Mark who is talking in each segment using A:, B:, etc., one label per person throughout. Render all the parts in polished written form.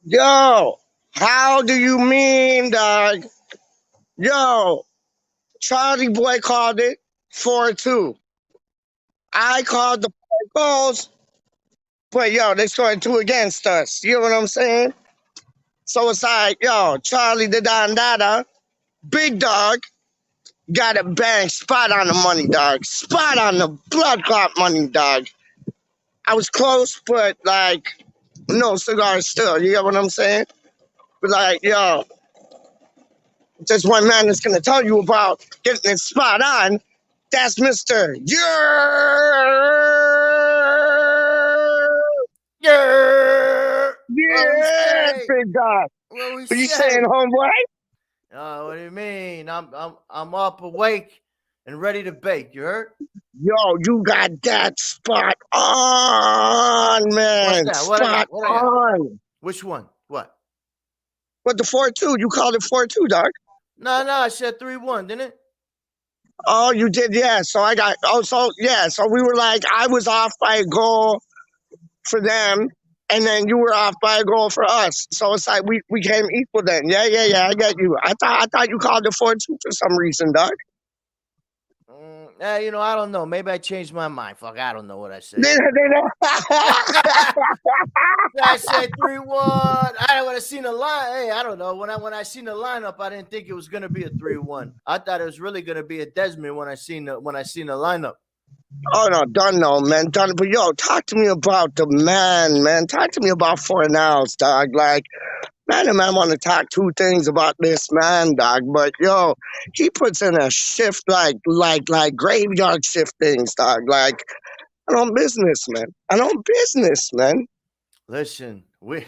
A: Yo, how do you mean, dog? Yo, Charlie Boy called it 4-2. I called the goals, but yo, they scored two against us. You know what I'm saying? So it's like, yo, Charlie the Don Dada, big dog, got a bang, spot on the money, dog. Spot on the blood clot money, dog. I was close, but like, no cigar still. You get what I'm saying? But like, yo, just one man that's gonna tell you about getting it spot on. That's Mr.
B: Yeah. What we
A: Yeah,
B: say?
A: big dog.
B: What we
A: What you
B: say?
A: saying, homeboy?
B: What do you mean? I'm up, awake, and ready to bake. You heard?
A: Yo, you got that spot on,
B: What's
A: man.
B: that? What I
A: Spot
B: got? What I got?
A: on.
B: Which one? What?
A: What the 4-2? You called it 4-2, dog.
B: No, I said 3-1, didn't it?
A: Oh, you did, yeah. So I got so yeah. So we were like, I was off by a goal for them, and then you were off by a goal for us. So it's like we came equal then. Yeah. I get you. I thought you called it 4-2 for some reason, dog.
B: I don't know. Maybe I changed my mind. Fuck, I don't know what I said. I said 3-1. When I seen the line, hey, I don't know. When I seen the lineup, I didn't think it was gonna be a 3-1. I thought it was really gonna be a Desmond when I seen the lineup.
A: Oh no, done no, man, done. But yo, talk to me about the man. Talk to me about 4 dog. Like, man, the man want to talk two things about this man, dog. But yo, he puts in a shift like graveyard shift things, dog. Like, I don't business, man. I don't business, man.
B: Listen, we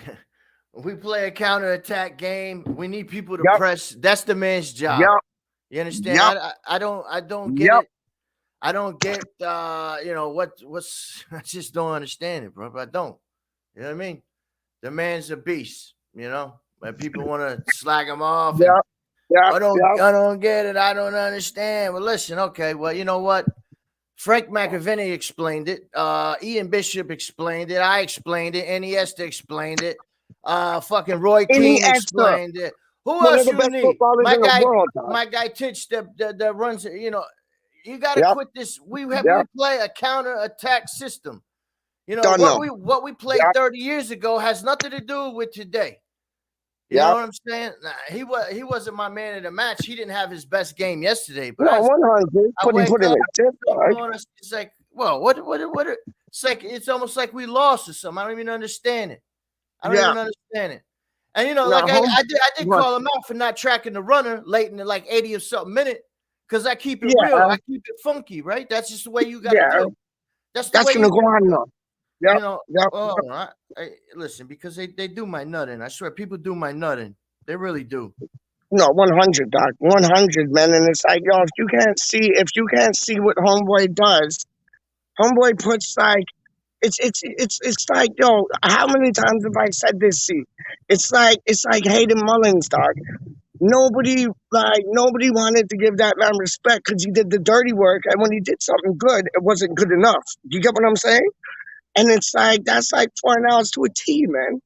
B: play a counterattack game. We need people to
A: Yep.
B: press. That's the man's job.
A: Yep.
B: You understand?
A: Yep.
B: I don't get
A: Yep.
B: it. I don't get what's I just don't understand it, bro. I don't. You know what I mean? The man's a beast, When people want to slag him off.
A: Yep. Yep.
B: I don't get it. I don't understand. Well, listen, okay. Well, you know what? Frank McAvinny explained it. Ian Bishop explained it. I explained it. Iniesta explained it. Fucking Roy Keane explained it. Who else you need? My guy TiTcH that runs it. You got to quit this. We play a counter-attack system. What we played 30 years ago has nothing to do with today. You know what I'm saying? He wasn't my man of the match. He didn't have his best game yesterday. But
A: no, 100. But he put in a tip.
B: It's like, well, what? It's like it's almost like we lost or something. I don't even understand it. I don't even understand it. And I did call him out for not tracking the runner late in the 80 or something minute. Because I keep it real. I keep it funky, right? That's just the way you got to do it. That's
A: gonna go on though.
B: Listen, because they do my nutting. I swear, people do my nutting. They really do.
A: No, 100, doc. 100, man. And it's like, yo, if you can't see what Homeboy does, Homeboy puts it's like, yo, how many times have I said this? See, it's like Hayden Mullins, dog. Nobody wanted to give that man respect because he did the dirty work, and when he did something good, it wasn't good enough. You get what I'm saying? And it's like that's like 4 hours to a T, man.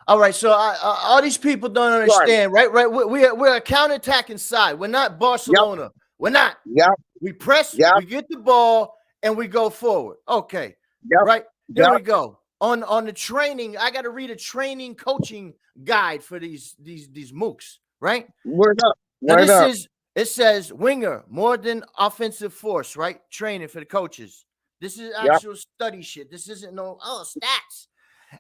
B: All right, so all these people don't understand, right? We're a counterattacking side. We're not Barcelona. Yep. We're not.
A: Yep.
B: We press. Yep. We get the ball and we go forward. Okay.
A: Yep.
B: Right. There we go. On the training, I got to read a training coaching guide for these mooks. Right?
A: Word up.
B: It says winger, more than offensive force, right? Training for the coaches. This is actual study shit. This isn't stats.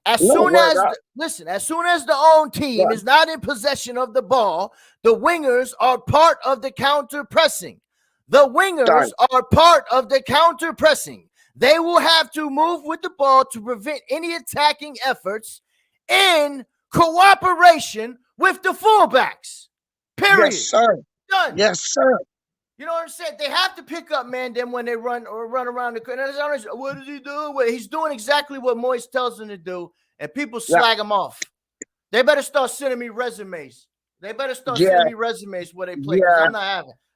B: As soon as the own team is not in possession of the ball, the wingers are part of the counter pressing. The wingers are part of the counter pressing. They will have to move with the ball to prevent any attacking efforts in cooperation with the fullbacks. Period.
A: Yes, sir.
B: Done.
A: Yes, sir.
B: You know what I'm saying? They have to pick up man them when they run around the corner. What does he do? He's doing exactly what Moyes tells him to do, and people slag him off. They better start sending me resumes. Sending me resumes where they play.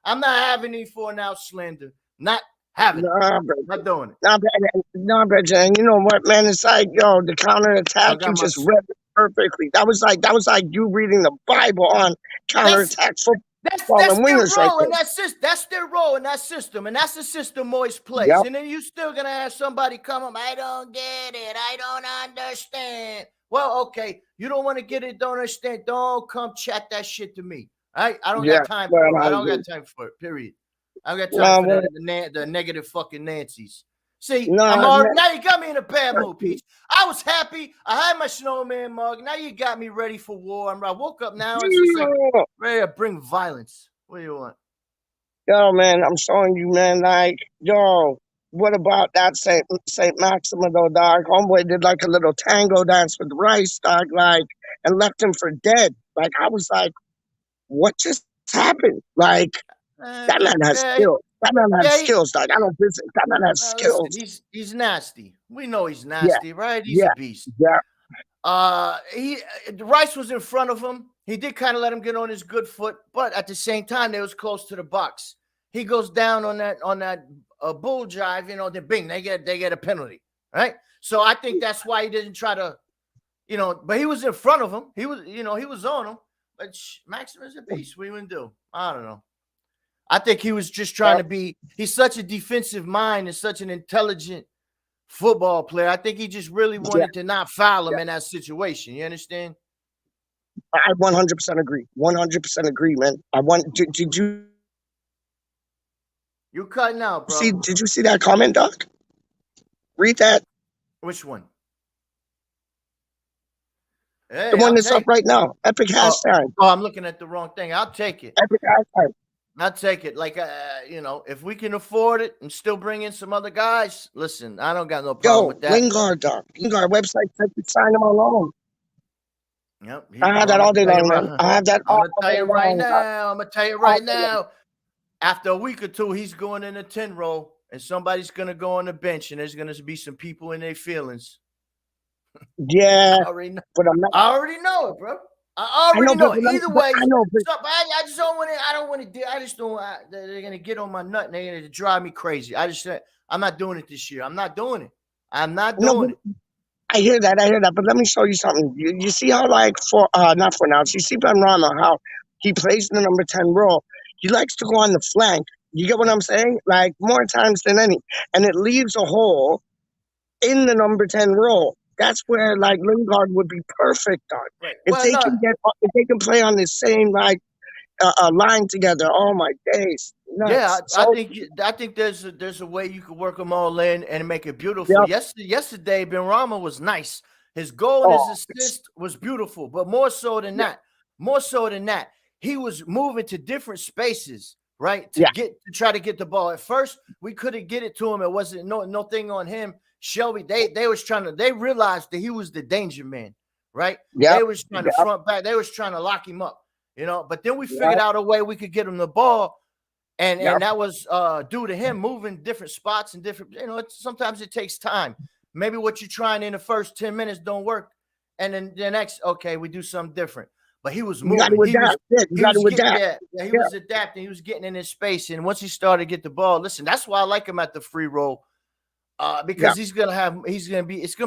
B: I'm not having these 4 slander. Not having it. Not doing it.
A: No, Bridget. And you know what, man? It's like, yo, the counterattack, you just perfectly. That was like you reading the Bible on
B: That's
A: counterattack football
B: that's
A: and
B: their
A: wingers right
B: role,
A: there.
B: and that's their role in that system, and that's the system Moyes plays.
A: Yep.
B: And then you still gonna have somebody come up. I don't get it. I don't understand. Well, okay, you don't want to get it. Don't understand. Don't come chat that shit to me. All right, I don't
A: Yeah.
B: got time
A: Well,
B: for it.
A: I
B: I don't
A: agree.
B: got time for it. Period. I don't got time
A: No,
B: for
A: well,
B: the negative fucking Nancy's. See,
A: no,
B: I'm
A: man.
B: already, now you got me in a bad mood, Peach. I was happy. I had my snowman mug. Now you got me ready for war. I woke up now. It's just like ready to bring violence. What do you want?
A: Yo, man, I'm showing you, man. Like, yo, what about that Saint Maxima though, dog? Homeboy did like a little tango dance with Rice, dog, like, and left him for dead. Like, I was like, what just happened? Like, that man has
B: Yeah,
A: skills. That man has
B: yeah.
A: skills, dog. I don't visit. That man has
B: Listen,
A: skills.
B: he's nasty. We know he's
A: Yeah,
B: nasty, right? He's a
A: yeah,
B: beast.
A: yeah,
B: He Rice was in front of him. He did kind of let him get on his good foot, but at the same time, they was close to the box. He goes down on that bull drive, you know. Then bing, they get a penalty, right? So I think that's why he didn't try to, you know. But he was in front of him. He was, you know, he was on him. But Maximus a beast. What do you want to do? I don't know. I think he was just trying to be. He's such a defensive mind and such an intelligent football player. I think he just really
A: yeah.
B: wanted to not foul him in that situation. You understand?
A: I 100% agree. 100% agree, man. Did you
B: You cutting out,
A: see?
B: bro.
A: Did you see that comment, Doc? Read that.
B: Which one?
A: The
B: Hey,
A: one
B: I'll
A: that's up
B: take.
A: right now. Epic
B: Oh,
A: hashtag.
B: I'm looking at the wrong thing. I'll take it.
A: Epic hashtag.
B: I'll take it. Like, you know, if we can afford it and still bring in some other guys, listen, I don't got no problem
A: Yo,
B: with that.
A: Wingard, Doc. Wingard website said to sign him alone.
B: Yep.
A: I have
B: Well,
A: that
B: I'm
A: all
B: gonna
A: day
B: tell you
A: long, man.
B: right.
A: I have that
B: I'm
A: all
B: gonna tell
A: day
B: you right
A: long, Doc.
B: now. I'm gonna tell you
A: All
B: right
A: day long.
B: now. After a week or two, he's going in a 10 roll, and somebody's gonna go on the bench, and there's gonna be some people in their feelings.
A: Yeah,
B: I already know.
A: but I'm not.
B: I already know it, bro. I
A: I know,
B: already know it. Either way,
A: I know, but
B: so, I just don't want to. I don't want to do. I just don't. They're gonna get on my nut and they're gonna drive me crazy. I just said I'm not doing it this year. I'm not doing it. I'm not
A: no, but
B: doing it.
A: I hear that. I hear that. But let me show you something. You see how, like, for not for now. You see Ben Rama, how he plays the number 10 role. He likes to go on the flank. You get what I'm saying? Like, more times than any, and it leaves a hole in the number 10 role. That's where, like, Lingard would be perfect on.
B: Right.
A: If
B: Well,
A: they
B: no.
A: can if they can play on the same, like, line together. Oh my days,
B: Yeah,
A: nuts.
B: I
A: So
B: think there's a way you could work them all in and make it beautiful.
A: yeah.
B: Yesterday, Ben Rama was nice. His goal and his
A: Oh, it's,
B: assist was beautiful, but
A: yeah,
B: more so than that, he was moving to different spaces, right?
A: yeah,
B: To try to get the ball. At first, we couldn't get it to him. It wasn't no thing on him. Shelby, they realized that he was the danger man, right?
A: yeah,
B: They was trying to
A: yeah,
B: front back, they was trying to lock him up, you know. But then we
A: yeah,
B: figured out a way we could get him the ball.
A: yeah,
B: And that was due to him moving different spots and different, you know, sometimes it takes time. Maybe what you're trying in the first 10 minutes don't work. And then the next, okay, we do something different. But he was
A: you got to
B: moving.
A: adapt. Yeah, you
B: He
A: got
B: was
A: to
B: getting
A: adapt.
B: he
A: Yeah,
B: was adapting. He was getting in his space. And once he started to get the ball, listen, that's why I like him at the free roll.
A: yeah,
B: Because it's gonna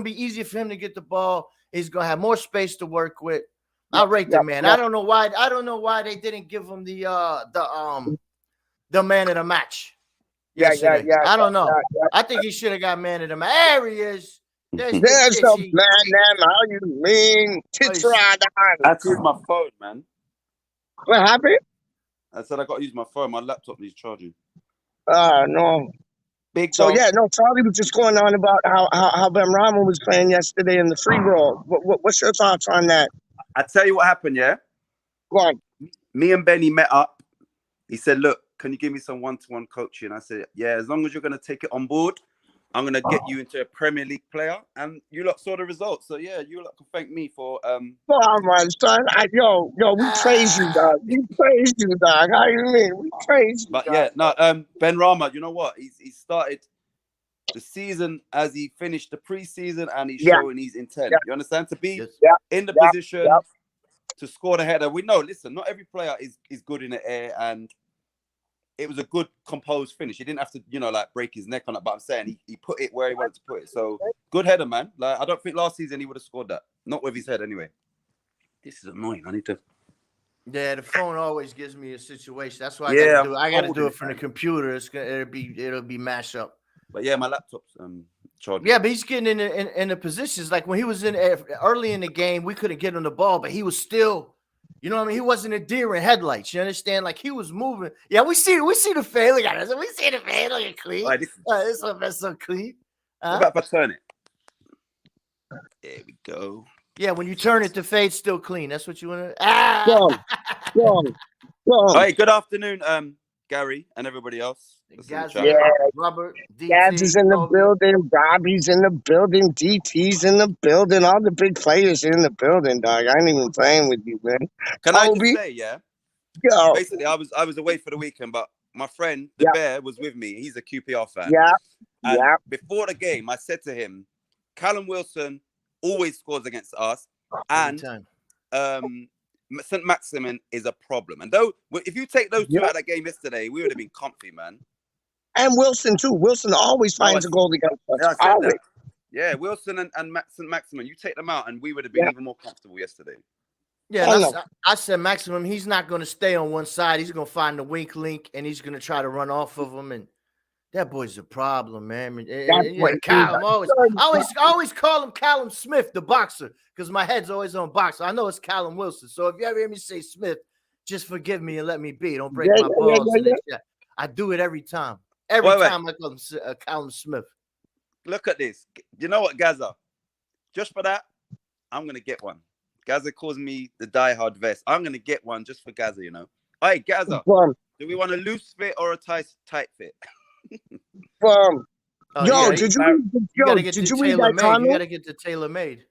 B: be easier for him to get the ball. He's gonna have more space to work with.
A: yeah,
B: I rate
A: yeah,
B: the man.
A: yeah,
B: I don't know why they didn't give him the man of the match
A: yeah, yeah,
B: yesterday.
A: yeah,
B: I don't know.
A: yeah, yeah.
B: I think he should have got man of the match. There he is. There's the
A: There's the
B: titchy.
A: man, man. How you mean? TiTcH-RaW-DoN.
C: I had to use my phone, man.
A: What happened?
C: I said I got to use my phone. My laptop needs charging.
A: No.
C: Big
A: So
C: dog.
A: yeah, no. Charlie was just going on about how Ben Rama was playing yesterday in the free roll. What's your thoughts on that?
C: I tell you what happened, yeah?
A: Go on.
C: Me and Benny met up. He said, look, can you give me some one-to-one coaching? I said, yeah, as long as you're going to take it on board, I'm going to get you into a Premier League player. And you lot saw the results. So yeah, you lot can thank me for...
A: Come on, man, son. Yo, we praise you, dog. We praise you, dog. How you mean? We praise you,
C: But
A: dog.
C: yeah, no, Ben Rama, you know what? He started the season as he finished the preseason and he's showing his intent.
A: Yeah.
C: You understand? To be
A: Yeah.
C: in the
A: Yeah.
C: position
A: Yeah.
C: to score the header. We know, listen, not every player is good in the air and it was a good composed finish. He didn't have to, you know, like break his neck on it. But I'm saying he put it where he wanted to put it. So good header, man. Like I don't think last season he would have scored that. Not with his head anyway. This is annoying. I need to.
B: Yeah, the phone always gives me a situation. That's why I gotta do it from the computer. It'll be mashed up.
C: But yeah, my laptop's charged.
B: Yeah, but he's getting in the positions like when he was in early in the game, we couldn't get him the ball, but he was still, you know what I mean? He wasn't a deer in headlights. You understand? Like he was moving. Yeah, we see the fade. Look at it. We see the fade. Look at clean.
C: Right,
B: This one that's so clean.
C: What about if I turn it? There we go.
B: Yeah, when you turn it, the fade's still clean. That's what you want to.
C: Hey, good afternoon, Gary and everybody else.
B: Robert,
A: Gaz is in the building. Robbie's in the building. DT's in the building. All the big players are in the building, dog. I ain't even playing with you, man.
C: Can I just say, yeah?
A: Yo.
C: Basically, I was away for the weekend, but my friend, the Bear, was with me. He's a QPR fan. And before the game, I said to him, Callum Wilson always scores against us, and St. Maximin is a problem. And though, if you take those two out of that game yesterday, we would have been comfy, man.
A: And Wilson too. Wilson always finds a goal against us.
C: Yeah, Wilson and St. Maximin. You take them out, and we would have been even more comfortable yesterday.
B: Yeah, I said Maximum. He's not going to stay on one side. He's going to find the weak link, and he's going to try to run off of him. And that boy's a problem, man. Callum I always call him Callum Smith, the boxer, because my head's always on boxer. I know it's Callum Wilson. So if you ever hear me say Smith, just forgive me and let me be. Don't break my balls. I do it every time. Every time I call him Callum Smith.
C: Look at this. You know what, Gaza? Just for that, I'm going to get one. Gaza calls me the diehard vest. I'm going to get one just for Gaza, you know. Hey, Gaza, do we want a loose fit or a tight fit?
A: Did you read that comment?
B: You got to get the tailor-made.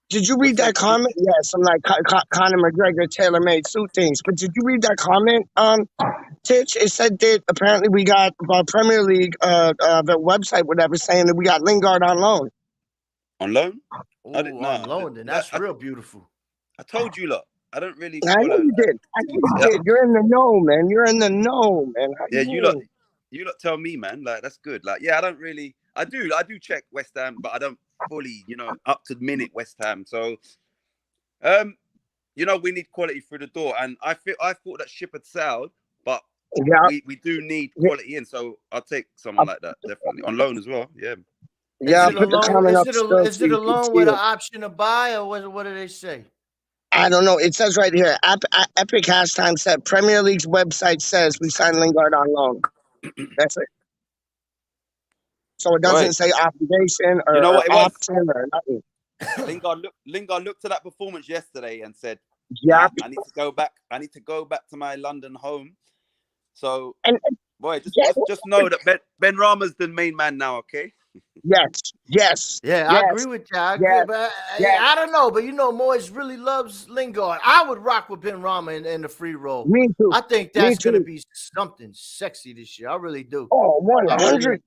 A: Did you read that comment? Yeah, some like Conor McGregor tailor-made suit things. But did you read that comment, TiTcH? It said that apparently we got Premier League, the website, whatever, saying that we got Lingard on loan.
C: On loan?
B: I didn't know. On loan, then that's real beautiful.
C: I told you, look. I don't really.
A: I know you did. You're in the know, man. You're in the know, man.
C: You lot tell me, man. Like that's good. Like, yeah, I don't really. I do check West Ham, but I don't fully, up to the minute West Ham. So, we need quality through the door, and I thought that ship had sailed, but we do need quality in. So I'll take someone like that definitely on loan as well. Yeah.
A: Yeah.
B: Is it a loan with an option to buy, or what do they say?
A: I don't know. It says right here, Epic Hashtime said Premier League's website says we signed Lingard on loan. That's it. So it doesn't say obligation or option or nothing.
C: Lingard looked at that performance yesterday and said,
A: "Yeah,
C: I need to go back. I need to go back to my London home." So, just know that Ben Rama's the main man now. Okay.
A: Yes.
B: Yeah, I agree with you. I agree, but I don't know. But Moyes really loves Lingard. I would rock with Ben Rama in the free roll.
A: Me too.
B: I think that's going to be something sexy this year. I really do.
A: Oh, 100%.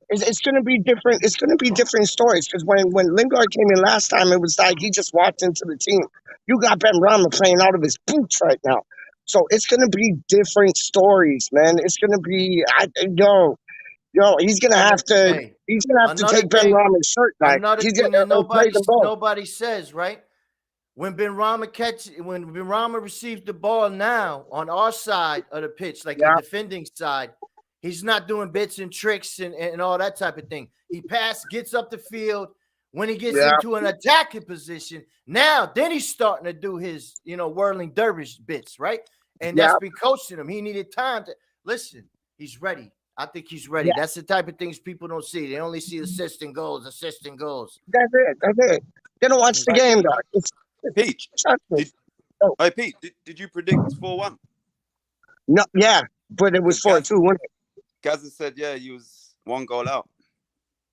A: It's going to be different. It's going to be different stories because when Lingard came in last time, it was like he just walked into the team. You got Ben Rama playing out of his boots right now. So it's going to be different stories, man. It's going to be, he's gonna have to. He's gonna have to take Ben Rama's shirt back.
B: Another thing that nobody says, right? When Ben Rama receives the ball now on our side of the pitch, like the defending side, he's not doing bits and tricks and all that type of thing. He gets up the field. When he gets into an attacking position, then he's starting to do his, whirling dervish bits, right? And that's been coaching him. He needed time to listen. He's ready. I think he's ready. That's the type of things people don't see. They only see assist and goals.
A: That's it. They don't watch the game, dog.
C: Peach. Hey, Pete, did you predict 4-1?
A: No, but it was 4-2, wasn't it?
C: Gaza said, he was 1 goal out.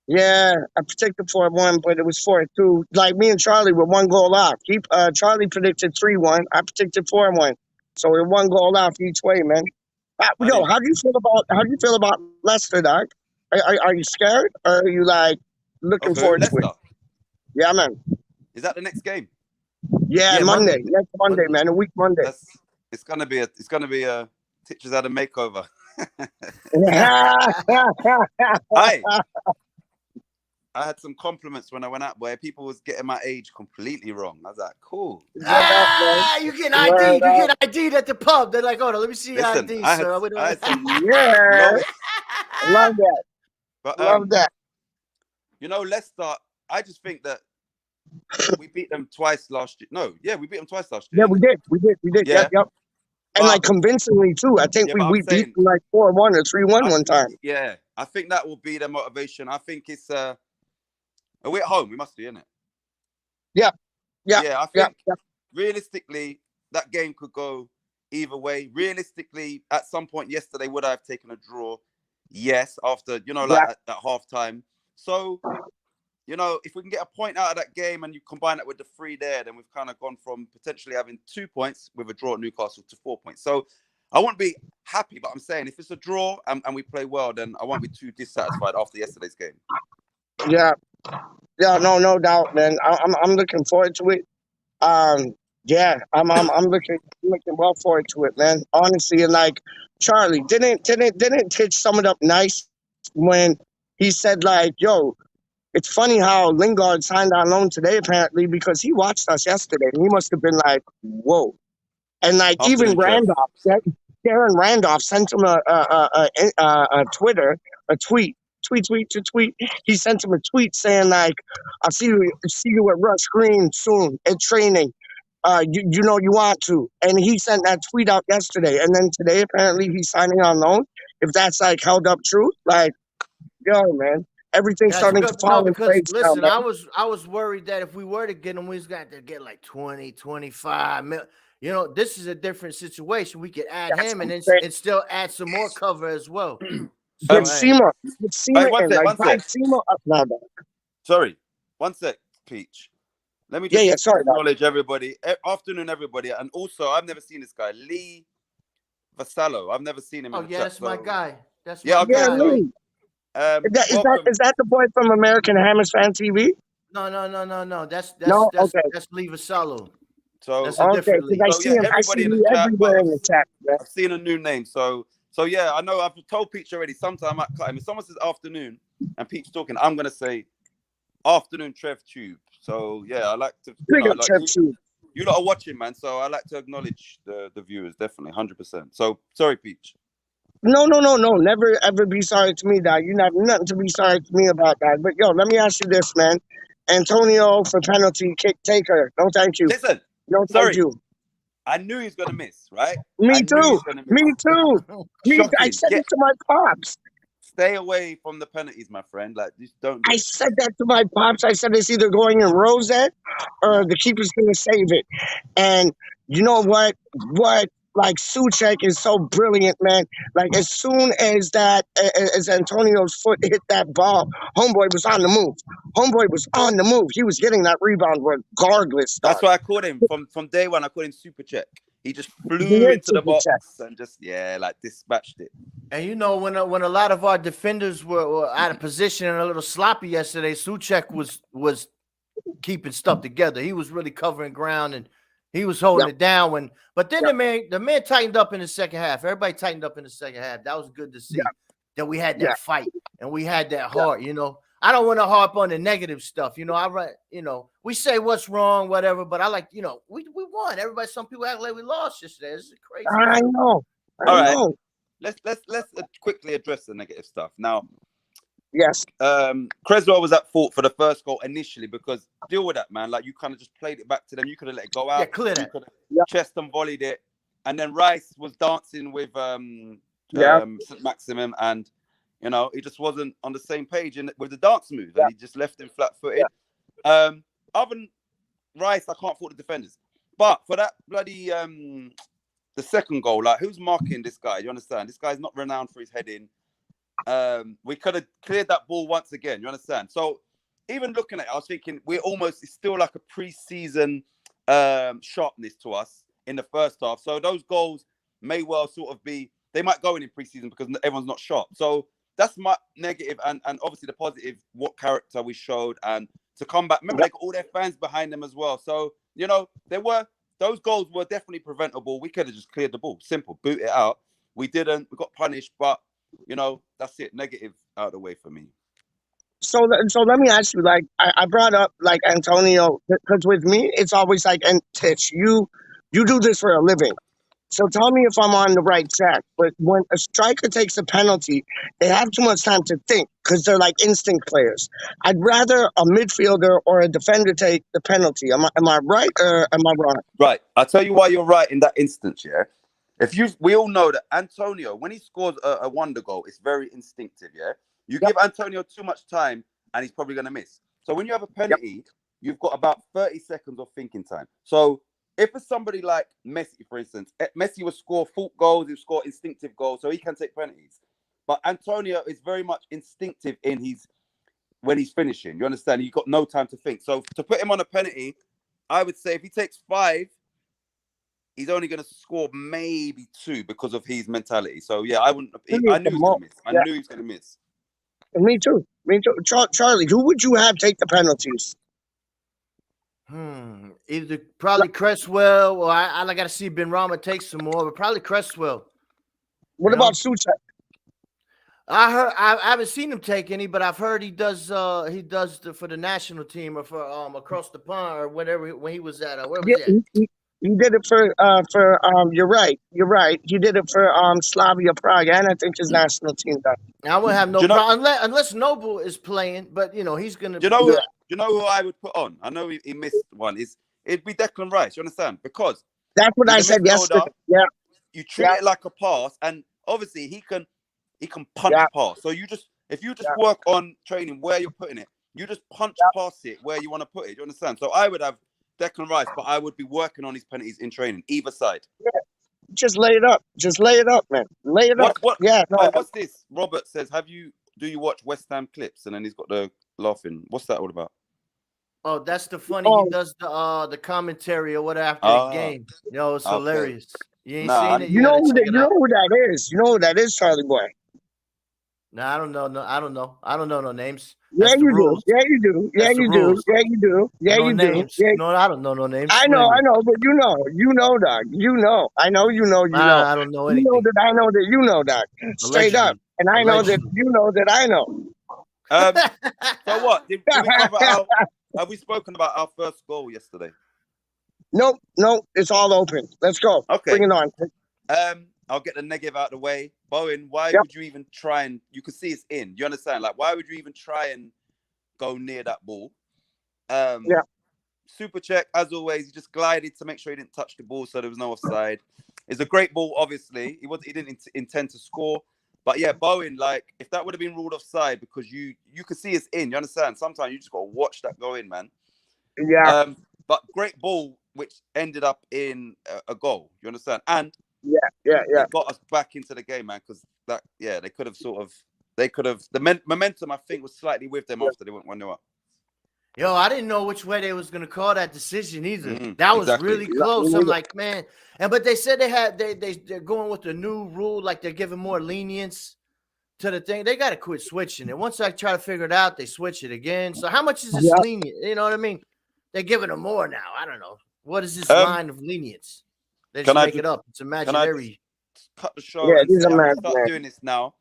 A: Yeah, I predicted 4-1, but it was 4-2. Like me and Charlie were 1 goal off. Charlie predicted 3-1. I predicted 4-1. So we're 1 goal off each way, man. How do you feel about Leicester, dog? Are you scared or are you like looking forward to it? Yeah, man.
C: Is that the next game?
A: Yeah, Monday. Next Monday, man. A week Monday.
C: It's gonna be a TiTcH has had a makeover.
A: Yeah.
C: I had some compliments when I went out, boy. People was getting my age completely wrong. I was like, cool.
B: You get ID'd. You get ID'd at the pub. They're like, hold on, let me see your
C: Listen,
B: ID,
C: I
B: sir.
C: had some
A: Yeah.
C: low,
A: Love that.
C: but
A: Love that.
C: you know, Leicester. I just think that we beat them twice last year. No, yeah, we beat them twice last year.
A: Yeah, we did. We did.
C: Yeah.
A: Yep. And
C: But-
A: like convincingly too. I think
C: Yeah, but I'm
A: we beat
C: saying-
A: them like 4-1 or 3-1 one time.
C: Yeah, I think that will be their motivation. I think it's are we at home? We must be, innit?
A: Yeah.
C: Yeah, I think
A: Yeah.
C: realistically that game could go either way. Realistically, at some point yesterday, would I have taken a draw? Yes, after at halftime. So, if we can get a point out of that game and you combine it with the 3 there, then we've kind of gone from potentially having 2 points with a draw at Newcastle to 4 points. So I won't be happy, but I'm saying if it's a draw and we play well, then I won't be too dissatisfied after yesterday's game.
A: Yeah. Yeah, no doubt, man. I'm looking forward to it. Yeah, I'm looking well forward to it, man. Honestly, and like ChaRLl, didn't TiTcH sum it up nice when he said like, yo, it's funny how Lingard signed on loan today apparently because he watched us yesterday and he must have been like, whoa. And like
C: Afternoon,
A: even Randolph, Darren Randolph sent him a tweet. He sent him a tweet saying like, "I'll see you at Rush Green soon at training. You know you want to." And he sent that tweet out yesterday, and then today apparently he's signing on loan. If that's like held up true, like, yo, man, everything's starting to fall in place.
B: Listen,
A: now,
B: I was worried that if we were to get him, we was got to get like 20, 25 mil. This is a different situation. We could add him and still add some more cover as well.
A: Get Seymour.
C: One sec. Sorry, one sec, Peach. Let me just acknowledge everybody. Afternoon, everybody. And also, I've never seen this guy, Lee Vasallo. I've never seen him.
B: That's my guy. That's
A: my guy. Lee. Is that the boy from American Hammers Fan TV?
B: No. That's Lee Vasallo.
C: So
B: that's a different Lee.
A: I see him everywhere in the chat. Man.
C: I've seen a new name. So yeah, I know. I've told Peach already. Sometime I might cut him. If someone says afternoon and Peach talking, I'm gonna say afternoon Trev Tube. So yeah, I like to. You lot are watching, man. So I like to acknowledge the viewers, definitely, 100%. So sorry, Peach.
A: No. Never ever be sorry to me, dog. You have nothing to be sorry to me about that. But yo, let me ask you this, man. Antonio for penalty kick taker. No, thank you.
C: Listen.
A: No, thank you.
C: I knew he was gonna miss, right?
A: Me too. I said it to my pops.
C: Stay away from the penalties, my friend. Like, just don't.
A: I said that to my pops. I said it's either going in Rosette or the keeper's gonna save it. And you know what? Like TiTcH is so brilliant, man. Like as soon as as Antonio's foot hit that ball, homeboy was on the move. He was getting that rebound regardless.
C: That's why I called him from day one. I called him Super Check. He just flew into the box and just dispatched it.
B: And when a lot of our defenders were out of position and a little sloppy yesterday, TiTcH was keeping stuff together. He was really covering ground and he was holding it down but then the man tightened up in the second half. Everybody tightened up in the second half. That was good to see that we had that fight and we had that heart, I don't want to harp on the negative stuff. We say what's wrong, whatever, but I like, we won. Some people act like we lost yesterday. This is crazy.
A: I know.
C: All right. Let's quickly address the negative stuff. Now,
A: yes.
C: ChaRLl was at fault for the first goal initially because deal with that, man. Like you kind of just played it back to them. You could have let it go out.
B: Yeah, clear that.
C: Chest and volleyed it. And then Rice was dancing with St. Maximum and he just wasn't on the same page with the dance move. And he just left him flat-footed. Other than Rice, I can't fault the defenders. But for that bloody the second goal, like who's marking this guy? You understand? This guy's not renowned for his heading. We could have cleared that ball once again. You understand? So even looking at it, I was thinking it's still like a pre-season sharpness to us in the first half. So those goals may well sort of they might go in pre-season because everyone's not sharp. So that's my negative and obviously the positive, what character we showed and to come back. Remember, they got all their fans behind them as well. So, those goals were definitely preventable. We could have just cleared the ball. Simple. Boot it out. We didn't. We got punished, but you know, that's it. Negative out of the way for me.
A: So let me ask you, like I brought up like Antonio, because with me it's always like, and TiTcH, you do this for a living. So tell me if I'm on the right track. But when a striker takes a penalty, they have too much time to think because they're like instinct players. I'd rather a midfielder or a defender take the penalty. Am I right or am I wrong?
C: Right. I'll tell you why you're right in that instance, yeah. We all know that Antonio, when he scores a wonder goal, it's very instinctive, yeah. You
A: Yep.
C: give Antonio too much time and he's probably gonna miss. So when you have a penalty, you've got about 30 seconds of thinking time. So if it's somebody like Messi, for instance, Messi will score fault goals, he'll score instinctive goals, so he can take penalties. But Antonio is very much instinctive when he's finishing. You understand? You've got no time to think. So to put him on a penalty, I would say if he takes 5, he's only going to score maybe 2 because of his mentality. So yeah, I knew he was going to miss. I knew he was going to miss.
A: And me too. Charlie, who would you have take the penalties?
B: Either probably Cresswell, or I got to see Benrahma take some more, but probably Cresswell.
A: What about TiTcH?
B: I haven't seen him take any, but I've heard he does for the national team or for across the pond or whatever when he was at where was
A: he did it for you're right. He did it for Slavia Prague, and I think his national team does.
B: I wouldn't have no problem unless Noble is playing, but you know he's gonna.
C: You know who I would put on? I know he missed one. It'd be Declan Rice. You understand? Because
A: that's what I said yesterday. Yeah,
C: you treat it like a pass, and obviously he can punch pass. So if you just work on training where you're putting it, you just punch past it where you want to put it. You understand? So I would have Declan Rice, but I would be working on his penalties in training, either side.
A: Yeah. Just lay it up. Just lay it up, man. Lay it up. Yeah. No,
C: what's this? Robert says, do you watch West Ham clips? And then he's got the laughing. What's that all about?
B: Oh, that's the funny. He does the commentary or whatever after the game. Yo, it's hilarious. You ain't seen it?
A: You know who that is? You know who that is, Charlie boy?
B: No, I don't know. No, I don't know. I don't know no names.
A: Yeah, you do. Yeah, you do. Yeah, you do. Yeah, you do. Yeah, you do.
B: No, I don't know no names.
A: I know, but you know, dog. You know. I know you know.
B: I don't know anything.
A: You know that I know that you know, dog. Straight up. And I know that you know that I know.
C: So what? Did we cover have we spoken about our first goal yesterday?
A: Nope. It's all open. Let's go.
C: Okay.
A: Bring it on.
C: I'll get the negative out of the way. Bowen, why would you even try and you could see it's in? You understand? Like, why would you even try and go near that ball? Super check, as always, he just glided to make sure he didn't touch the ball, so there was no offside. It's a great ball, obviously. He didn't intend to score. But yeah, Bowen, like, if that would have been ruled offside because you could see it's in, you understand? Sometimes you just gotta watch that go in, man.
A: Yeah.
C: But great ball, which ended up in a goal. You understand? And it got us back into the game, man. Because they could have the momentum, I think, was slightly with them after they went 1-0 up.
B: Yo, I didn't know which way they was gonna call that decision either. That was really close. I'm like, man, but they said they're going with the new rule, like they're giving more lenience to the thing. They gotta quit switching it. Once I try to figure it out, they switch it again. So how much is this lenient? You know what I mean? They're giving them more now. I don't know. What is this line of lenience? They just make it up. It's imaginary.
C: Cut the show. Yeah, I'm gonna start doing this now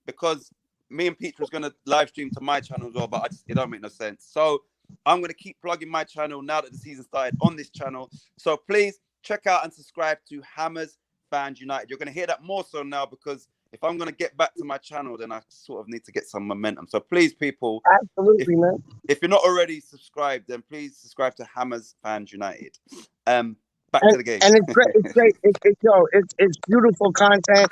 C: because me and Peach was gonna live stream to my channel as well, but it don't make no sense. So I'm gonna keep plugging my channel now that the season started on this channel. So please check out and subscribe to Hammers Fans United. You're gonna hear that more so now because if I'm gonna get back to my channel, then I sort of need to get some momentum. So please, people,
A: absolutely, man.
C: If you're not already subscribed, then please subscribe to Hammers Fans United. Back to the game.
A: And it's great. It's great. It's beautiful content.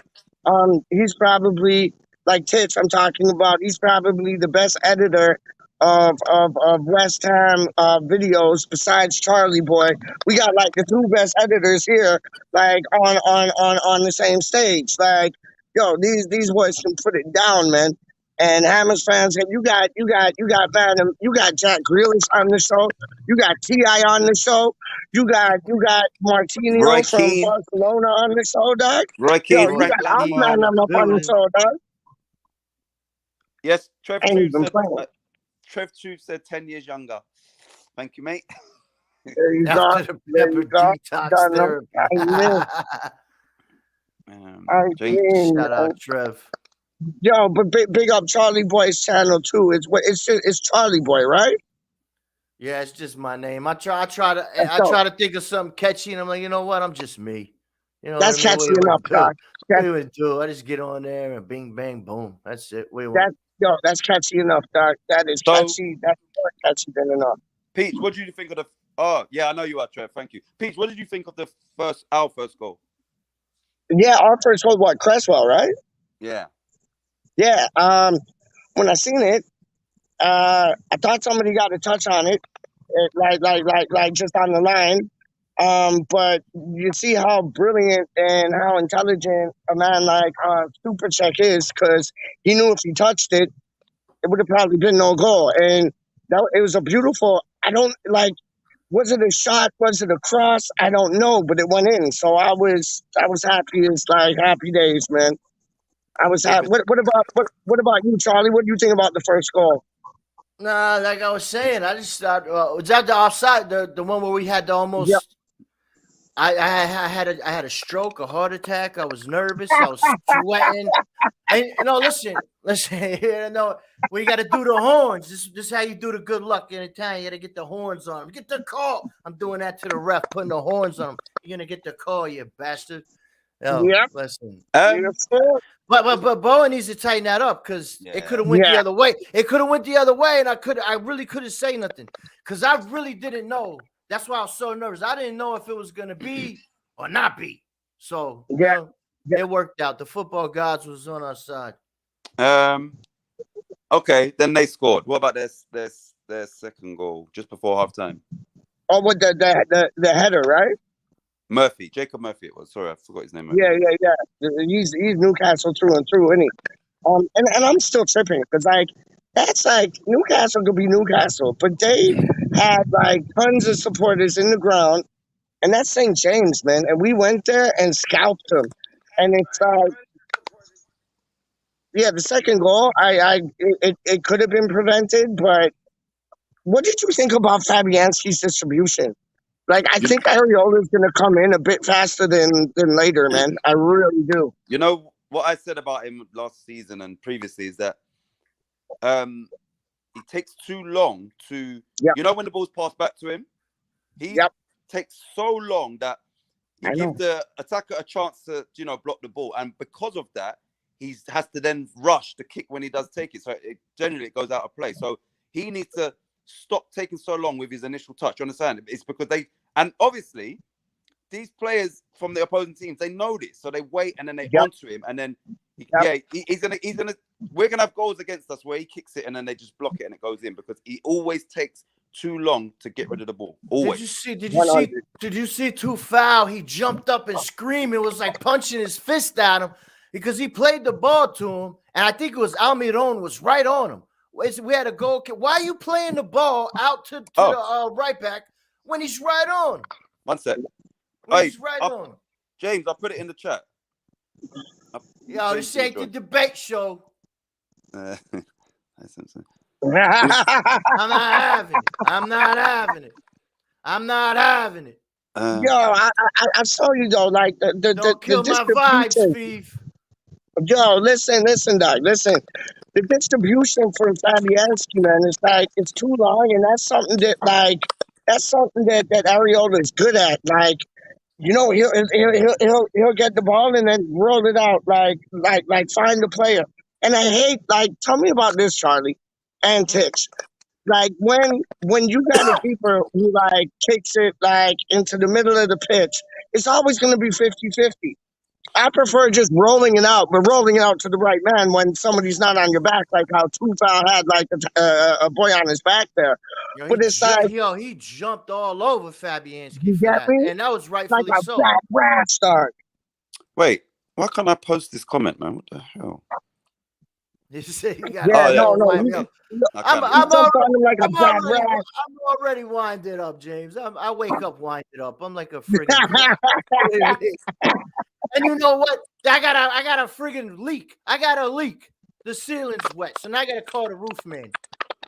A: He's probably, like TiTcH I'm talking about, he's probably the best editor of West Ham videos besides Charlie boy. We got like the 2 best editors here, like on the same stage. Like, yo, these boys can put it down, man. And Hammers fans, you got Jack Grealish on the show. You got T.I. on the show. You got Martinho from Barcelona on the show, dog.
C: Roy Keane,
A: you got Osman up on the show, dog.
C: Yes, Trev Truth said 10 years younger. Thank you, mate.
A: There you go. I
C: James.
A: mean,
B: Shout out Trev.
A: yo, but big up Charlie Boy's channel too. It's Charlie Boy, right?
B: Yeah, it's just my name. I try
A: So
B: to think of something catchy, and I'm like, you know what? I'm just me. You know what
A: that's
B: I mean?
A: catchy enough,
B: do?
A: Doc.
B: What do we do? I just get on there and bing bang boom. That's it.
A: That's catchy enough, Doc. That is
C: So,
A: catchy. That's more catchy than enough.
C: Peach, what did you think of the? Oh, yeah, I know you are, Trev. Thank you, Peach. What did you think of our first goal?
A: Yeah, our first was what, Cresswell, right?
C: Yeah.
A: Yeah. When I seen it, I thought somebody got a touch on it, like just on the line. But you see how brilliant and how intelligent a man like Super Check is, because he knew if he touched it, it would have probably been no goal. And it was a beautiful. I don't like. Was it a shot? Was it a cross? I don't know, but it went in. So I was happy as like happy days, man. I was happy. What about you, Charlie? What do you think about the first goal?
B: Nah, like I was saying, I just thought was that the offside, the one where we had to almost.
A: Yep.
B: I had a stroke, a heart attack. I was nervous. I was sweating. And listen. You know, we got to do the horns. This is how you do the good luck in Italian. You got to get the horns on them. Get the call. I'm doing that to the ref, putting the horns on them. You're gonna get the call, you bastard. Yo,
A: Yep.
B: listen.
A: But
B: Bowen needs to tighten that up, because it could have went the other way. It could have went the other way, and I really couldn't say nothing, because I really didn't know. That's why I was so nervous. I didn't know if it was gonna be or not be. So it worked out. The football gods was on our side.
C: Okay, then they scored. What about their second goal just before halftime?
A: Oh, with the header, right?
C: Jacob Murphy. It was. Sorry, I forgot his name.
A: Yeah. He's Newcastle through and through, isn't he? And I'm still tripping, because like that's like Newcastle could be Newcastle, but they had like tons of supporters in the ground, and that's St. James, man. And we went there and scalped them, and it's the second goal, it could have been prevented, but what did you think about Fabianski's distribution? Like, I think Areola is going to come in a bit faster than later, man. I really do.
C: You know what I said about him last season and previously is that he takes too long to, you know, when the ball's passed back to him, he takes so long that he gives the attacker a chance to, block the ball. And because of that, he has to then rush the kick when he does take it. So generally it goes out of play. So he needs to stop taking so long with his initial touch. You understand? It's because and obviously these players from the opposing teams, they know this. So they wait and then they onto him. And then, we're going to have goals against us where he kicks it and then they just block it and it goes in, because he always takes too long to get rid of the ball. Always.
B: Did you see Tufau? He jumped up and screamed. It was like punching his fist at him, because he played the ball to him. And I think it was Almiron was right on him. We had a goal. Why are you playing the ball out to the right back when he's right on?
C: 1 sec.
B: He's right on.
C: James, I put it in the chat.
B: Yo, this ain't the debate show.
A: I'm
B: not having it.
A: Yo, I saw you though. Like
B: don't kill my vibes, Steve.
A: Yo, listen, Doc. Listen, the distribution for Fabianski, man, it's too long, and that's something that Areola is good at. Like, he'll get the ball and then roll it out, like find the player. And I hate, tell me about this, Charlie and TiTcH. Like when you got a keeper who kicks it into the middle of the pitch, it's always going to be 50-50. I prefer just rolling it out, but rolling it out to the right man when somebody's not on your back, like how Tufau had a boy on his back there. But it's
B: he jumped all over Fabianski for that, and that was rightfully
A: like
B: so.
A: Black rat start.
C: Wait, why can't I post this comment, man? What the hell?
B: You say you got
A: I'm
B: already winded up, James. I wake up winded up. I'm like a friggin' and you know what? I got a friggin' leak. I got a leak. The ceiling's wet, so now I gotta call the roof man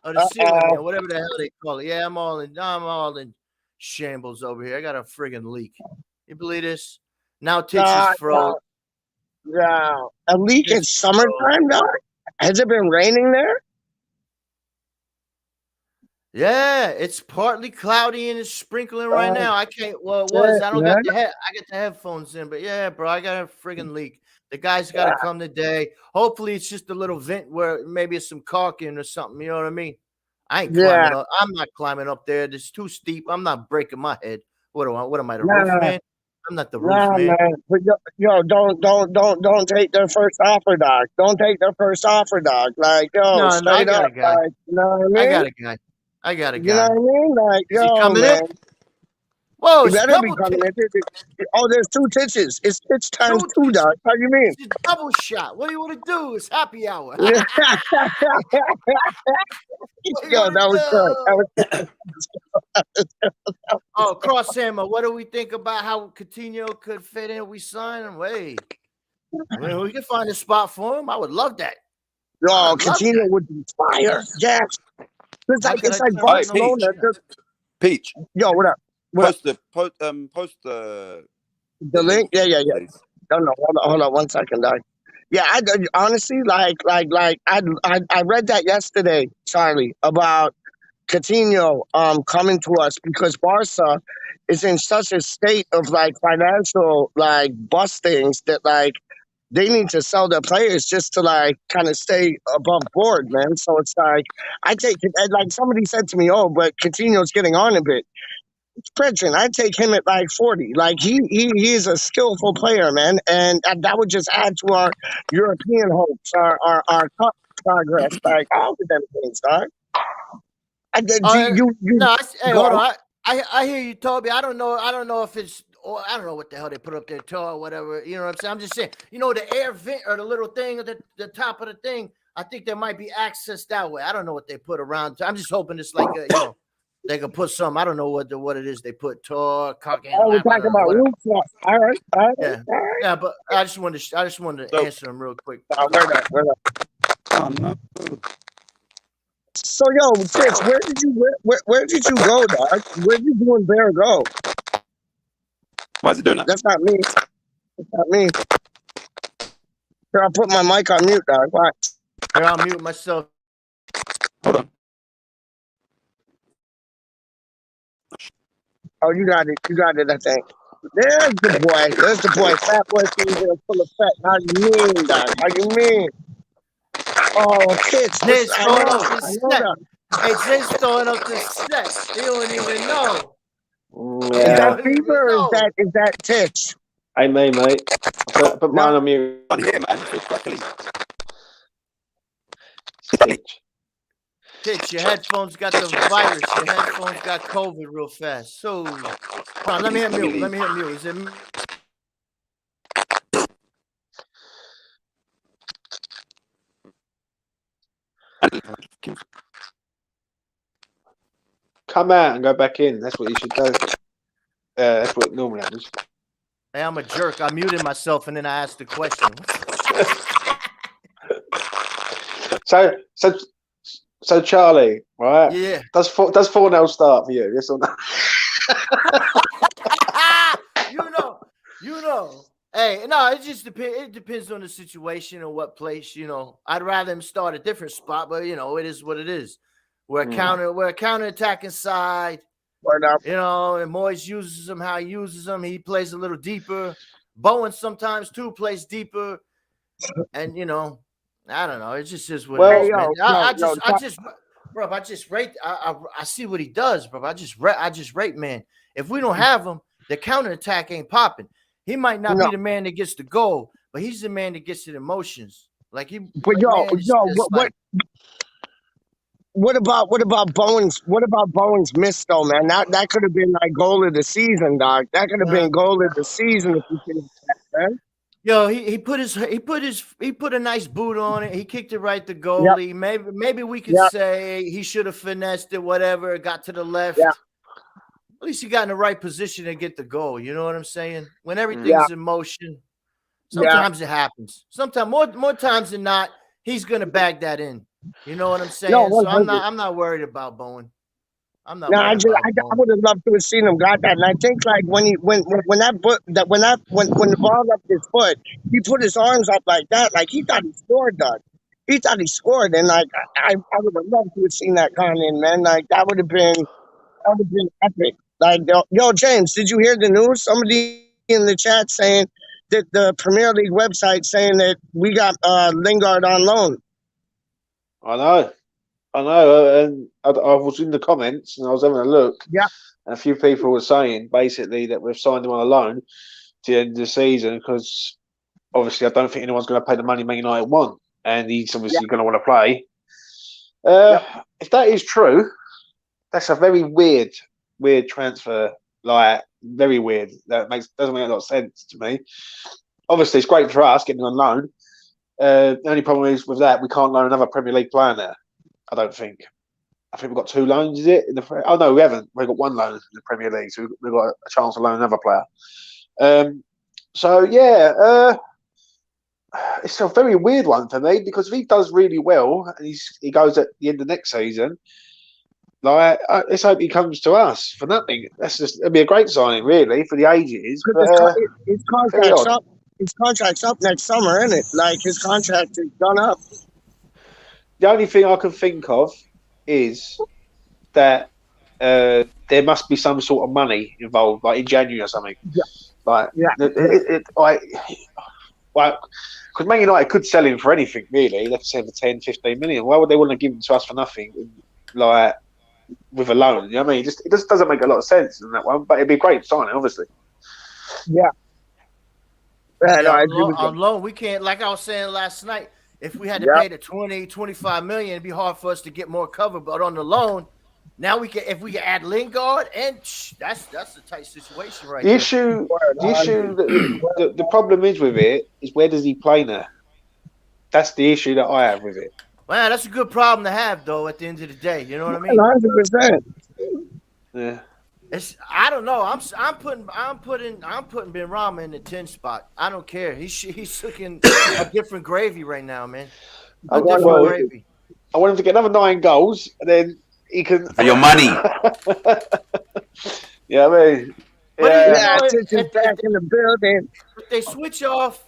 B: or the ceiling man, whatever the hell they call it. Yeah, I'm all in shambles over here. I got a friggin' leak. You believe this? Now TiTcH is froze.
A: Yeah. A leak in
B: Just
A: summertime, dog? Has it been raining there?
B: yeah, it's partly cloudy and it's sprinkling right
A: Oh,
B: now. I can't. Well, it was.
A: shit,
B: I don't got
A: man.
B: the head. I got the headphones in, but yeah, bro, I got a friggin' leak. The guy's got to
A: Yeah.
B: come today. Hopefully, it's just a little vent where maybe it's some caulking or something. You know what I mean? I ain't
A: Yeah.
B: climbing up. I'm not climbing up there. It's too steep. I'm not breaking my head. What do I? What am I, the roof
A: Nah,
B: man? I'm not the roof
A: nah,
B: man.
A: man. But don't take their first offer, dog. Don't take their first offer, dog. Like, yo,
B: No, no, I
A: straight
B: got
A: up,
B: a guy.
A: like, you know what I
B: I
A: mean?
B: got a guy. I got a
A: You know
B: guy.
A: what I mean? Like,
B: Is he
A: yo,
B: coming in?
A: man.
B: Whoa,
A: You
B: it's
A: better be
B: double.
A: coming in. Oh, there's two TiTcH-RaW-DoN. It's TiTcH times
B: Two
A: two,
B: tits.
A: dog. How you mean?
B: It's a double shot. What do you want to do? It's happy hour.
A: Yo,
B: What
A: that
B: do you want to
A: was good. That
B: do?
A: was
B: Oh, Cross Hammer. What do we think about how Coutinho could fit in? We sign him. Wait, well, we can find a spot for him. I would love that. I
A: Yo,
B: would love
A: Coutinho
B: that.
A: would be fire. Yes.
B: How could
A: It's
B: I
A: like
B: turn
C: All right,
B: down a
A: Barcelona.
C: Peach.
B: shot?
C: Peach.
A: Yo, what up? What up?
C: Post the
A: The
C: link,
A: link? Yeah.
C: please.
A: No. Hold on 1 second, dog. Yeah, honestly, I read that yesterday, Charlie, about Coutinho coming to us because Barca is in such a state of like financial like bustings that like they need to sell their players just to like kind of stay above board, man. So it's like I take it and, like somebody said to me, oh, but Coutinho's getting on a bit. Pritchard, I take him at like 40. Like he is a skillful player, man, and that would just add to our European hopes, our cup progress, like all of them things, dog. You
B: No, hey,
A: go
B: hold
A: on.
B: on. I hear you, Toby. I don't know if it's, or I don't know what the hell they put up there, toe or whatever. You know what I'm saying? I'm just saying, the air vent or the little thing at the top of the thing. I think there might be access that way. I don't know what they put around. I'm just hoping it's like they could put some. I don't know what it is they put. Tor, cocking,
A: Oh, we're talking about
B: whatever.
A: rooftop. All right.
B: Yeah, yeah. But I just wanted to
C: So,
B: answer them real quick.
A: We're not.
C: oh, no.
A: So yo, Titch, where did you go, dog? Where did you and Bear go?
C: Why is it doing that?
A: That's not me. That's not me. Here, I'll put my mic on mute, dog. Watch.
B: Here, I'll mute myself.
C: Hold on.
A: Oh, you got it. You got it, I think. There's the boy. There's the boy. Fat boy season full of fat. How you mean, dog? How you mean? Oh, Titch.
B: Jay's
A: I
B: throwing
A: know.
B: up the
A: I know
B: set.
A: that.
B: Hey, Jay's throwing up the set. He don't even know.
A: Is
B: He
A: that
D: Yeah,
B: don't even
A: Fever or
B: know.
A: is that Titch?
D: ain't me, mate. I put mine
A: No.
D: on mute.
C: On here, man. It's crackly.
D: TiTcH.
B: Titch, your headphones got the virus. Your headphones got COVID real fast. So, hold on, let me hit mute. Let me hit mute. Is it?
D: Come out and go back in. That's what you should do. That's what normally happens.
B: Hey, I'm a jerk. I muted myself and then I asked the question.
D: So Charlie, right?
B: Yeah.
D: Does 4-0 start for you? Yes or no?
B: you know. Hey, no, it just depends. It depends on the situation and what place. I'd rather him start a different spot, but it is what it is. We're a counter-attacking side.
A: Word up.
B: And Moyes uses him how he uses him. He plays a little deeper. Bowen sometimes too plays deeper. And I don't know. It just is what it is, man. I just rate. I see what he does, bro. I just rate, man. If we don't have him, the counterattack ain't popping. He might not be the man that gets the goal, but he's the man that gets the emotions. Like he.
A: But what about Bowen's miss though, man? That could have been like goal of the season, dog. That could have been goal of the season if you think that, man.
B: Yo, he put a nice boot on it. He kicked it right to goalie. Yep. Maybe we could say he should have finessed it, whatever, got to the left.
A: Yeah.
B: At least he got in the right position to get the goal. You know what I'm saying? When everything's in motion, sometimes it happens. Sometimes more times than not, he's gonna bag that in. You know what I'm saying? So I'm not worried about Bowen. I'm not
A: No,
B: worried about
A: I
B: Bone.
A: would have loved to have seen him got that. And I think like when that foot that when the ball left his foot, he put his arms up like that, like he thought he scored. Done. He thought he scored, and like I would have loved to have seen that gone in, man. Like that would have been epic. Like yo, James, did you hear the news? Somebody in the chat saying that the Premier League website saying that we got Lingard on loan.
D: I know. I know, and I was in the comments and I was having a look,
A: Yeah,
D: and a few people were saying basically that we've signed him on a loan to the end of the season because obviously I don't think anyone's going to pay the money Man United want, and he's
A: yeah,
D: obviously going to want to play.
A: yep.
D: If that is true, that's a very weird transfer. Like very weird. That doesn't make a lot of sense to me. Obviously, it's great for us getting on loan. The only problem is with that we can't loan another Premier League player now. I don't think. I think we've got 2 loans. Is it? Oh no, we haven't. We've got 1 loan in the Premier League, so we've got a chance to loan another player. So yeah, it's a very weird one for me because if he does really well and he goes at the end of next season, like let's hope he comes to us for nothing. It'd be a great signing, really, for the age it is.
A: Because
D: But
A: his
D: very
A: contract's
D: odd.
A: up. His contract's up next summer, isn't it? Like his contract is done up.
D: The only thing I can think of is that there must be some sort of money involved, like in January or something.
A: Yeah,
D: Like
A: yeah.
D: because Man United could sell him for anything, really. Let's say for 10, 15 million. Why would they want to give him to us for nothing? Like with a loan, you know what I mean? It just doesn't make a lot of sense in that one. But it'd be a great signing, obviously.
A: Yeah. Yeah, no,
B: Yeah,
A: I agree with
B: on
A: you.
B: loan, we can't, like I was saying last night, if we had to
A: Yeah.
B: pay the 20, 25 million, it'd be hard for us to get more cover. But on the loan, now we can, if we can add Lingard, and that's a tight situation right
D: The
B: there.
D: issue,
A: Word
D: the
A: on.
D: issue, the problem is with it is where does he play now? That's the issue that I have with it.
B: Man, that's a good problem to have, though. At the end of the day, you know what I mean?
A: 100%.
D: Yeah.
B: I don't know. I'm putting Ben Rama in the 10 spot. I don't care. He's cooking a different gravy right now, man. A different
D: Well,
B: gravy.
D: I want him to get another 9 goals, and then he can
C: For your money.
D: Yeah, I mean,
B: But
D: yeah.
A: Yeah,
B: you know,
A: TiTcH is back in the building.
B: if they switch off,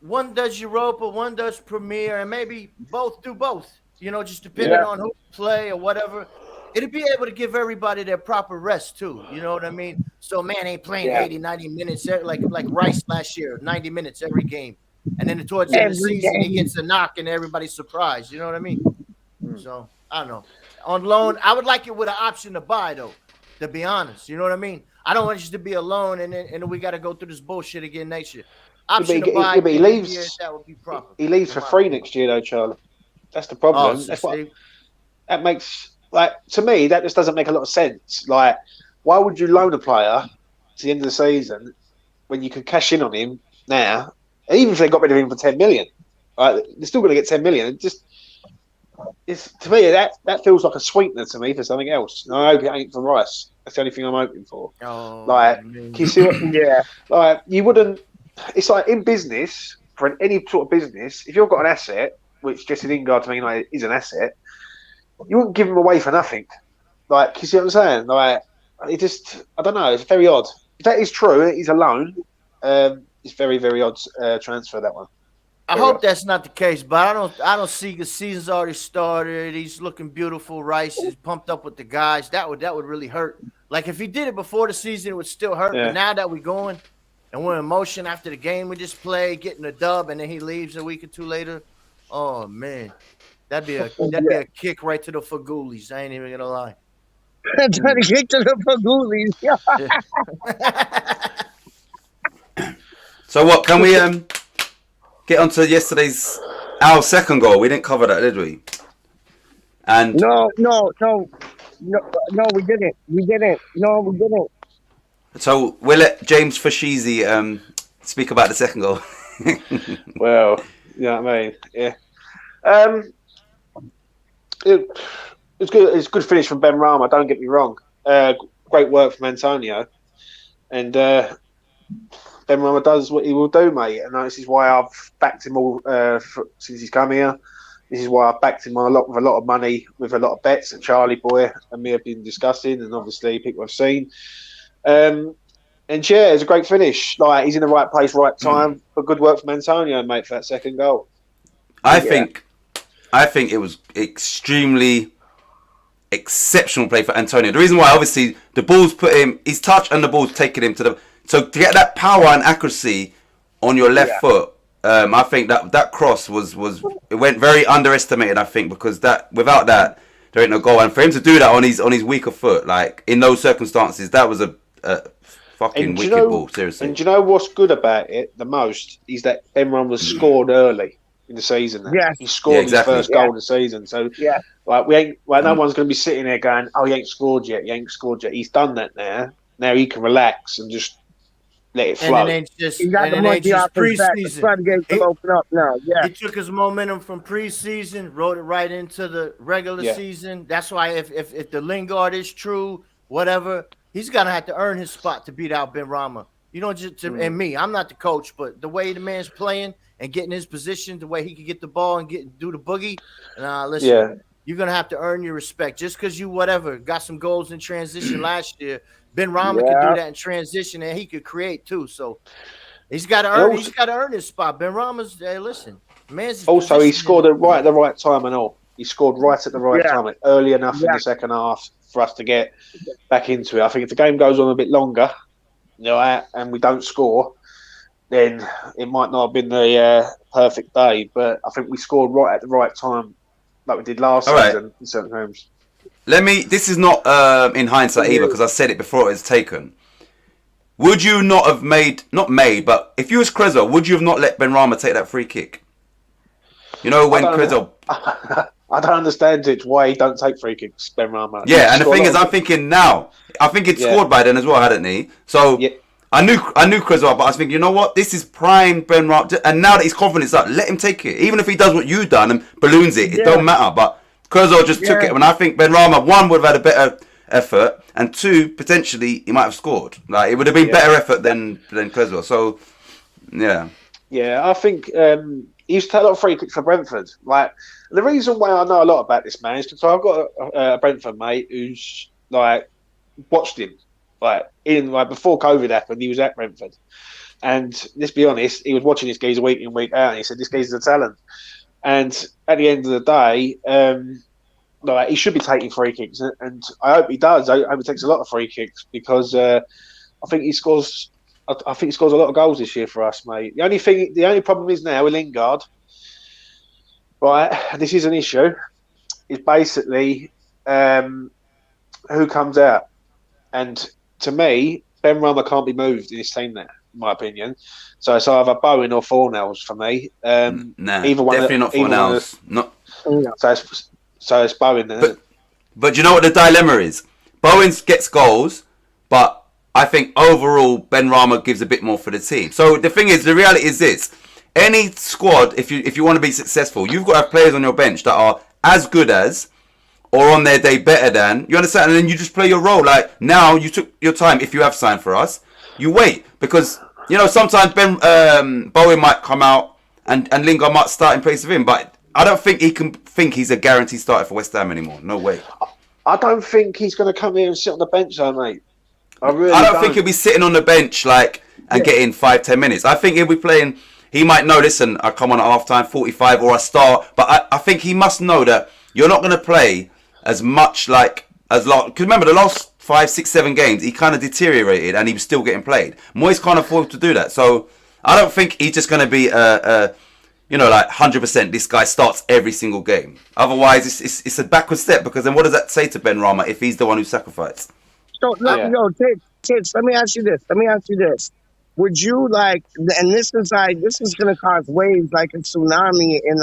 B: one does Europa, one does Premier, and maybe both do both. You know, just depending on who play or whatever. It'll be able to give everybody their proper rest too. You know what I mean? So man ain't playing 80, 90 minutes like Rice last year, 90 minutes every game. And then towards the end of the
A: Every
B: season, he
A: game.
B: gets a knock and everybody's surprised. You know what I mean? So I don't know. On loan, I would like it with an option to buy though, to be honest. You know what I mean? I don't want you to be alone and then we got to go through this bullshit again next year. Option to buy,
D: but he leaves.
B: that would be proper.
D: He leaves for free next year, though, ChaRLl. That's the problem.
B: Oh,
D: That's what that makes. Like to me, that just doesn't make a lot of sense. Like, why would you loan a player to the end of the season when you could cash in on him now? And even if they got rid of him for 10 million, they're still going to get 10 million. It's to me that feels like a sweetener to me for something else. And I hope it ain't for Rice. That's the only thing I'm hoping for.
B: Oh,
D: Can you see what?
A: Yeah.
D: Like, you wouldn't. It's like in business, for any sort of business, if you've got an asset, which Jesse Lingard to me is an asset, you wouldn't give him away for nothing. Like, you see what I'm saying? Like, it just, I don't know. It's very odd. If that is true, it is a loan. It's very, very odd transfer, that one.
B: I hope that's not the case, but I don't see the season's already started. He's looking beautiful. Rice is pumped up with the guys. That would really hurt. Like if he did it before the season, it would still hurt.
D: Yeah.
B: But now that we're going and we're in motion after the game we just played, getting a dub, and then he leaves a week or two later. Oh man, that'd be a kick right to the Fagulis. I ain't even gonna lie.
A: Trying to kick to the Fagulis. Yeah.
C: So what? Can we get onto our second goal? We didn't cover that, did we? And
A: No, we didn't. We didn't. No, we didn't.
C: so we'll let James Fashizi speak about the second goal.
D: Well, you know what I mean? Yeah. It's good. It's a good finish from Ben Rama. Don't get me wrong. Great work from Antonio, and Ben Rama does what he will do, mate. And this is why I've backed him all since he's come here. This is why I backed him with a lot of money, with a lot of bets that Charlie Boy and me have been discussing, and obviously people have seen. And yeah, it's a great finish. Like, he's in the right place, right time. But good work from Antonio, mate, for that second goal.
C: I think it was extremely exceptional play for Antonio. The reason why, obviously, the ball's put him, his touch and the ball's taking him to the. So to get that power and accuracy on your left foot, I think that cross was it went very underestimated. I think because without that there ain't no goal, and for him to do that on his weaker foot, like in those circumstances, that was a fucking wicked ball. Seriously.
D: And do you know what's good about it the most is that Ben was scored early in the season.
A: Yeah,
D: he scored his first goal of the season. So like no one's going to be sitting there going, "Oh, he ain't scored yet. He ain't scored yet." He's done that now. Now he can relax and just let it flow.
B: And then
A: he got the monkey off his back. The floodgates will open up now. Yeah,
B: he took his momentum from preseason, rode it right into the regular season. That's why if the Lingard is true, whatever, he's gonna have to earn his spot to beat out Benrahma. You know, and me, I'm not the coach, but the way the man's playing and getting his position, the way he can get the ball and do the boogie. Listen, you're gonna have to earn your respect. Just because you got some goals in transition last year, Benrahma could do that in transition, and he could create too. So he's got to earn. He's got to earn his spot. Benrahma's man's
D: also he scored right at the right time and all. He scored right at the right time, early enough in the second half for us to get back into it. I think if the game goes on a bit longer, and we don't score, then it might not have been the perfect day. But I think we scored right at the right time, like we did last season in certain games.
C: This is not in hindsight either, because I said it before it was taken. Would you not have but if you was ChaRLl, would you have not let Benrahma take that free kick? You know, when ChaRLl...
D: I don't understand why he don't take free kicks, Benrahma.
C: Yeah, and the thing is, I'm thinking now, I think he'd scored by then as well, hadn't he? So I knew ChaRLl, but I was thinking, you know what? This is prime Benrahma, and now that his confidence up, let him take it. Even if he does what you done and balloons it, it don't matter, but... ChaRLl just took it, and I think Benrahma, one, would have had a better effort, and two, potentially he might have scored. Like, it would have been better effort than ChaRLl. So, yeah.
D: Yeah, I think he used to take a lot of free kicks for Brentford. Like, the reason why I know a lot about this man is because I've got a Brentford mate who's like watched him. Like before COVID happened, he was at Brentford, and let's be honest, he was watching this geezer week in week out, and he said this geezer's a talent. And at the end of the day, he should be taking free kicks, and I hope he does. I hope he takes a lot of free kicks because I think he scores. I think he scores a lot of goals this year for us, mate. The only problem is now with Lingard, right? And this is an issue. Is basically who comes out, and to me, Benrahma can't be moved in this team now, in my opinion. So it's either Bowen or Fornells for me.
C: Either one, definitely not Fornells.
D: So it's Bowen then.
C: But you know what the dilemma is? Bowen gets goals, but I think overall Benrahma gives a bit more for the team. So the thing is, the reality is this: any squad, if you want to be successful, you've got to have players on your bench that are as good as, or on their day better than. You understand? And then you just play your role. Like, now you took your time. If you have signed for us, you wait, because sometimes Bowen might come out and Lingard might start in place of him, but I don't think he can think he's a guaranteed starter for West Ham anymore. No way.
D: I don't think he's going to come here and sit on the bench, though, mate. I
C: don't think he'll be sitting on the bench and getting 5-10 minutes. I think he'll be playing. He might know, listen, I come on at half time, 45, or I start. But I think he must know that you're not going to play as much as long. Because remember, the last 5, 6, 7 games, he kind of deteriorated and he was still getting played. Moyes can't afford to do that. So I don't think he's just going to be 100%. This guy starts every single game. Otherwise, it's a backward step, because then what does that say to Benrahma if he's the one who sacrificed?
A: So, TiTcH, let me ask you this. Would you and this is going to cause waves like a tsunami in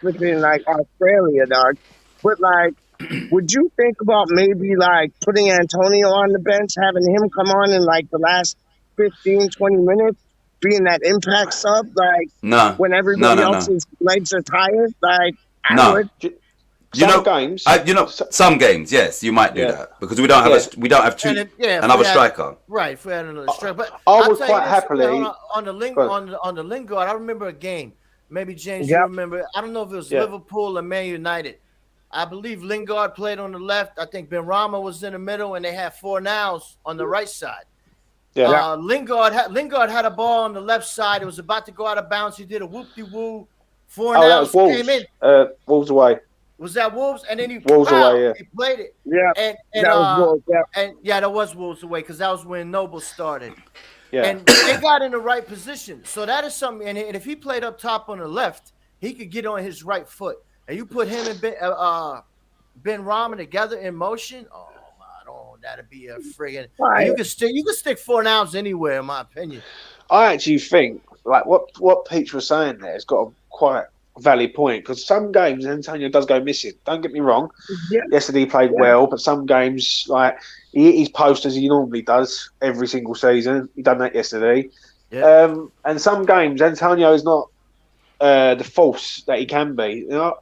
A: flipping Australia, dog. But would you think about maybe putting Antonio on the bench, having him come on in the last 15, 20 minutes, being that impact sub, when everybody else's legs are tired? I would.
D: Games.
C: Some games, yes, you might do that, because we don't have another striker.
B: Right, if we had another striker. But
D: I would quite happily
B: on the Lingard. I remember a game. Maybe James, you
A: Yep.
B: remember. I don't know if it was
D: Yeah.
B: Liverpool or Man United. I believe Lingard played on the left. I think Ben Rama was in the middle, and they had Fornals on the right side.
D: Yeah.
B: Lingard had a ball on the left side. It was about to go out of bounds. He did a whoop-de-woo.
D: Oh, that was
B: Fornals
D: Wolves.
B: came in.
D: Wolves away.
B: Was that Wolves? And then he
D: Wolves away, yeah.
B: he played it.
A: Yeah.
B: And
A: That was Wolves, yeah.
B: and yeah, that was Wolves away because that was when Noble started.
D: Yeah.
B: And they got in the right position. So that is something. And if he played up top on the left, he could get on his right foot. And you put him and Ben Rahman together in motion. Oh my, that'd be a friggin'.
A: Right.
B: You could stick 4 ounces anywhere, in my opinion.
D: I actually think like what Peach was saying there has got a quite valid point, because some games Antonio does go missing. Don't get me wrong.
A: Yeah.
D: Yesterday he played well, but some games like he hit his post as he normally does every single season. He done that yesterday.
B: Yeah.
D: And some games Antonio is not the force that he can be. You know,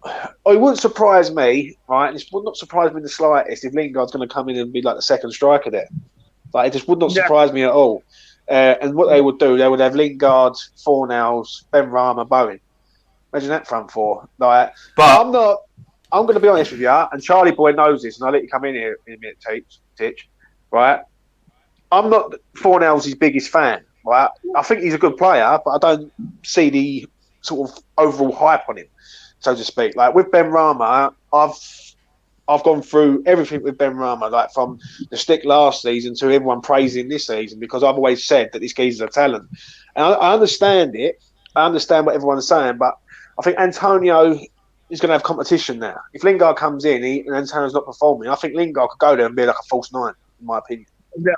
D: it wouldn't surprise me, right? It would not surprise me in the slightest if Lingard's going to come in and be like the second striker there. Like, it just would not surprise me at all. And what they would do, they would have Lingard, Fornals, Ben Rama, Bowen. Imagine that front four. Like,
C: But
D: I'm going to be honest with you, and Charlie Boy knows this, and I'll let you come in here in a minute, TiTcH, right? I'm not Fornals' biggest fan, right? I think he's a good player, but I don't see the sort of overall hype on him, so to speak. Like with Ben Rama, I've gone through everything with Ben Rama, like from the stick last season to everyone praising this season, because I've always said that this geezer's a talent. And I understand it. I understand what everyone's saying, but I think Antonio is going to have competition now. If Lingard comes in and Antonio's not performing, I think Lingard could go there and be like a false 9, in my opinion.
A: Yeah.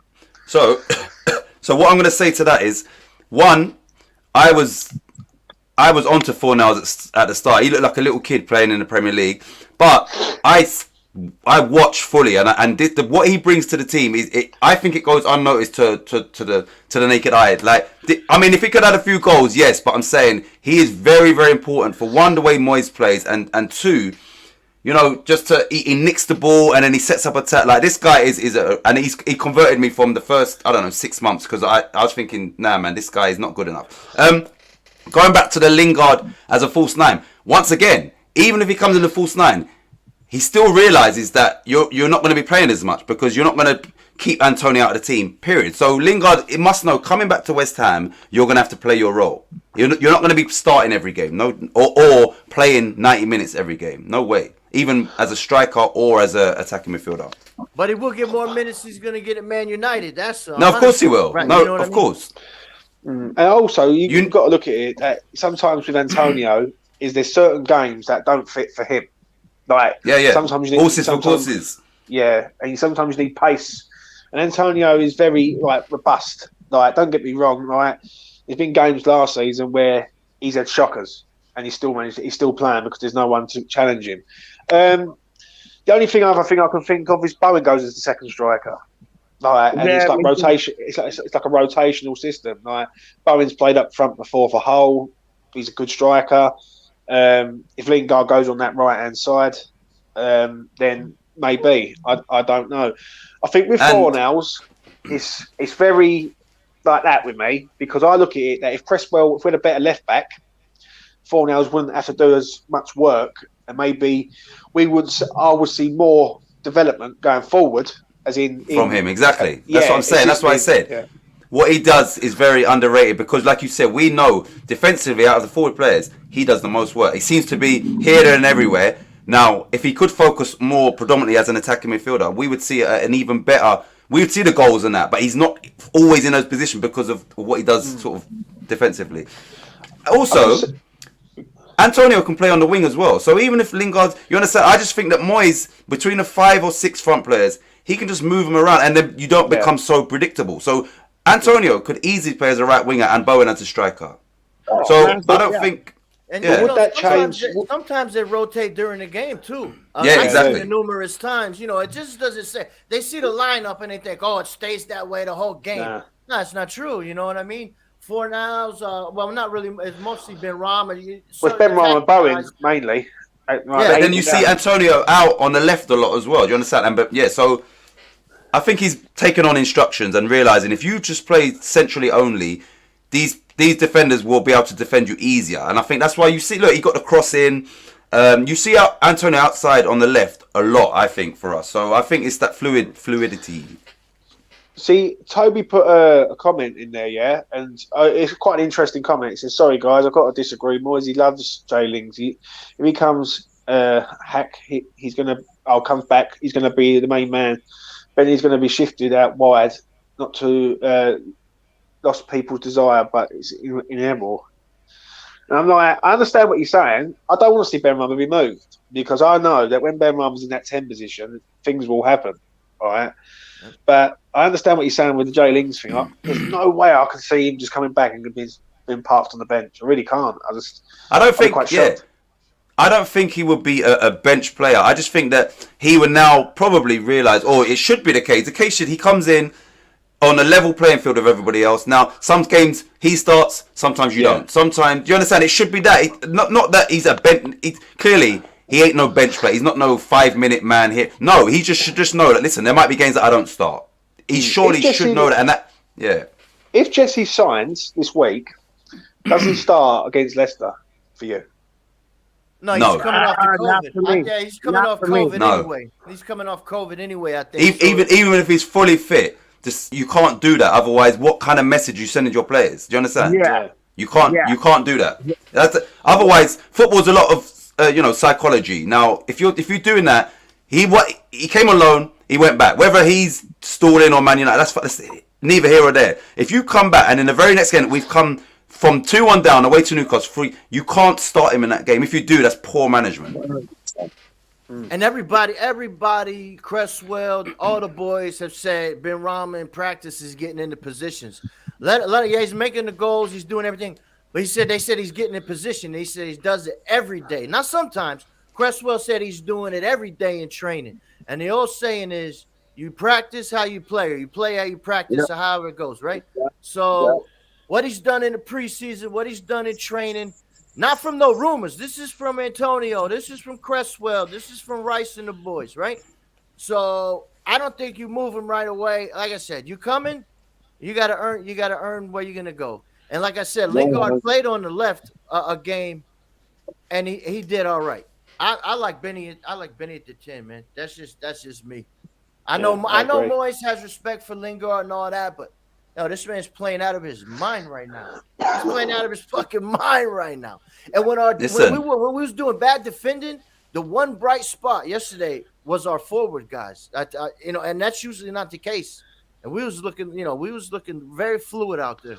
C: so what I'm going to say to that is, one, I was onto Fornals at the start. He looked like a little kid playing in the Premier League, but I watch fully, and what he brings to the team I think it goes unnoticed to the naked eye. Like, I mean, if he could add a few goals, yes, but I'm saying he is very, very important for one, the way Moyes plays, and two, you know, just he nicks the ball and then he sets up a attack. Like, this guy and he converted me from the first 6 months, because I was thinking, nah, man, this guy is not good enough. Going back to the Lingard as a false 9, once again, even if he comes in the false 9. He still realises that you're not going to be playing as much, because you're not going to keep Antonio out of the team, period. So Lingard, it must know, coming back to West Ham, you're going to have to play your role. You're not going to be starting every game, or playing 90 minutes every game. No way. Even as a striker or as an attacking midfielder.
B: But he will get more minutes. He's going to get at Man United. That's
C: no, of course he will.
B: Right,
C: No,
B: you know
C: of course.
D: And also, you've got to look at it. That sometimes with Antonio, there's certain games that don't fit for him. Like,
C: yeah.
D: Sometimes you need
C: horses for courses.
D: Yeah, and sometimes you need pace. And Antonio is very robust. Like, don't get me wrong. Like, there's been games last season where he's had shockers, and he's still playing because there's no one to challenge him. The only other thing I can think of is Bowen goes as the second striker. Like, and it's like rotation. It's like a rotational system. Like, Bowen's played up front before for Hull. He's a good striker. If Lingard goes on that right hand side, then maybe I don't know. I think with Fornals, it's very like that with me, because I look at it that if we had a better left back, Fornals wouldn't have to do as much work, and maybe I would see more development going forward, as in
C: from him. Exactly. That's what I'm saying. That's what I said.
D: Yeah.
C: What he does is very underrated, because, like you said, we know defensively out of the forward players, he does the most work. He seems to be here, there, and everywhere. Now, if he could focus more predominantly as an attacking midfielder, we would see an even better. We would see the goals in that, but he's not always in those positions because of what he does sort of defensively. Also, Antonio can play on the wing as well. So even if Lingard, you understand, I just think that Moyes, between the 5 or 6 front players, he can just move them around, and then you don't become so predictable. So Antonio could easily play as a right winger and Bowen as a striker. I don't think.
B: And
D: would that change?
B: Sometimes they rotate during the game too.
C: Yeah, exactly.
B: Numerous times, it just doesn't say. They see the lineup and they think, "Oh, it stays that way the whole game." No, it's not true. You know what I mean? Fornals, well, not really. It's mostly Ben Rama.
D: With Ben Rama and Bowen mainly.
C: But then you see Antonio out on the left a lot as well. Do you understand? But yeah, so I think he's taken on instructions and realizing if you just play centrally only, these these defenders will be able to defend you easier. And I think that's why you see, look, he got the cross in. You see Antonio outside on the left a lot, I think, for us. So I think it's that fluidity. See,
D: Toby put a comment in there, yeah, and it's quite an interesting comment. He says, "Sorry guys, I've got to disagree. Moisey loves Jay Lings. If he comes hack, he's gonna. Comes back. He's gonna be the main man. Benny's gonna be shifted out wide, not to lost people's desire, but it's inevitable." And I'm like, I understand what you're saying. I don't want to see Ben Rama be moved because I know that when Ben Rama's in that 10 position, things will happen. All right. But I understand what you're saying with the Jay Lings thing. There's no way I can see him just coming back and being parked on the bench. I really can't.
C: I don't think.
D: Quite
C: Yeah, I don't think he would be a bench player. I just think that he would now probably realise, or it should be the case. The case should he comes in on a level playing field of everybody else. Now, some games he starts, sometimes you don't. Sometimes, do you understand? It should be that. Not that he's a bench. Clearly, he ain't no bench player. He's not no 5-minute man here. No, he should just know that, listen, there might be games that I don't start. He surely should know that. And that, yeah.
D: If Jesse signs this week, does he start against Leicester for you?
B: No, he's coming off the COVID. Yeah, he's coming off COVID anyway. He's coming off COVID anyway, I think.
C: Even if he's fully fit, just you can't do that. Otherwise, what kind of message you sending your players? Do you understand?
A: Yeah.
C: You can't do that. Otherwise, football's a lot of psychology. Now, if you're doing that, he came on loan, he went back. Whether he's stalling or Man United, that's neither here or there. If you come back and in the very next game we've come from 2-1 down away to Newcastle, you can't start him in that game. If you do, that's poor management.
B: And everybody, Cresswell, all the boys have said Ben Rama in practice is getting into positions. He's making the goals, he's doing everything. But they said he's getting in position. He said he does it every day. Not sometimes. Cresswell said he's doing it every day in training. And the old saying is, you practice how you play, or you play how you practice, or however it goes, right? So what he's done in the preseason, what he's done in training, not from no rumors. This is from Antonio. This is from Cresswell. This is from Rice and the boys, right? So I don't think you move him right away. Like I said, you coming, you gotta earn where you're gonna go. And like I said, Lingard played on the left a game, and he did all right. I like Benny. I like Benny at the 10, man. That's just me. I know Moyes has respect for Lingard and all that, but this man's playing out of his mind right now. He's playing out of his fucking mind right now. And when we was doing bad defending, the one bright spot yesterday was our forward guys. And that's usually not the case. And we was looking very fluid out there.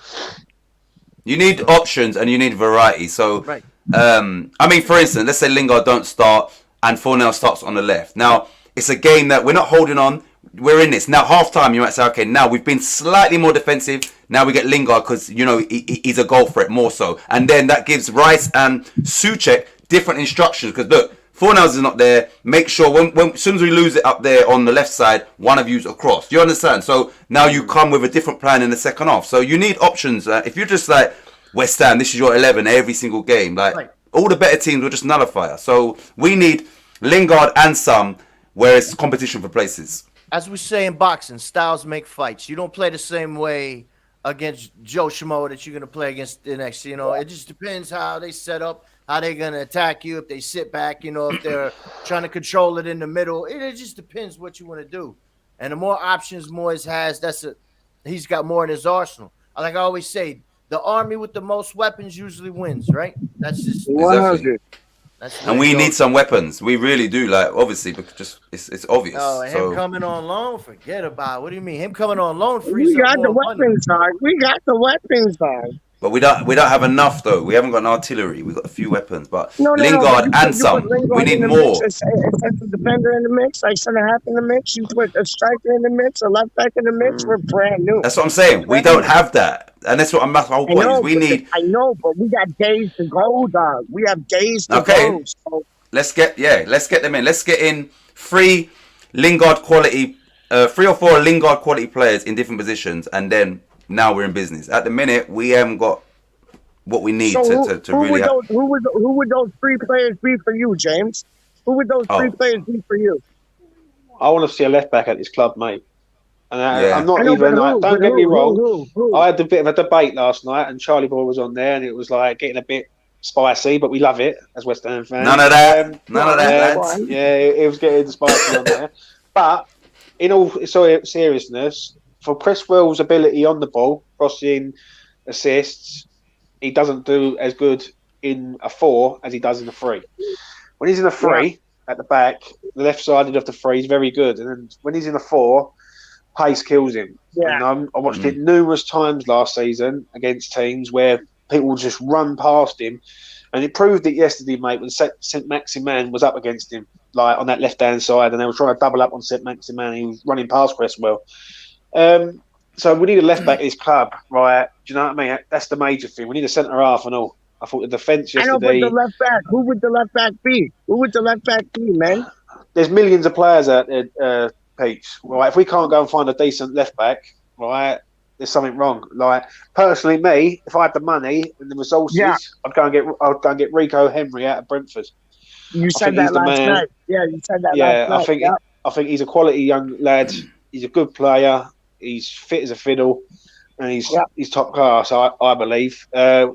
C: You need options and you need variety. So,
B: right.
C: For instance, let's say Lingard don't start and Fornell starts on the left. Now, it's a game that we're not holding on. We're in this. Now, half time, you might say, okay, now we've been slightly more defensive. Now we get Lingard because, he's a goal threat more so. And then that gives Rice and Souček different instructions. Because, look, Fornells is not there. Make sure when as soon as we lose it up there on the left side, one of you's across. Do you understand? So now you come with a different plan in the second half. So you need options. If you're just like West Ham, this is your 11 every single game. All the better teams will just nullify us. So we need Lingard and some where it's competition for places.
B: As we say in boxing, styles make fights. You don't play the same way against Joe Schmo that you're going to play against the next. It just depends how they set up, how they're going to attack you, if they sit back, if they're trying to control it in the middle. It just depends what you want to do. And the more options Moyes has, he's got more in his arsenal. Like I always say, the army with the most weapons usually wins, right? That's just
A: 100.
C: And we need some weapons. We really do. Obviously, because it's obvious.
B: Oh, and him coming on loan, forget about it. What do you mean? Him coming on loan frees
A: We got the weapons, dog. We got the weapons, dog.
C: But we don't have enough though. We haven't got an artillery. We've got a few weapons, but Lingard and some. We need more.
A: It's a defender in the mix, like center half in the mix. You put a striker in the mix, a left back in the mix. We're brand new.
C: That's what I'm saying. We don't have that, and that's what my whole point is. We need.
A: I know, but we got days to go, dog. We have days to go. So.
C: Let's get them in. Let's get in three Lingard quality, 3 or 4 Lingard quality players in different positions, and then. Now we're in business. At the minute, we haven't got what we need to really.
A: Who would those 3 players be for you, James? Who would those 3 players be for you?
D: I want to see a left back at this club, mate. And
C: Yeah.
D: I'm not
A: I know, but
D: even like.
A: who?
D: Don't
A: But
D: get me
A: who?
D: wrong.
A: Who?
D: I had a bit of a debate last night, and Charlie Boy was on there, and it was like getting a bit spicy, but we love it as West Ham
C: None
D: fans.
C: of that.
A: Go
C: None of
A: on,
C: that,
A: go
C: lads.
A: on.
D: Yeah, it was getting spicy on there. But in all seriousness, for Cresswell's ability on the ball, crossing, assists, he doesn't do as good in a 4 as he does in a 3. When he's in a
A: Yeah,
D: 3 at the back, the left sided of the 3 is very good, and then when he's in a 4, pace kills him.
A: yeah.
D: And I watched it numerous times last season against teams where people just run past him, and it proved it yesterday, mate, when St. Maximan was up against him, like on that left hand side, and they were trying to double up on St. Maximan. He was running past Cresswell. So we need a left back at this club, right? Do you know what I mean? That's the major thing. We need a centre half and all. I thought the defence
A: I know, but the
D: yesterday.
A: left back. Who would the left back be? Who would the left back be, man?
D: There's millions of players out there, Pete. Right? If we can't go and find a decent left back, right, there's something wrong. Like personally, me, if I had the money and the resources,
A: Yeah,
D: I'd go and get Rico Henry out of Brentford.
A: you
D: I
A: said
D: think he's
A: that
D: the
A: last
D: man.
A: night. Yeah, you said that last
D: Yeah,
A: night. Yeah.
D: I think he's a quality young lad. He's a good player. He's fit as a fiddle, and
A: Yeah.
D: he's top class. I believe.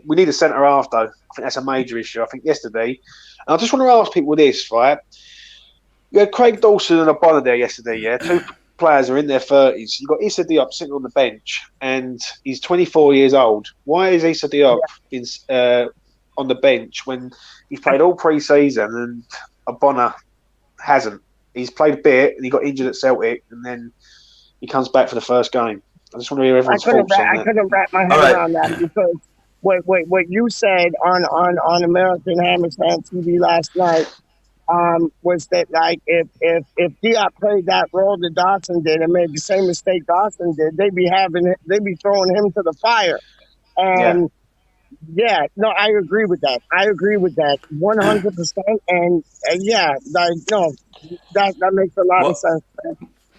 D: We need a centre half though. I think that's a major issue. I think yesterday, and I just want to ask people this, right? You had Craig Dawson and Bonner there yesterday. Yeah, two players are in their 30s. You've got Issa Diop sitting on the bench, and he's 24 years old. Why is Issa Diop on the bench when he's played all pre-season and Bonner hasn't? He's played a bit and he got injured at Celtic, and then he comes back for the first game. I just want to hear everyone's thoughts on
A: I
D: that.
A: couldn't wrap my head
C: All right.
A: around that because what you said on American Hammerstand TV last night was that like if Diop played that role that Dawson did and made the same mistake Dawson did, they'd be throwing him to the fire.
D: Yeah.
A: And yeah, no, I agree with that. 100%. And yeah, like no, that makes a lot of
C: What?
A: sense.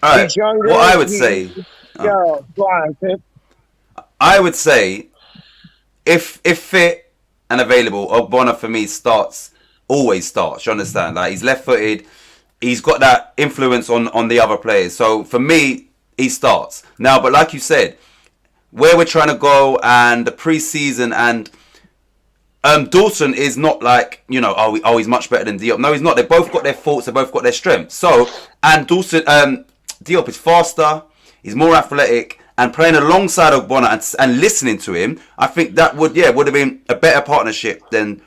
C: All right.
A: He's younger.
C: What I would say,
A: Yo, go on, Pip.
C: I would say, if fit and available, Ogbonna for me always starts. You understand? Like he's left-footed, he's got that influence on the other players. So for me, he starts now. But like you said, where we're trying to go and the preseason and Dawson is not like, you know, he's much better than Diop. No, he's not. They both got their faults. They both got their strengths. So, and Dawson, Diop is faster. He's more athletic. And playing alongside Ogbonna and listening to him, I think that would have been a better partnership than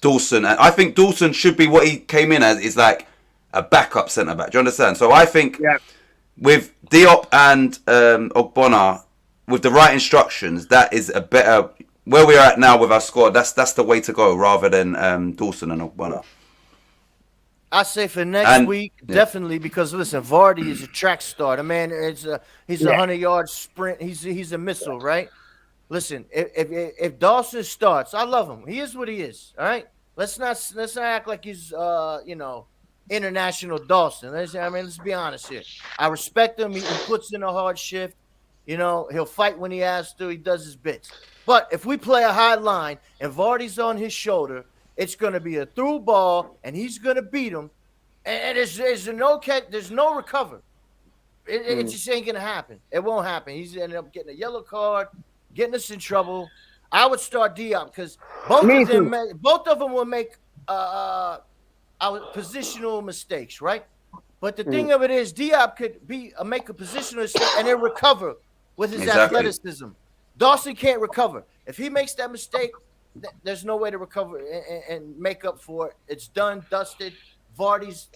C: Dawson. And I think Dawson should be what he came in as, is like a backup centre-back. Do you understand? So I think with Diop and Ogbonna, with the right instructions, that is a better... Where we're at now with our squad, that's the way to go rather than Dawson and Ogbonna.
B: I say for next week, definitely, because listen, Vardy is a track star. The man is he's a 100-yard sprint. He's a missile, right? Listen, if Dawson starts, I love him. He is what he is. All right. Let's not act like he's international Dawson. Let's be honest here. I respect him. He puts in a hard shift. You know, he'll fight when he has to. He does his bits. But if we play a high line and Vardy's on his shoulder, it's going to be a through ball, and he's going to beat him. And there's no recover. It just ain't going to happen. It won't happen. He's ended up getting a yellow card, getting us in trouble. I would start Diop because both of them will make our positional mistakes, right? But the thing of it is, Diop could make a positional mistake and then recover with his athleticism. Dawson can't recover. If he makes that mistake, there's no way to recover and make up for it. It's done, dusted. Vardy's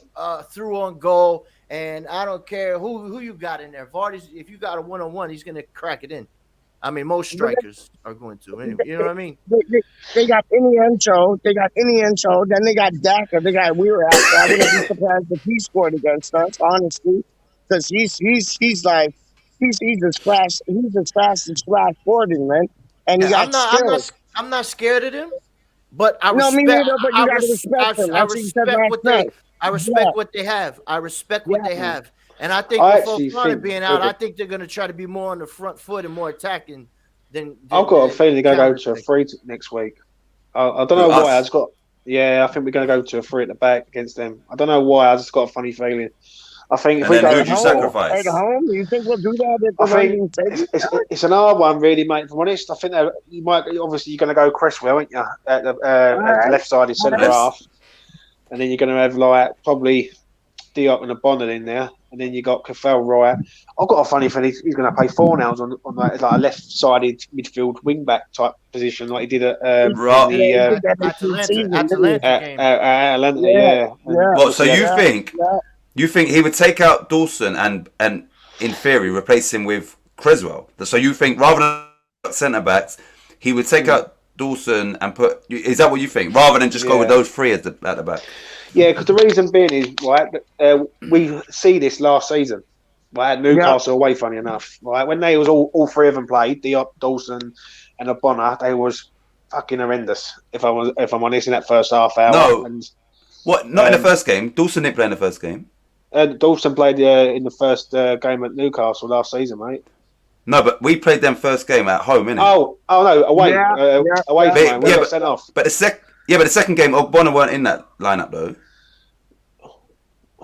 B: through on goal, and I don't care who you got in there. Vardy's, if you got a one-on-one, he's going to crack it in. I mean, most strikers are going to. Anyway, you know what I mean?
A: They got Inienso. Then they got Daka. They got Weir out there. I wouldn't be surprised if he scored against us, honestly, because he's as fast as flash forwarding, man. And he got skills.
B: I'm not scared of him, but I
A: respect.
B: Me neither, but you gotta respect him. I respect what they have. I respect what they have. And I think with Fofana being out, I think they're going to try to be more on the front foot and more attacking than
D: I've got a feeling they're going to go to a 3 next week. I don't know why. I think we're going to go to a 3 at the back against them. I don't know why. I just got a funny feeling. I think if
C: And
D: we
C: then
D: go
C: who
A: At
C: do you
A: home,
C: sacrifice?
A: at home, you think we'll do that at the
D: I think
A: London Stadium?
D: it's an hard one, really, mate. If I'm honest, I think that you might obviously you're going to go Cresswell, aren't you,
A: All
D: as the
A: right.
D: left-sided centre
C: Let's.
D: half, and then you're going to have like probably Diop and a Bonnet in there, and then you got ChaRLl right. I've got a funny feeling he's going to play Fornals on like a left-sided midfield wing-back type position, like he did at in
C: Ra-
A: Yeah, he
D: the
A: did that in
B: Atalanta,
A: season, didn't he?
B: Atalanta game.
D: Atlanta,
A: Yeah,
D: yeah. And
A: yeah,
C: What? So
D: obviously,
C: you
A: yeah,
C: think
A: yeah.
C: you think he would take out Dawson and in theory replace him with Creswell? So you think rather than centre backs, he would take out Dawson and put? Is that what you think? Rather than just go with
D: Yeah.
C: those three at the back?
D: yeah, because the reason being is right. We see this last season. Right, at
A: Yeah.
D: Newcastle away, funny enough. Right, when they was all three of them played, Diop, Dawson, and Abona, they was fucking horrendous. If I'm honest, in that first half hour.
C: No.
D: And
C: What? Not in the first game. Dawson didn't play in the first game.
D: Dawson played in the first game at Newcastle last season, mate.
C: No, but we played them first game at home, innit?
D: Oh no, away,
A: Yeah,
D: away
A: yeah.
D: from home. We
C: Yeah,
D: got
C: but-
D: sent off.
C: But the second game, Ogbonna weren't in that lineup though.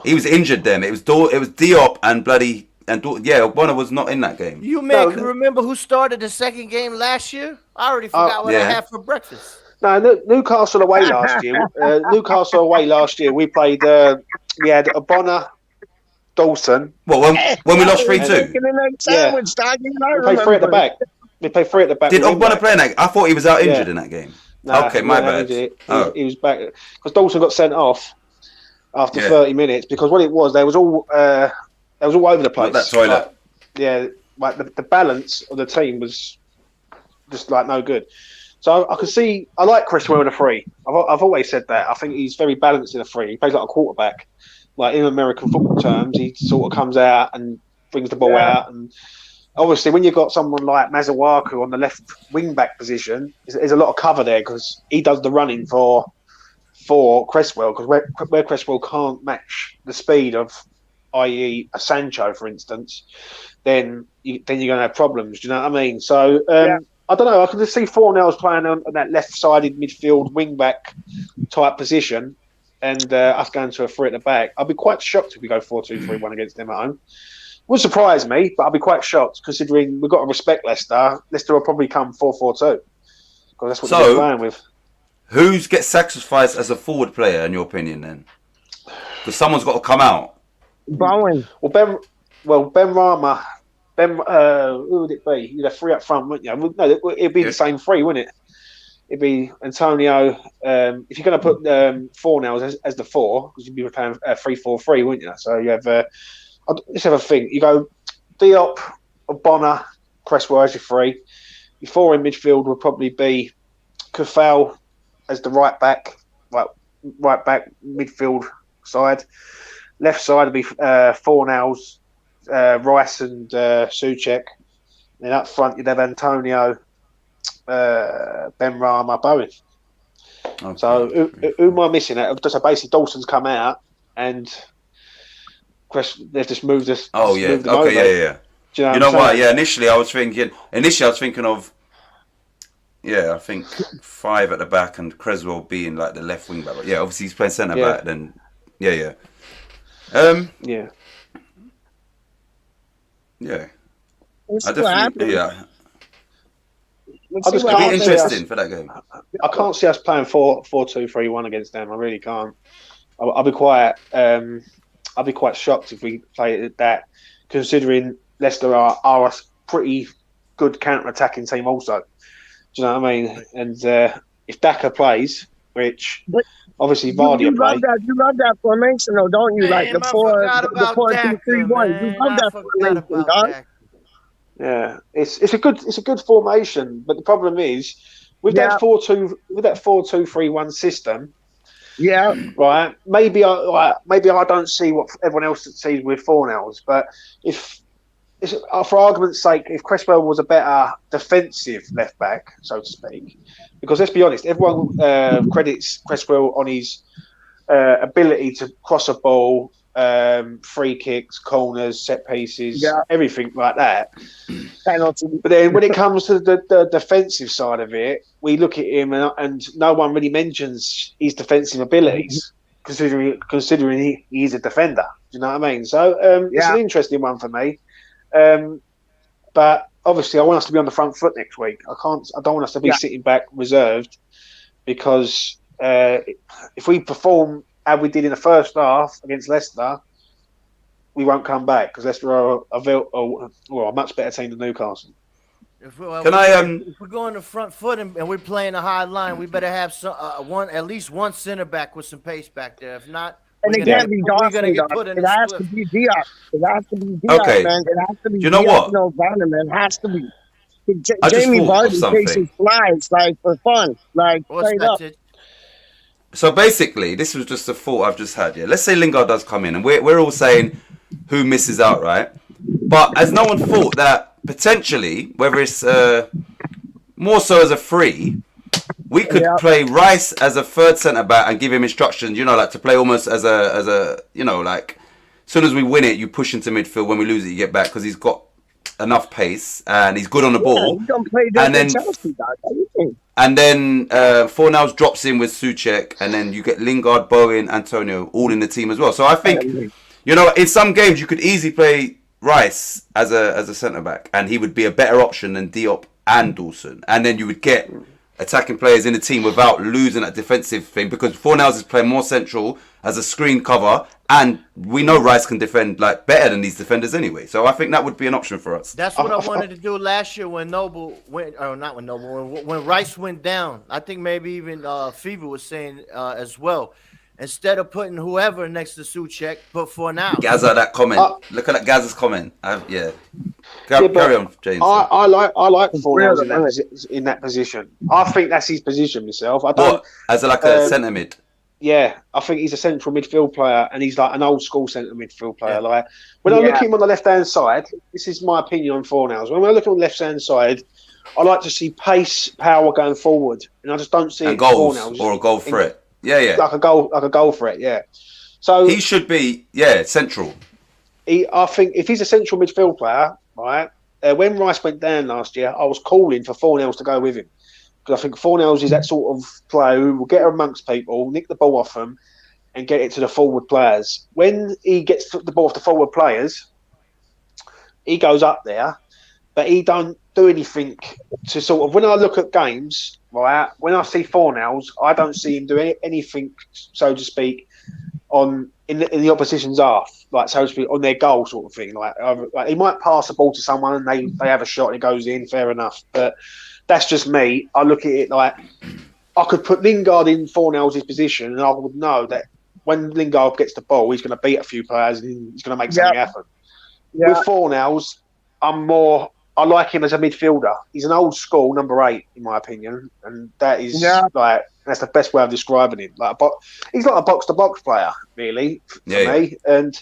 C: He was injured then. It was Diop and bloody Ogbonna was not in that game.
B: You man
D: No,
B: can
D: no.
B: remember who started the second game last year? I already forgot what I
C: yeah.
B: had for breakfast.
D: No, Newcastle away last year. Newcastle away last year. We played. We had Abona, Dawson.
C: What when we lost 3-2?
A: Making a nice sandwich, dog. You know, I
D: We played three at the
A: remember.
D: back. We played three at the back.
C: Did
D: with wing
C: Ogbonna
D: back.
C: play in that? I thought he was out injured
D: Yeah.
C: in that game.
D: Nah,
C: Okay,
D: he
C: my
D: wasn't
C: bad.
D: injured. He was back because Dawson got sent off after
C: Yeah.
D: 30 minutes because what it was, they was all over the place.
C: Not that toilet.
D: Like, yeah, like the balance of the team was just like no good. So I can see. I like Cresswell in a free. I've always said that. I think he's very balanced in a free. He plays like a quarterback. Like in American football terms, he sort of comes out and brings the ball out. And obviously, when you've got someone like Mazawaku on the left wing back position, there's a lot of cover there because he does the running for Cresswell. Because where Cresswell can't match the speed of, i.e., a Sancho, for instance, then you're going to have problems. Do you know what I mean? So. I don't know. I can just see Fornals playing on that left-sided midfield wing-back type position, and us going to a three at the back. I'd be quite shocked if we go 4-2-3-1 against them at home. Would surprise me, but I'd be quite shocked considering we've got to respect Leicester. Leicester will probably come 4-4-2 because that's what they're playing with.
C: Who gets sacrificed as a forward player in your opinion then? Because someone's got to come out.
A: Bowen.
D: Well, Ben Rama. Who would it be? You'd have three up front, wouldn't you? No, it'd be the same three, wouldn't it? It'd be Antonio. If you're going to put Fornals as the four, because you'd be playing 3-4-3, wouldn't you? So you have. Let's have a think. You go Diop, Bonner, Cresswell as your three. Your four in midfield would probably be ChaRLl as the right back midfield side. Left side would be Fornals. Rice and Souček. Then up front you'd have Antonio, Ben Rama, Bowen.
C: Okay.
D: So who am I missing? So basically Dawson's come out and they've just moved us.
C: Oh
D: just
C: yeah.
D: moved them
C: Okay.
D: over.
C: Yeah.
D: Do you know,
C: You know
D: what?
C: what? Yeah. Initially, I was thinking of. Yeah, I think 5 at the back and Creswell being like the left wing back. But yeah, obviously he's playing centre back. Then yeah.
D: Yeah.
C: Yeah.
A: Let's
C: I
A: see what
C: definitely.
A: happens.
C: Yeah.
A: Let's
D: I
A: see
D: just
A: what
C: It'll be
D: can't
A: happens.
D: see us-
C: interesting for that game.
D: I can't see us playing 4-2-3-1 against them. I really can't. I'll be quite. I'll be quite shocked if we play it that, considering Leicester are a pretty good counter-attacking team. Also, do you know what I mean? And if Daka plays, which
A: But
D: obviously
A: You
D: Vardy will play,
A: love that formation, though, don't you? Like
B: Damn,
A: the
B: I
A: 4,
B: forgot
A: the
B: about
A: 4-2-3-1.
B: Daka,
A: You
B: man.
A: love
B: I
A: that
B: forgot
A: formation,
B: about
A: dog.
B: Daka.
D: yeah, it's a good formation. But the problem is with
A: Yeah.
D: that 4-2-3-1 system.
A: Yeah,
D: Right, maybe I don't see what everyone else sees with Fornals, but if it's for argument's sake, if Cresswell was a better defensive left back, so to speak, because let's be honest, everyone credits Cresswell on his ability to cross a ball, free kicks, corners, set pieces, everything like that.
A: penalty.
D: But then when it comes to the defensive side of it, we look at him and no one really mentions his defensive abilities, considering he's a defender. Do you know what I mean? So it's an
A: Yeah.
D: interesting one for me. But obviously, I want us to be on the front foot next week. I don't want us to be
A: Yeah.
D: sitting back reserved because if we perform how we did in the first half against Leicester, we won't come back because Leicester are a much better team than Newcastle.
B: If we're going to front foot and we're playing a high line, we better have at least one center back with some pace back there. If not,
A: And it can't be
B: we're gonna
A: Dawson,
B: get
A: dog.
B: put in
A: It
B: the
A: has to
B: split.
A: be Diop. It has to be Diop,
E: Okay.
A: man. It has to be
E: You know
A: Diop
E: what?
A: and O'Brien, man. It has to be.
E: I just
A: Jamie
E: thought of
A: Vardy
E: something.
A: chases flies, like, for fun. Like,
B: What's
A: straight
B: that,
A: up.
B: TiTcH?
E: So basically, this was just a thought I've just had. Yeah, let's say Lingard does come in, and we're all saying who misses out, right? But has no one thought that potentially, whether it's more so as a free, we could play Rice as a third centre back and give him instructions, like to play almost as a like as soon as we win it, you push into midfield. When we lose it, you get back because he's got enough pace and he's good on the ball.
A: He don't play
E: And then
A: Chelsea, dog. What do you think?
E: And then Fornals drops in with TiTcH, and then you get Lingard, Bowen, Antonio all in the team as well. So I think, in some games you could easily play Rice as a centre back, and he would be a better option than Diop and Dawson. And then you would get attacking players in the team without losing that defensive thing, because Fornals is playing more central as a screen cover, and we know Rice can defend like better than these defenders anyway. So I think that would be an option for us.
B: That's what I wanted to do last year when Noble went, or not when Noble, when Rice went down. I think maybe even Fever was saying as well. Instead of putting whoever next to TiTcH, put Fornals.
E: Gaza, that comment. Look at that Gaza's comment. Carry on, James.
D: I like Fornals in that position. I think that's his position myself. I don't.
E: What? As a centre mid?
D: Yeah, I think he's a central midfield player, and he's like an old school central midfield player. Like when I look at him on the left hand side, this is my opinion on Fornals. When I look on the left hand side, I like to see pace, power going forward, and I just don't see
E: and goals or a goal threat.
D: Like a goal threat. Yeah. So
E: he should be central.
D: I think if he's a central midfield player, right? When Rice went down last year, I was calling for Fornals to go with him. Because I think Fornals is that sort of player who will get amongst people, nick the ball off them, and get it to the forward players. When he gets the ball off the forward players, he goes up there, but he don't do anything to sort of. When I look at games, right, when I see Fornals, I don't see him doing anything, so to speak, in the opposition's half, like so to speak, on their goal sort of thing. Like he might pass the ball to someone and they have a shot and it goes in, fair enough, but. That's just me. I look at it like I could put Lingard in Fornals' position, and I would know that when Lingard gets the ball, he's going to beat a few players and he's going to make something happen. Yeah. With Fornals, I like him as a midfielder. He's an old school number 8, in my opinion, and that is that's the best way of describing him. He's like a box to box player, really, for me. And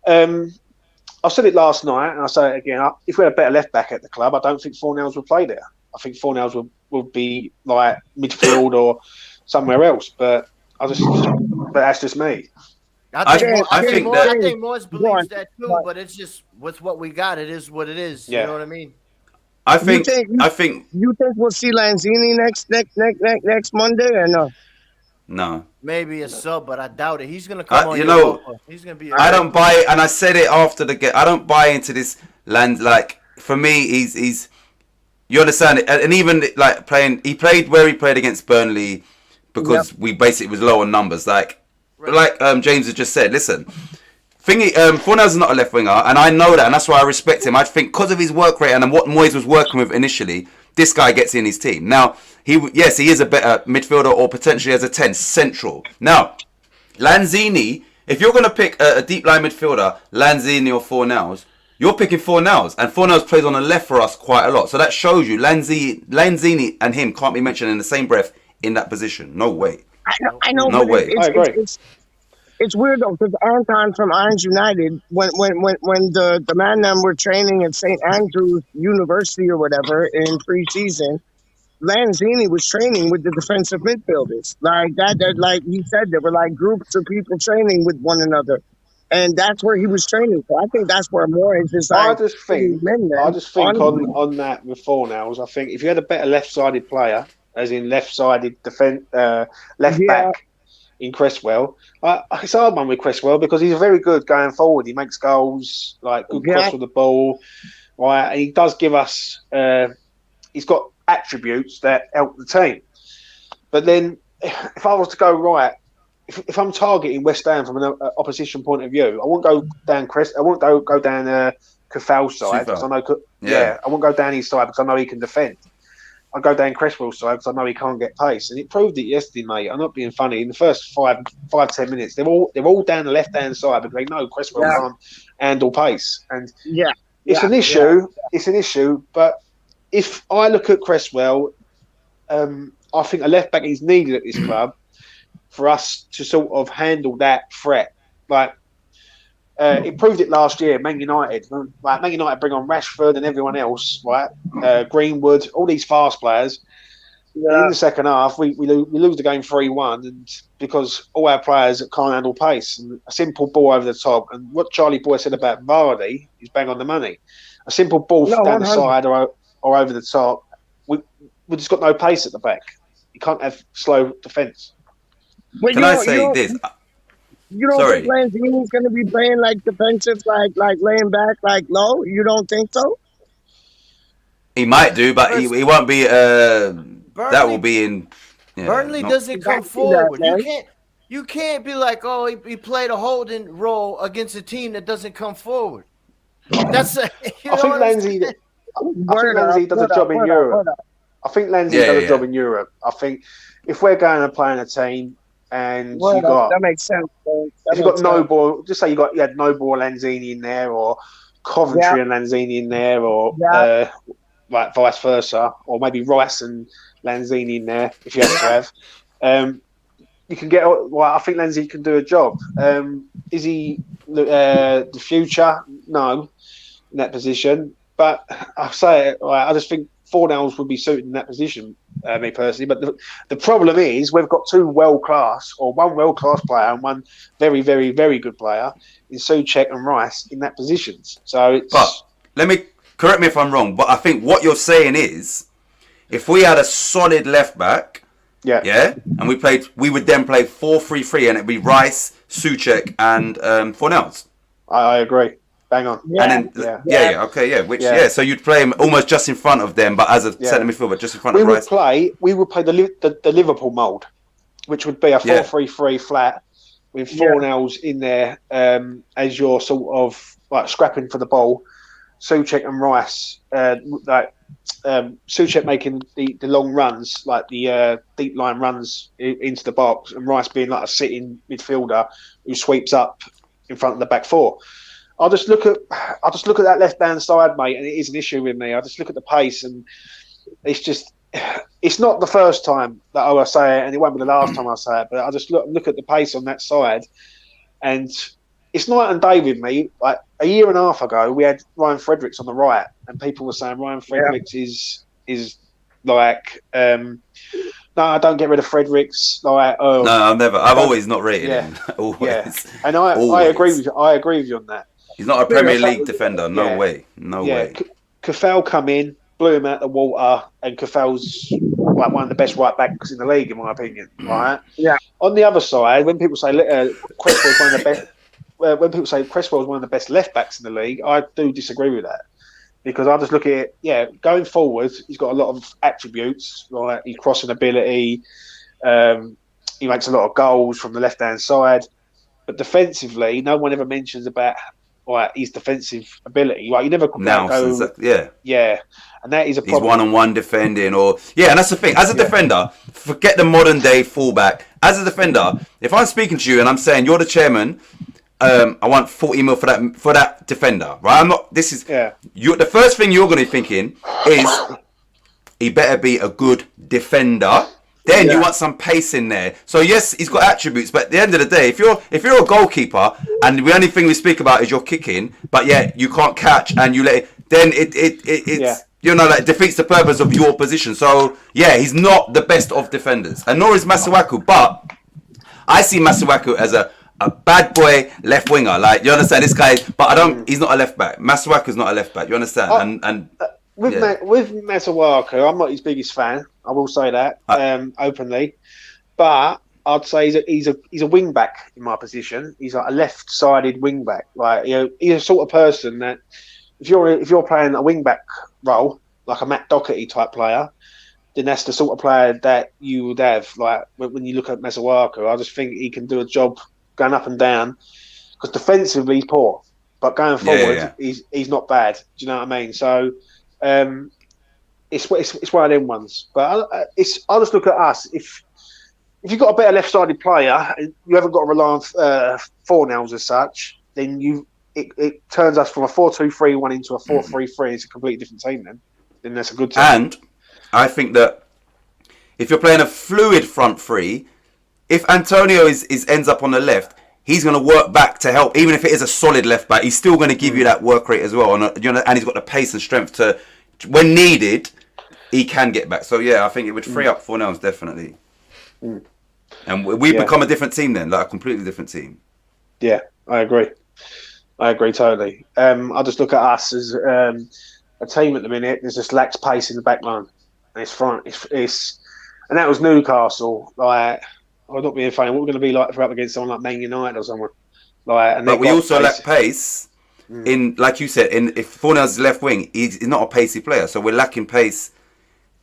D: I said it last night, and I say it again. If we had a better left back at the club, I don't think Fornals would play there. I think Fornals would be like midfield or somewhere else. But that's just me.
B: I think Morris believes that too, but it's just with what we got. It is what it is. Yeah. You know what I mean?
E: I think.
A: You think we'll see Lanzini next Monday or no?
E: No.
B: Maybe a sub, but I doubt it. He's gonna come on. He's gonna be.
E: I don't buy it, and I said it after the game. I don't buy into this land. Like for me, he's. You understand it, and even like he played where he played against Burnley because we basically was low on numbers. Like James has just said. Listen, Fornals is not a left winger, and I know that, and that's why I respect him. I think because of his work rate and what Moyes was working with initially, this guy gets in his team. Now, he is a better midfielder or potentially as a 10 central. Now, Lanzini, if you're going to pick a deep line midfielder, Lanzini or Fornals, you're picking Fornals, and Fornals plays on the left for us quite a lot. So that shows you Lanzini and him can't be mentioned in the same breath in that position. No way.
A: I know.
E: No way.
A: I agree. It's weird though, because Anton from Orange United, when the man them were training at St. Andrews University or whatever in pre-season, Lanzini was training with the defensive midfielders. Like he said, there were like groups of people training with one another. And that's where he was training. So I think that's where more is just like.
D: I just think on that with Fornals, I think if you had a better left-sided player, as in left-sided left back, in Cresswell. It's a hard one with Cresswell because he's very good going forward. He makes goals, like good cross with the ball, right? And he does give us. He's got attributes that help the team. But then, if I was to go right, if I'm targeting West Ham from an opposition point of view, I won't go down I won't go down Cafal's side because I know. I won't go down his side because I know he can defend. I go down Cresswell's side because I know he can't get pace, and it proved it yesterday, mate. I'm not being funny. In the first 5-10 minutes, they're all down the left hand side because they know Cresswell can't handle pace, and it's an issue. It's an issue. But if I look at Cresswell, I think a left back is needed at this club for us to sort of handle that threat. Like it proved it last year. Man United bring on Rashford and everyone else, right? Greenwood, all these fast players. And in the second half, we lose the game 3-1, and because all our players can't handle pace and a simple ball over the top. And what Charlie Boy said about Vardy is bang on the money. A simple ball down the side or over the top. We just got no pace at the back. You can't have slow defence.
E: Can I say this?
A: You don't think Lanzini's going to be playing like defensive, like laying back, like low? You don't think so?
E: He might do, but he won't be. That will be in.
B: Burnley doesn't come forward. You can't be like, oh, he played a holding role against a team that doesn't come forward. That's I think
D: Lanzi does a job in Europe. I think Lanzi does a job in Europe. I think if we're going to play in a team. And you got
A: that makes sense.
D: If you got Noble, just say you had Noble or Lanzini in there, or Coventry and Lanzini in there, or like vice versa, or maybe Rice and Lanzini in there if you have to have. You can get. Well, I think Lanzini can do a job. Is he the future? No, in that position. But I say it. I just think Fornells would be suited in that position, me personally. But the problem is we've got one world-class player and one very, very, very good player in TiTcH and Rice in that positions. So
E: but correct me if I'm wrong, but I think what you're saying is if we had a solid left back, and we would then play 4-3-3 and it'd be Rice, TiTcH and Fornells.
D: I agree. Bang on.
E: So you'd play him almost just in front of them, but as a centre midfielder, just in front of Rice.
D: We would play the Liverpool mould, which would be a 4-3-3 flat with Fornells in there as your sort of like scrapping for the ball. TiTcH and Rice, TiTcH making the long runs, like the deep line runs into the box, and Rice being like a sitting midfielder who sweeps up in front of the back four. I just look at that left hand side, mate, and it is an issue with me. I just look at the pace, and it's not the first time that I will say it, and it won't be the last time I say it. But I just look at the pace on that side, and it's night and day with me. Like a year and a half ago, we had Ryan Fredericks on the right, and people were saying Ryan Fredericks is like. No, I don't get rid of Fredericks. Like, no,
E: I've never. I've always not rated him. Always.
D: And I agree with you. I agree with you on that.
E: He's not a Premier League defender. No way. No way.
D: Cafal come in, blew him out the water, and Cafal's like one of the best right backs in the league, in my opinion. Right?
A: Yeah.
D: On the other side, when people say Cresswell's one of the best, when people say Cresswell's one of the best left backs in the league, I do disagree with that. Because I just look at it, going forward, he's got a lot of attributes, like his crossing ability. He makes a lot of goals from the left-hand side. But defensively, no one ever mentions about his defensive ability. Like, you never go... Yeah. And that is a problem.
E: He's one-on-one defending and that's the thing. As a defender, forget the modern-day fullback. As a defender, if I'm speaking to you and I'm saying, you're the chairman... I want 40 mil for that defender, right? I'm not. This is the first thing you're going to be thinking is he better be a good defender. Then you want some pace in there. So yes, he's got attributes, but at the end of the day, if you're a goalkeeper and the only thing we speak about is your kicking, but you can't catch and you let it, then it's it defeats the purpose of your position. So he's not the best of defenders, and nor is Masuaku. But I see Masuaku as a bad boy left winger, like, you understand this guy, but he's not a left back. Masuaku's not a left back, you understand?
D: With Masuaku, I'm not his biggest fan, I will say that openly, but I'd say he's a wing back in my position. He's like a left-sided wing back. Like, you know, he's a sort of person that if you're playing a wing back role, like a Matt Doherty type player, then that's the sort of player that you would have. Like when you look at Masuaku, I just think he can do a job going up and down because defensively he's poor, but going forward he's not bad. Do you know what I mean? So it's one of them ones. But I'll just look at us. If you've got a better left-sided player, you haven't got to rely on Fornells as such, then it turns us from a 4-2-3-1 into a 4-3-3. It's a completely different team then that's a good team.
E: And I think that if you're playing a fluid front three, if Antonio ends up on the left, he's going to work back to help. Even if it is a solid left back, he's still going to give you that work rate as well. And he's got the pace and strength to, when needed, he can get back. So yeah, I think it would free up Fornells definitely. And we become a different team then, like a completely different team. Yeah,
D: I agree totally. I just look at us as a team at the minute. There's just lacks pace in the back line. And and that was Newcastle. Like, I'm not being funny. What we're going to be like if we're up against someone like Man United or someone. Like, but we also lack pace in, like you said, if Fornells is left wing, he's not a pacey player. So we're lacking pace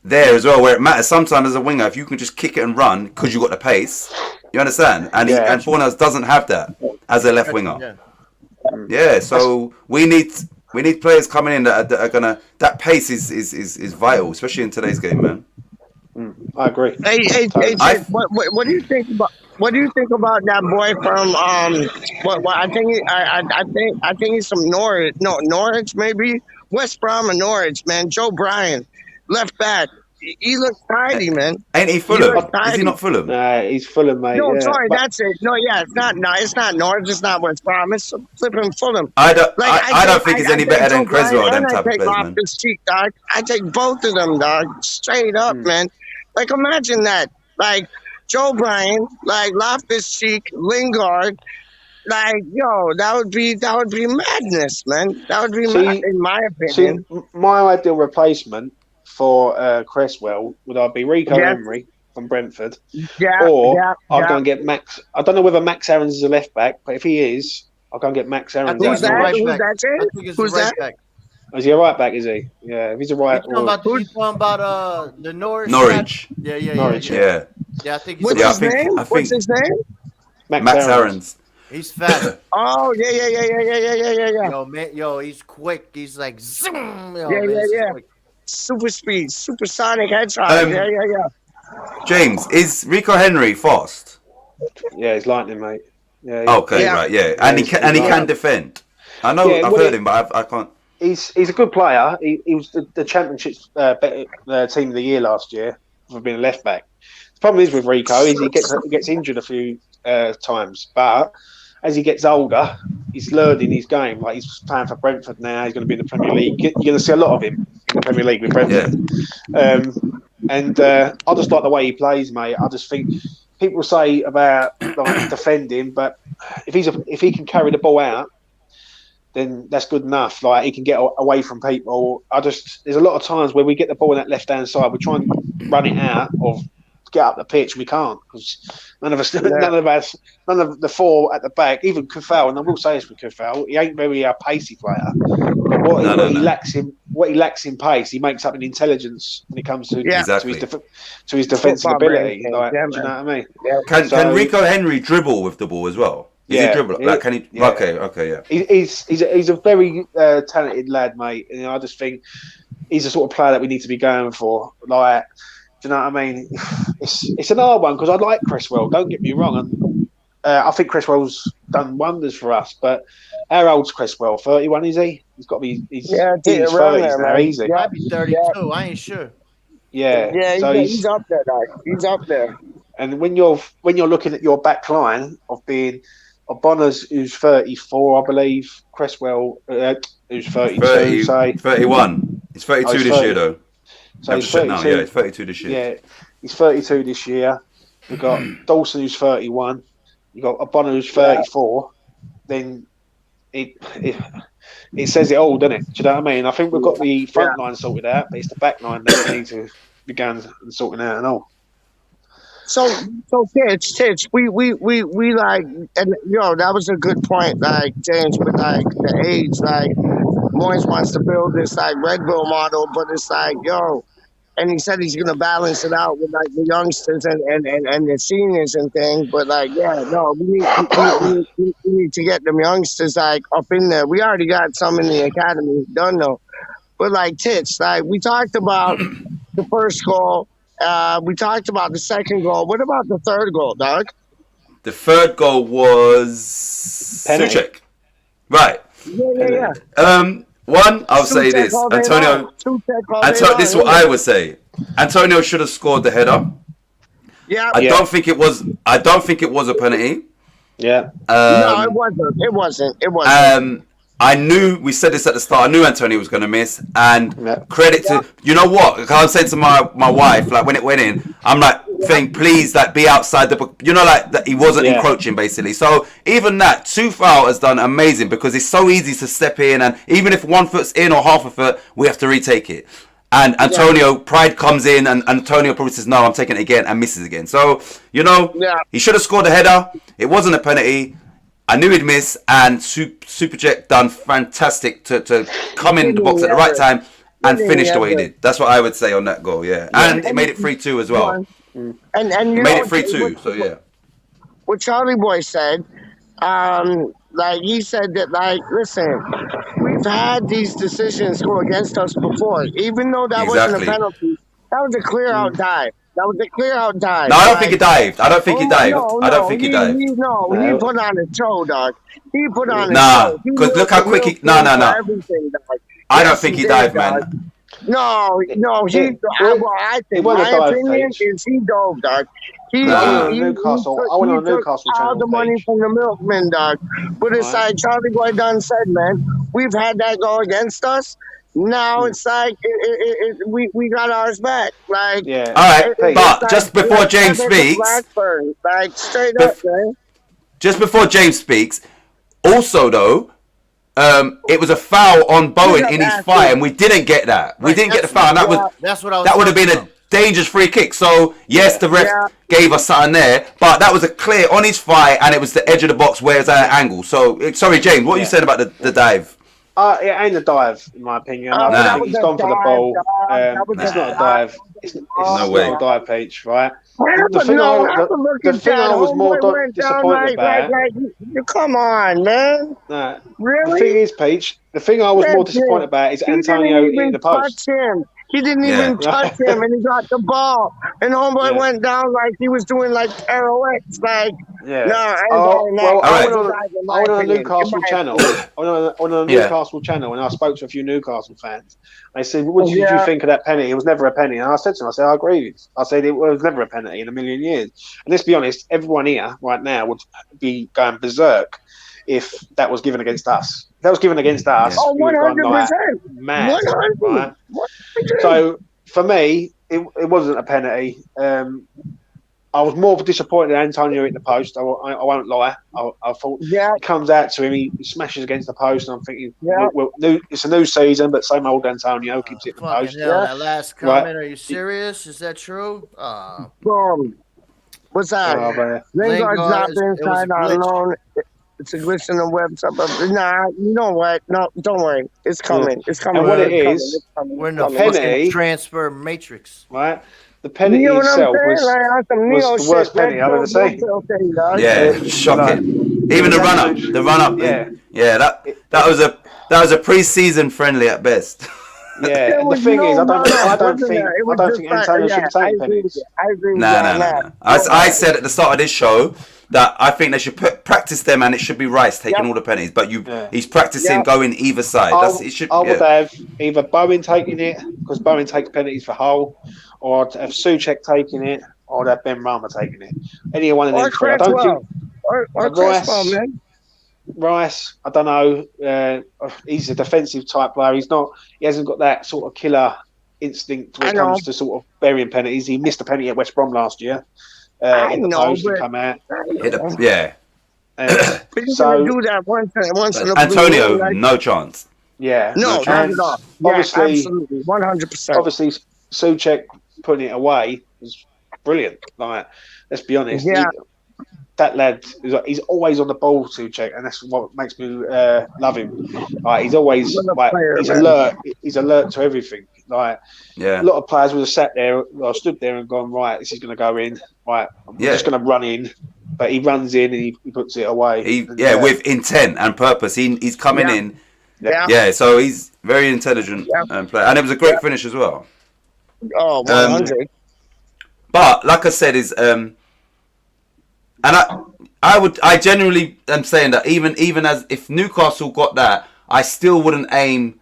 D: there as well, where it matters sometimes as a winger. If you can just kick it and run because you got the pace, you understand? And Fornells doesn't have that as a left winger. Yeah, so we need players coming in that are gonna. That pace is vital, especially in today's game, man. I agree.
A: Hey, what do you think about? What do you think about that boy from I think he's from Norwich. No, Norwich maybe West Brom or Norwich, man. Joe Bryan, left back. He looks tidy, man.
E: Ain't he Fulham? Is he not Fulham?
D: He's Fulham, mate.
A: No, sorry, that's it. No, it's not. No, it's not Norwich. It's not West Brom. It's flipping Fulham.
E: I don't think he's any better than ChaRLl. Them type of players, man.
A: Cheek, dog. I take both of them, dog. Straight up, man. Like, imagine that. Like, Joe Bryan, like Loftus-Cheek, Lingard. Like, yo, that would be madness, man. That would be in my opinion.
D: See, my ideal replacement for ChaRLl would I be Rico Henry from Brentford, or I'll go and get Max. I don't know whether Max Aarons is a left back, but if he is, I'll go and get Max Aarons.
A: Who's that? Who's that?
B: Back.
D: Is he a right back? Is he? Yeah, if he's a right.
B: You're talking about the Norwich. Yeah.
D: Norwich.
B: Yeah, I think he's
A: What's his name?
D: Max Aarons.
B: He's fat.
A: Oh yeah.
B: Yo, man, he's quick. He's like zoom.
A: Yeah. Super speed, supersonic headshot. Yeah.
E: James, is Rico Henry fast?
D: Yeah, he's lightning, mate. Yeah.
E: Okay, right. Yeah, and he can defend. I know. I've heard him, but I can't.
D: He's a good player. He was the Championship team of the year last year for being a left back. The problem is with Rico is he gets injured a few times, but as he gets older, he's learning his game. Like, he's playing for Brentford now. He's going to be in the Premier League. You're going to see a lot of him in the Premier League with Brentford. Yeah. I just like the way he plays, mate. I just think people say about defending, but if he can carry the ball out, then that's good enough. Like, he can get away from people. There's a lot of times where we get the ball on that left hand side, we try and run it out or get up the pitch. We can't, because none of the four at the back, even Kufal, and I will say this with Kufal, he ain't very pacey player. But what he lacks in pace, he makes up in intelligence when it comes to his defensive ability. Do you know what I mean?
A: Yeah.
E: Can Rico Henry dribble with the ball as well? Is he dribble? Like, can he? Yeah. Okay, yeah.
D: He's a very talented lad, mate. And I just think he's the sort of player that we need to be going for. Like, do you know what I mean? It's an hard one because I like ChaRLl. Don't get me wrong, and I think ChaRL's done wonders for us. But how old's ChaRLl? 31, is he? He's got to be. He's in his 30s now. Easy.
B: Might be 32. I ain't sure.
D: Yeah.
A: So he's up there, dog. He's up there.
D: And when you're looking at your back line of being Obona's, who's 34, I believe, ChaRLl, who's 32,
E: 31. He's 32 this year, though.
D: So he's 32.
E: Yeah, he's 32 this year.
D: Yeah, he's 32 this year. We've got Dawson, who's 31. You've got Obona, who's 34. Then it says it all, doesn't it? Do you know what I mean? I think we've got the front line sorted out, but it's the back line that we need to begin sorting out and all.
A: So TiTcH, we like, and that was a good point, like James, with like the age, like Moyes wants to build this like Red Bull model, but it's like, and he said he's gonna balance it out with like the youngsters and the seniors and things. But like, no, we need to get them youngsters like up in there. We already got some in the academy, done though. But like TiTcH, like we talked about the first goal. We talked about the second goal. What about the third goal, Doug?
E: The third goal was
D: Penalty.
E: TiTcH. Right.
A: Yeah.
E: One, I'll say this. Antonio, this is what I would say. Antonio should have scored the header.
A: Yeah.
E: I don't think it was a penalty.
D: Yeah.
A: No, it wasn't.
E: I knew, we said this at the start, I knew Antonio was going to miss, and credit to, you know what, I was saying to my wife, like when it went in, I'm like, saying please, like be outside the, like that he wasn't encroaching basically. So even that, 2 foul has done amazing, because it's so easy to step in, and even if 1 foot's in or half a foot, we have to retake it. And Antonio, pride comes in, and Antonio probably says, no, I'm taking it again, and misses again. So, he should have scored a header. It wasn't a penalty. I knew he'd miss, and TiTcH done fantastic to come in the box at the right time and finish the way he did. That's what I would say on that goal, And it made it 3-2 as well.
A: And
E: it made it 3-2, so yeah.
A: What Charlie Boy said, like he said that, like, listen, we've had these decisions go against us before, even though that wasn't a penalty. That was a clear out dive. No, I
E: don't think he dived. I don't think he dived. I don't think he dived.
A: He put on a toe, dog. He put on a toe.
E: Because look how quick he. No. I don't think he dived, man.
A: No. I think my opinion is he dove, dog.
D: Newcastle. I went on Newcastle channel.
A: All the money from the milkman, dog. But it's like Charlie Boy done said, man. We've had that go against us. Now it's like we got ours back. Like,
E: all right, but just before James speaks,
A: like straight up, man.
E: Just before James speaks, also though, it was a foul on Bowen in his fight, and we didn't get that. We didn't get the foul. And that would have been a dangerous free kick. So yes, the ref gave us something there, but that was a clear on his fight, and it was the edge of the box where it's at an angle. So sorry, James, what are you saying about the dive?
D: It ain't a dive, in my opinion. I think he's gone for the ball. It's not a dive. It's
E: no way.
D: Not a dive, Peach, right? The thing I was more disappointed about.
A: Come on, man.
D: Nah,
A: really?
D: The thing is, Peach, the thing I was more disappointed about is Antonio in the post.
A: He didn't even touch him, and he got the ball. And homeboy went down like he was doing like THA. Like,
D: I went on a Newcastle channel. On a Newcastle channel, and I spoke to a few Newcastle fans. They said, "What did you think of that penalty? It was never a penalty." And I said to them, "I said I agree. I said it was never a penalty in a million years." And let's be honest, everyone here right now would be going berserk if that was given against us. If that was given against us,
A: oh, 100%,
D: mad. Right? So for me, it wasn't a penalty. I was more disappointed that Antonio hit the post. I won't lie. I thought it comes out to him, he smashes against the post, and I'm thinking, it's a new season, but same old Antonio keeps hitting the post.
B: That last comment, are you serious? Is that true?
A: What's that? Lingard's not been signed on loan. It's a glitch in the website. Nah, you know what? No, don't worry. It's coming. It's coming.
D: And what it is,
B: we're in the fucking transfer matrix.
D: Right? The penalty itself was the worst penalty I've ever seen.
E: Yeah, shocking. Even the run up. That was a pre-season friendly at best.
D: Yeah, the thing is, I don't think Antonio should take penalties.
E: No. I said at the start of this show that I think they should practice them, and it should be Rice taking all the penalties. But he's practicing going either side. I
D: would have either Bowen taking it, because Bowen takes penalties for Hull, or to have TiTcH taking it, or to have Ben Rama taking it. Any one of them three. I don't think.
A: Or
D: Rice, I don't know. He's a defensive type player. He hasn't got that sort of killer instinct when it comes to sort of burying penalties. He missed a penalty at West Brom last year. In the post to come out.
A: So do that once in a
E: Antonio, blue, no chance.
D: Yeah,
A: no chance.
D: Obviously,
A: 100%.
D: Obviously, TiTcH putting it away was brilliant. Like, let's be honest.
A: Yeah.
D: That lad, he's always on the ball, TiTcH, and that's what makes me love him. Like, he's always
A: What a
D: like
A: player,
D: he's
A: man.
D: alert. He's alert to everything. Like,
E: Yeah.
D: a lot of players would have sat there or stood there and gone, right, this is going to go in. Right, we're just going to run in. But he runs in and he puts it away.
E: With intent and purpose. He's coming in.
A: Yeah.
E: So he's very intelligent player, and it was a great finish as well.
A: Oh, 100.
E: But like I said, and I genuinely am saying that even as if Newcastle got that, I still wouldn't aim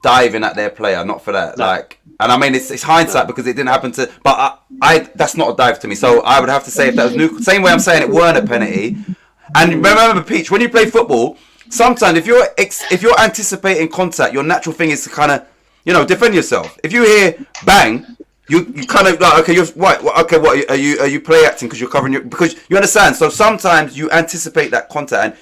E: diving at their player, not for that. No. And I mean it's hindsight because it didn't happen to. But I that's not a dive to me. So I would have to say if that was Newcastle, same way I'm saying it weren't a penalty. And remember, Peach, when you play football, sometimes if you're anticipating contact, your natural thing is to kind of defend yourself. If you hear bang. You kind of like, okay, you're right. Okay, what are you play acting because you're covering because you understand. So sometimes you anticipate that contact, and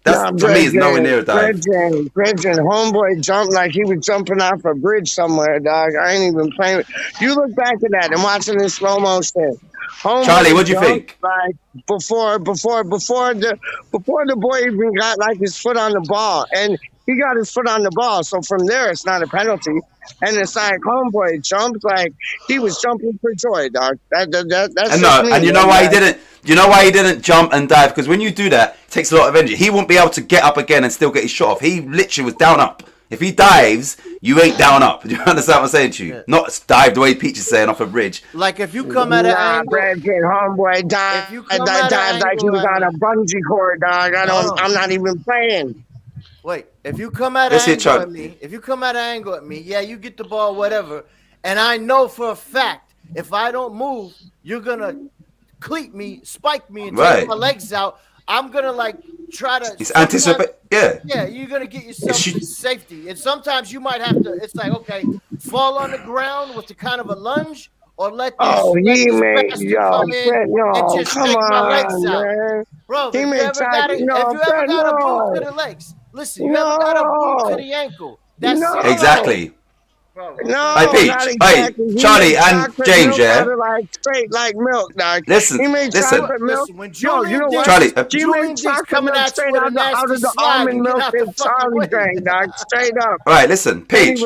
E: that's to me is nowhere near a dive.
A: Bridgen, homeboy jumped like he was jumping off a bridge somewhere, dog. I ain't even playing. You look back at that and watching this slow motion.
E: ChaRLl, what do you think?
A: Like before the boy even got like his foot on the ball, and he got his foot on the ball. So from there, it's not a penalty. And it's like homeboy jumped like he was jumping for joy, dog. That's
E: and you know why he didn't? You know why he didn't jump and dive? Because when you do that, it takes a lot of energy. He won't be able to get up again and still get his shot off. He literally was down up. If he dives, you ain't down up. Do you understand what I'm saying to you? Yeah. Not dive the way Peach is saying off a bridge.
B: Like if you come at an angle,
A: homeboy dive like he was on a bungee cord, dog. I'm not even playing.
B: Wait, if you come at an angle at me, yeah, you get the ball, whatever, and I know for a fact if I don't move, you're gonna cleat me, spike me, and take my legs out. I'm gonna try to.
E: It's anticipate. Yeah.
B: Yeah, you're gonna get yourself to safety, and sometimes you might have to. It's like, okay, fall on the ground with the kind of a lunge, or let this. Come
A: on, man.
B: Bro, have you ever got a boot to the legs? Listen, you ever got a boot to the ankle? That's
E: exactly.
A: Bro.
E: No, hey, Peach. Exactly. Hey, ChaRLl and James, yeah.
A: Straight like milk, dog.
E: Listen.
B: When
E: ChaRLl,
B: coming at you with a nasty
A: the almond milk that ChaRLl drank, dog. Straight up.
E: All right, listen, Peach.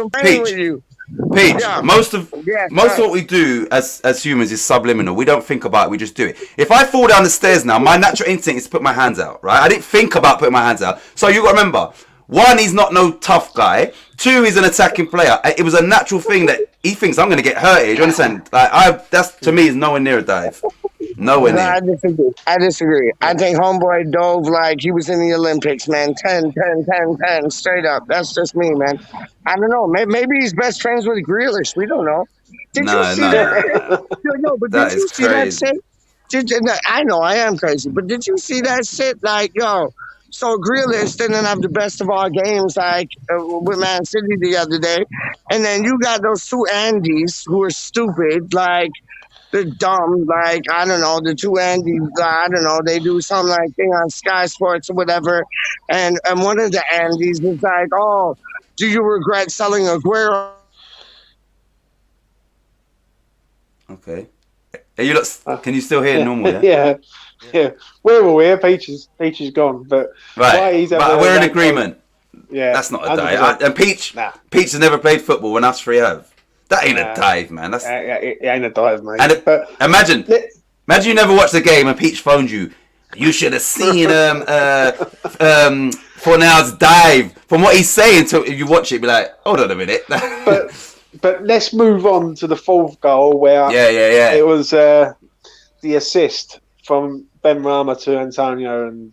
E: Most of what we do as humans is subliminal. We don't think about it, we just do it. If I fall down the stairs now, my natural instinct is to put my hands out, right? I didn't think about putting my hands out. So you got to remember, 1, he's not no tough guy. 2, he's an attacking player. It was a natural thing that he thinks I'm going to get hurt. You understand? That's to me is nowhere near a dive. Nowhere near.
A: I disagree. I think homeboy dove like he was in the Olympics, man. 10, straight up. That's just me, man. I don't know. Maybe he's best friends with Grealish. We don't know. Did you see that? No, but did you see that shit? I know I am crazy, but did you see that shit? So Grealish didn't have the best of all games with Man City the other day. And then you got those 2 Andys who are stupid, they're dumb, I don't know, the 2 Andys, I don't know, they do some thing on Sky Sports or whatever. And one of the Andys was like, oh, do you regret selling Aguero?
E: Okay. Hey, you look, can you still hear normal,
D: Yeah, we're all here. Peach is gone, but
E: but we're in agreement.
D: Yeah,
E: that's not a dive. And Peach has never played football when us 3 have. That ain't a dive, man. That's
D: it ain't a dive, mate.
E: And imagine you never watched the game and Peach phoned you. You should have seen Fornell's dive. From what he's saying, so if you watch it, be like, hold on a minute.
D: but let's move on to the 4th goal where it was the assist from Benrahma to Antonio and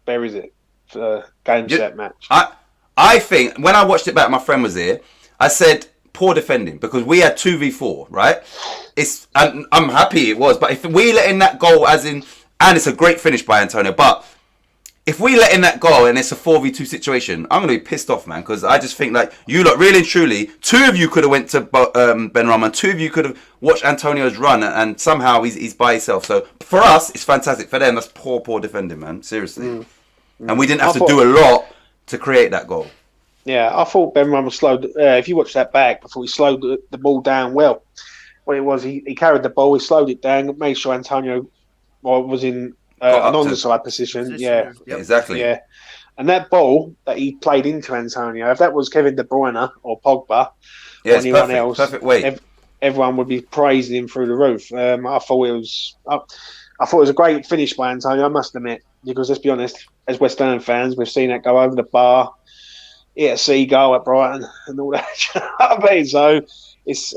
D: buries it for the game set match.
E: I think when I watched it back, my friend was here. I said poor defending because we had 2v4, right? I'm happy it was, but if we let in that goal, and it's a great finish by Antonio, but if we let in that goal and it's a 4v2 situation, I'm going to be pissed off, man, because I just think you lot really and truly, 2 of you could have went to Benrahma and 2 of you could have watched Antonio's run and somehow he's by himself. So for us, it's fantastic. For them, that's poor defending, man. Seriously. And we didn't have to do a lot to create that goal.
D: Yeah, I thought Benrahma slowed, if you watch that back, I thought he slowed the ball down well. what it was. He carried the ball, he slowed it down, made sure Antonio was in
E: Got
D: an
E: up to-
D: onside position. Yeah,
B: Yep.
E: Exactly.
D: yeah. And that ball that he played into Antonio, if that was Kevin De Bruyne or Pogba
E: Yeah,
D: or
E: it's
D: anyone
E: perfect.
D: else,
E: Perfect weight.
D: everyone would be praising him through the roof. I thought it was. I thought it was a great finish by Antonio, I must admit, because let's be honest, as West Ham fans, we've seen that go over the bar, hit a seagull at Brighton and all that. I mean, so it's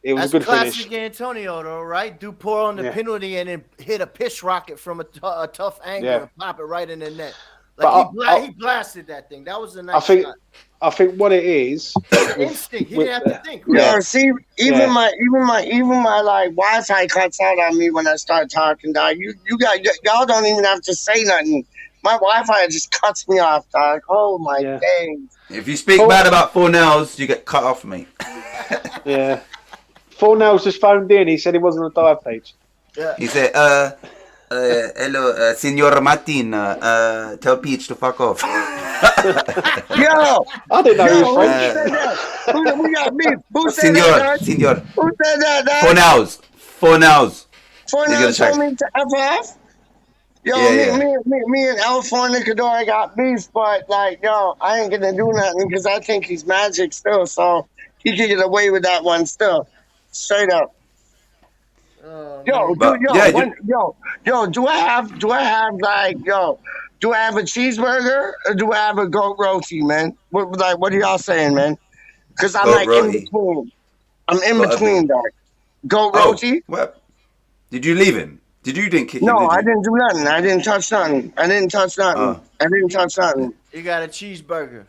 D: it was
B: That's
D: a good
B: classic
D: finish.
B: Antonio, though, right? Do pour on the
D: Yeah.
B: penalty and then hit a piss rocket from a tough angle
D: Yeah.
B: and pop it right in the net.
D: But
B: Like he blasted that thing. That was a nice
D: I think
B: shot.
D: I think what it is,
B: Instinct. He
D: with-
B: didn't have to think. Right?
A: Yeah, see, even
D: Yeah.
A: my like Wi-Fi cuts out on me when I start talking, dog. Y'all don't even have to say nothing. My Wi-Fi just cuts me off, dog. Oh my
D: Yeah.
A: days.
E: If you speak
D: Cool.
E: bad about 4-0s, you get cut off, mate.
D: yeah. 4-0's just phoned in. He said he wasn't on the dive page.
B: Yeah.
E: He said, hello, Senor Martin, tell Peach to fuck off.
A: Yo,
D: I didn't know he
A: yo,
D: was
A: who
D: French.
A: said that? Who got beef? Who said that,
E: Senor,
A: dog?
E: senor.
A: Who said that, dog?
E: 4-0s. 4-0s.
A: For
E: You
A: now,
E: gotta check.
A: told me to F off. Yo,
E: Yeah,
A: me and El Fornicador got beef, but like, yo, I ain't gonna do nothing because I think he's magic still, so he can get away with that one still. Straight up. Yo,
E: But,
A: dude,
E: yeah,
A: yo, do I have like, yo, do I have a cheeseburger or do I have a goat roti, man? What are y'all saying, man? Because I'm
E: Goat
A: like
E: roti.
A: in between. I'm in
E: Gotta
A: between, dog. Goat
E: Oh,
A: roti?
E: well, did you leave him? You didn't kick him,
A: No,
E: did you?
A: I didn't do nothing. I didn't touch nothing.
E: Oh.
B: You got a cheeseburger.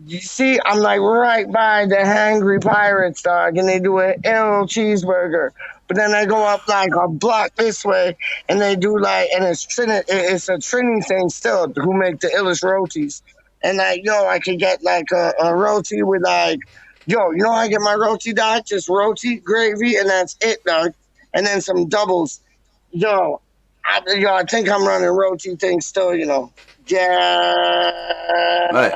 A: You see, I'm like right by the Hangry Pirates, dog, and they do an ill cheeseburger. But then I go up like a block this way, and they do like, and it's a Trini thing still, who make the illest rotis. And like, yo, I could get like a roti with like, yo, you know how I get my roti, dog? Just roti, gravy, and that's it, dog. And then some doubles. Yo, I think I'm running roti things still, you know. Yeah.
E: Right.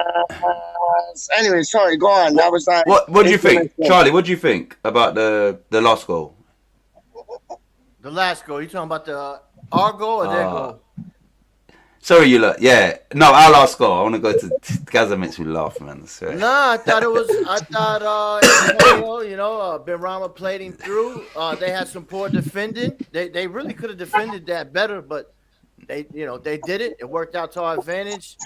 A: Anyway, sorry, go on. That was like.
E: What do you think?
A: information.
E: Charlie, what do you think about the last goal?
B: The last goal. You talking about the our goal or their goal?
E: Sorry, you lot. Yeah. No, our last goal. I want to go to Gaza makes me laugh, man. Sorry.
B: No, I thought Antonio, Benrahma played him through. They had some poor defending. They really could have defended that better, but they did it. It worked out to our advantage.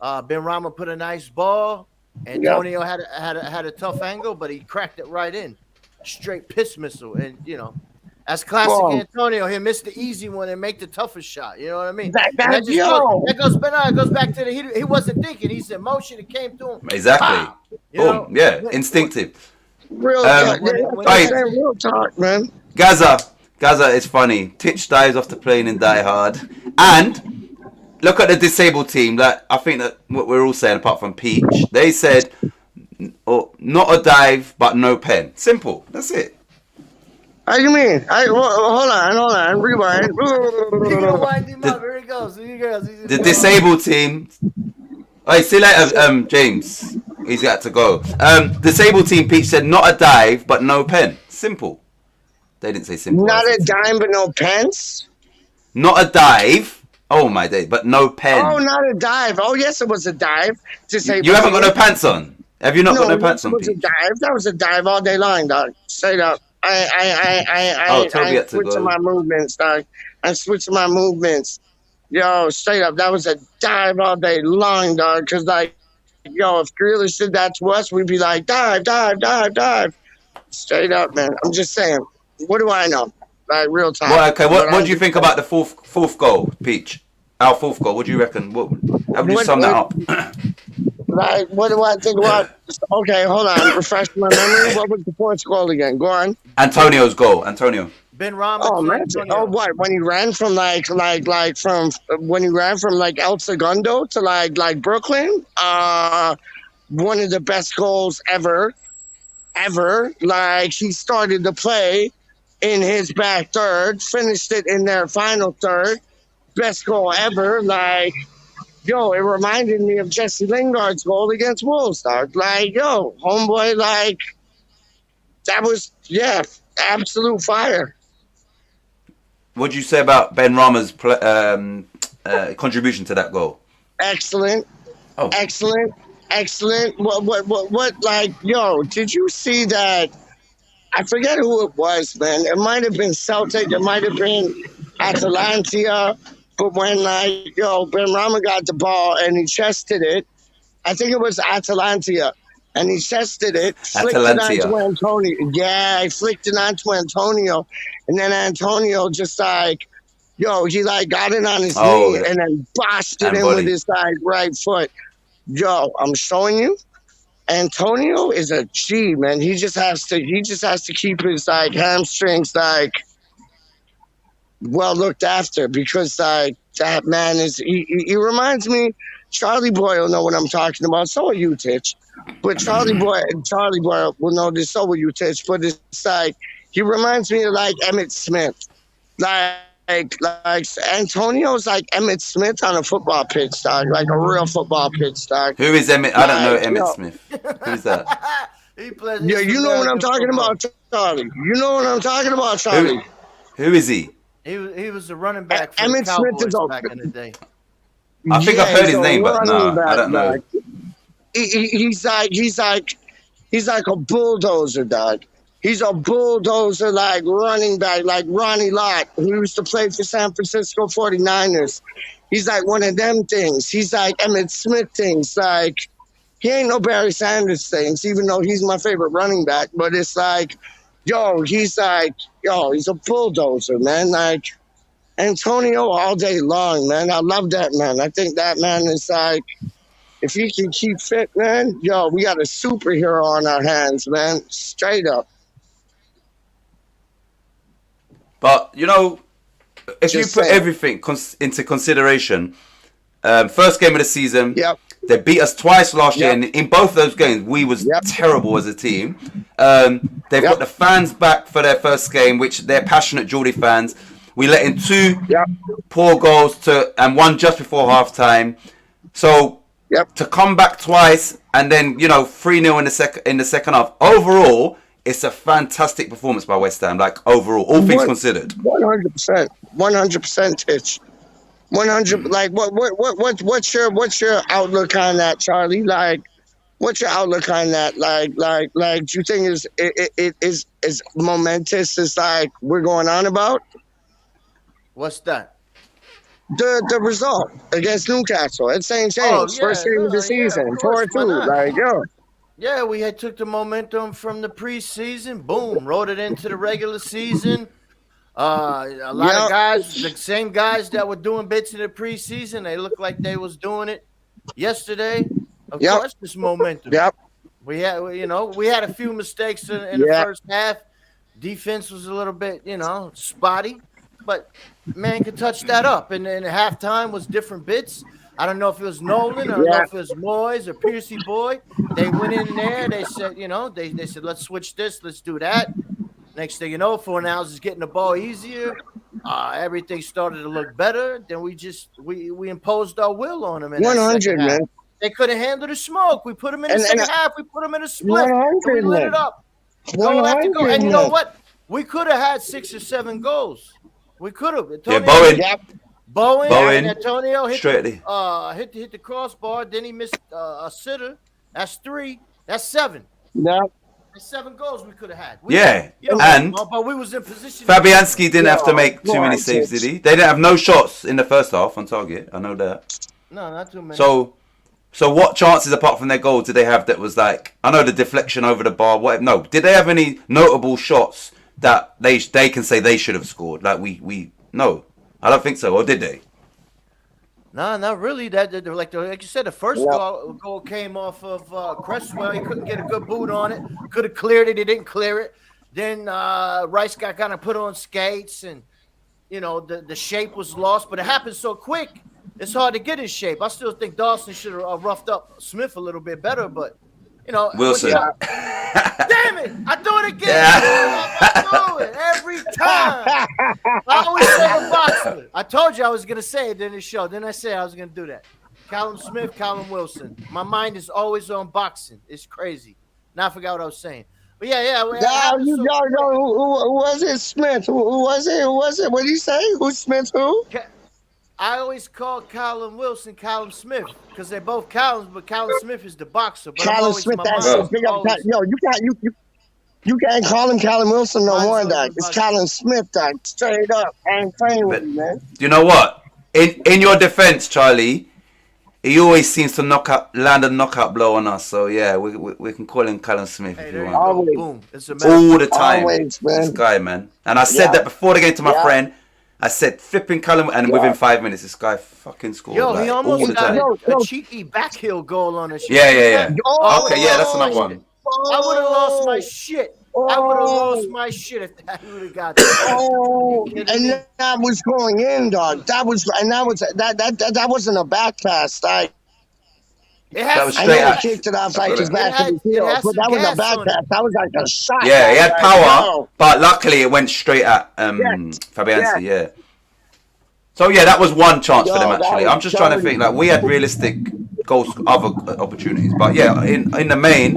B: Benrahma put a nice ball. Antonio had a tough angle, but he cracked it right in. Straight piss missile. And that's classic Antonio. He missed the easy one and make the toughest shot. You know what I mean?
A: That
B: It goes back to he wasn't thinking. He's in motion. It came to him.
E: Exactly. Boom. Yeah. Instinctive.
A: Real
B: when
A: talk, man.
E: Gaza is funny. TiTcH dives off the plane in Die Hard. And look at the disabled team. Like, I think that what we're all saying, apart from Peach, they said, not a dive, but no pen. Simple. That's it.
A: How you mean? Hold on. Rewind.
B: You're gonna wind him up. Here he goes.
E: The disabled team. Hey, see you later, James. He's got to go. Disabled team, Peach said, not a dive, but no pen. Simple. They didn't say simple.
A: Not a dime, but no pence.
E: Not a dive. Oh my day, but no pen.
A: Oh, not a dive. Oh, yes, it was a dive.
E: You haven't got no pants on. Have you not got no pants on,
A: it was a
E: Peach?
A: dive. That was a dive all day long, dog. Straight up. I switching my movements, dog. I'm switching my movements. Yo, straight up, that was a dive all day long, dog. Because, like, yo, if Grealish did that to us, we'd be like, dive. Straight up, man. I'm just saying. What do I know? Like, real time.
E: Well, okay, what do you think about the fourth goal, Peach? Our fourth goal, what do you reckon? How would you sum that up?
A: Like, what do I think about? Okay, hold on. Refresh my memory. What was the fourth goal again? Go on.
E: Antonio's goal. Antonio.
B: Benrahma.
A: Oh, man. Oh, what? When he ran from when he ran from like El Segundo to like Brooklyn, one of the best goals ever. Like, he started the play in his back third, finished it in their final third. Best goal ever. Like, yo, it reminded me of Jesse Lingard's goal against Wolves, dog. Like, yo, homeboy, like, that was absolute fire.
E: What do you say about Ben Rama's contribution to that goal?
A: Excellent,
E: Oh,
A: excellent, excellent. What? Like, yo, did you see that? I forget who it was, man. It might have been Celtic. It might have been Atalanta. But when, like, yo, Ben Rama got the ball and he chested it, I think it was Atalanta. And he chested it, flicked it onto Antonio. Yeah, he flicked it onto Antonio. And then Antonio just like, yo, he like got it on his knee and then bossed it in with his right foot. Yo, I'm showing you. Antonio is a G, man. He just has to keep his like hamstrings like well looked after, because like that man is he reminds me. Charlie Boy will know what I'm talking about. So will you, TiTcH. But Charlie Boy will know this. So will you, TiTcH. But it's like he reminds me of like Emmitt Smith. Like Antonio's like Emmitt Smith on a football pitch, dog. Like a real football pitch, dog.
E: Who is Emmitt? I don't know Emmitt Smith. Who's that?
A: Yeah, you know what I'm talking about, Charlie. You know what I'm talking about, Charlie.
E: Who is he?
B: He was a running back for
A: Emmitt
B: the Cowboys
A: Smith is
B: back in the day.
E: I think I've heard his name, but no, I don't know.
A: He's like a bulldozer, dog. He's a bulldozer, like running back, like Ronnie Lott, who used to play for San Francisco 49ers. He's like one of them things. He's like Emmitt Smith things. Like, he ain't no Barry Sanders things, even though he's my favorite running back. But it's like, he's a bulldozer, man. Like, Antonio all day long, man. I love that man. I think that man is like, if he can keep fit, man, we got a superhero on our hands, man. Straight up.
E: But, if you put everything into consideration, first game of the season, they beat us twice last year, and in both those games, we was terrible as a team. They've got the fans back for their first game, which they're passionate Geordie fans. We let in 2 poor goals and 1 just before halftime. So to come back twice and then 3-0 in the second half. Overall, it's a fantastic performance by West Ham. Like overall, all things considered.
A: 100%, TiTcH. 100. Like what's your outlook on that, Charlie? Like, what's your outlook on that? Like, do you think it is momentous? Is like we're going on about?
B: What's that?
A: The result against Newcastle at St. James, first game of the season, 4-2. Like,
B: yeah, we had took the momentum from the preseason, boom, rode it into the regular season. A lot of guys, the same guys that were doing bits in the preseason, they looked like they was doing it yesterday. Of course, this momentum. We had, we had a few mistakes in the first half. Defense was a little bit, spotty. But man could touch that up. And then halftime was different bits. I don't know if it was Nolan, I don't know if it was Moyes or Piercy Boy. They went in there, they said, they said, let's switch this, let's do that. Next thing you know, Fornals is getting the ball easier. Everything started to look better. Then we imposed our will on them.
A: 100, man.
B: They couldn't handle the smoke. We put them in the second half. We put them in a split. We lit it up. Goal after goal. And you know what? We could have had 6 or 7 goals. We could have. Bowen and Antonio hit the crossbar. Then he missed a sitter. That's 3. That's 7.
A: Yeah.
B: That's 7 goals we could have had.
E: But
B: we was in position.
E: Fabianski didn't have to make too many saves, did he? They didn't have no shots in the first half on target. I know that.
B: No, not too many.
E: So what chances apart from their goal did they have that was like, I know the deflection over the bar, whatever. No, did they have any notable shots that they can say they should have scored? Like no, I don't think so. Or did they? No,
B: not really. Like you said, the first goal came off of Cresswell. He couldn't get a good boot on it. Could have cleared it. He didn't clear it. Then Rice got kind of put on skates, and the shape was lost. But it happened so quick, it's hard to get his shape. I still think Dawson should have roughed up Smith a little bit better, but.
E: Wilson.
B: Damn it! I do it again. I do it every time. I always say a boxer. I told you I was gonna say it in the show. Then I said I was gonna do that. Callum Smith, Callum Wilson. My mind is always on boxing. It's crazy. Now I forgot what I was saying. But yeah. It
A: Now
B: happened
A: you
B: so
A: don't
B: quick.
A: know who was it? Smith. Who was it? Who was it? What did he say? Who's Smith? Who?
B: I always call Callum Wilson Callum Smith because they're both Callums, but Callum Smith is the boxer. But I'm
A: Callum
B: always
A: Smith.
B: my
A: That's
B: mind
A: it.
B: is
A: Big up.
B: always
A: Yo, you can't call him Callum Wilson no
B: mine's
A: more,
B: always
A: dog. It's
B: about
A: Callum Smith, dog. Straight up. I ain't playing with
E: But
A: you, man.
E: you know what? In your defense, Charlie, he always seems to land a knockout blow on us. So yeah, we can call him Callum Smith
B: Hey,
E: if
B: there
E: you
B: you
E: want.
B: go.
A: Always.
B: Boom. It's a metaphor.
E: All the time.
A: Always,
E: This
A: man.
E: guy, man. And I said
A: Yeah.
E: that before the game to my
A: Yeah.
E: friend. I said flipping Callum, and
A: Yeah.
E: within 5 minutes, this guy fucking scored.
B: Yo,
E: like,
B: he
E: all
B: almost
E: the
B: got
E: time.
A: Yo.
B: a cheeky backheel goal on us.
E: Yeah.
A: Oh,
E: Okay, yeah, that's another one.
B: I would have lost my shit. I would have lost my shit if that would have got that.
A: Oh,
B: You kidding
A: and
B: me?
A: that was going in, dog. That wasn't a back pass.
B: It
E: That was
A: I
E: straight
A: know
E: at.
A: he kicked it off
E: I
A: like
E: got
A: his
E: it.
A: back of his
B: it
A: heel,
B: had
A: but
B: some
A: that was a
B: gas
A: back
B: on
A: pass.
B: it.
A: That was like a shot.
E: Yeah, he
A: dog.
E: had
A: Like,
E: power,
A: yo.
E: but luckily it went straight at Fabianski. Yeah. So yeah, that was one chance for them
A: Yo, that
E: actually.
A: was
E: I'm just trying to
A: dirty.
E: think like we had realistic goals, other opportunities, but yeah, in the main,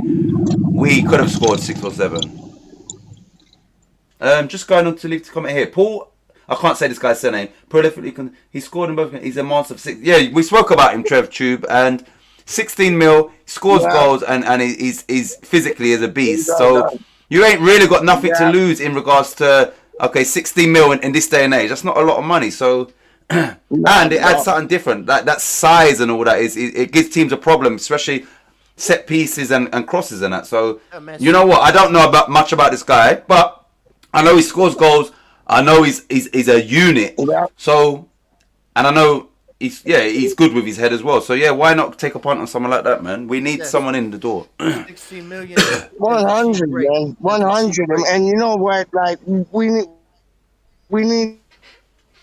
E: we could have scored 6 or 7. Just going on to leave the comment here, Paul. I can't say this guy's surname. Prolifically, he scored in both. He's a monster of 6. Yeah, we spoke about him, Trev Tube, and 16 mil, scores goals, and he's physically is a beast. So you ain't really got nothing to lose in regards to 16 mil in this day and age. That's not a lot of money. So and it adds something different. That size and all that it gives teams a problem, especially set pieces and crosses and that. So you know what? I don't know much about this guy, but I know he scores goals. I know he's a unit.
A: Yeah.
E: So, and I know he's good with his head as well. So yeah, why not take a punt on someone like that, man? We need someone in the door.
B: 16 million.
A: 100, man. 100. And you know what? Like, we need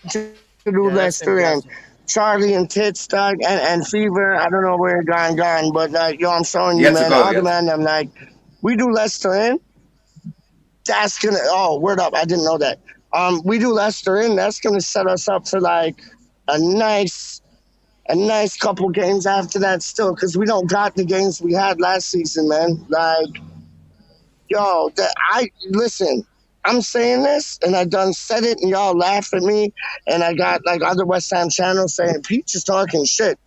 A: to do Leicester and Charlie and TiTcH, dog, and Fever. I don't know where gone, but yo, I'm showing you,
E: Yet to
A: man.
E: go,
A: Other
E: yes.
A: man, I'm like, we do Leicester in. That's gonna. Oh, word up! I didn't know that. We do Leicester in. That's gonna set us up for like a nice couple games after that still, because we don't got the games we had last season, man. Like, yo, listen. I'm saying this, and I done said it, and y'all laugh at me, and I got like other West Ham channels saying Peach is talking shit.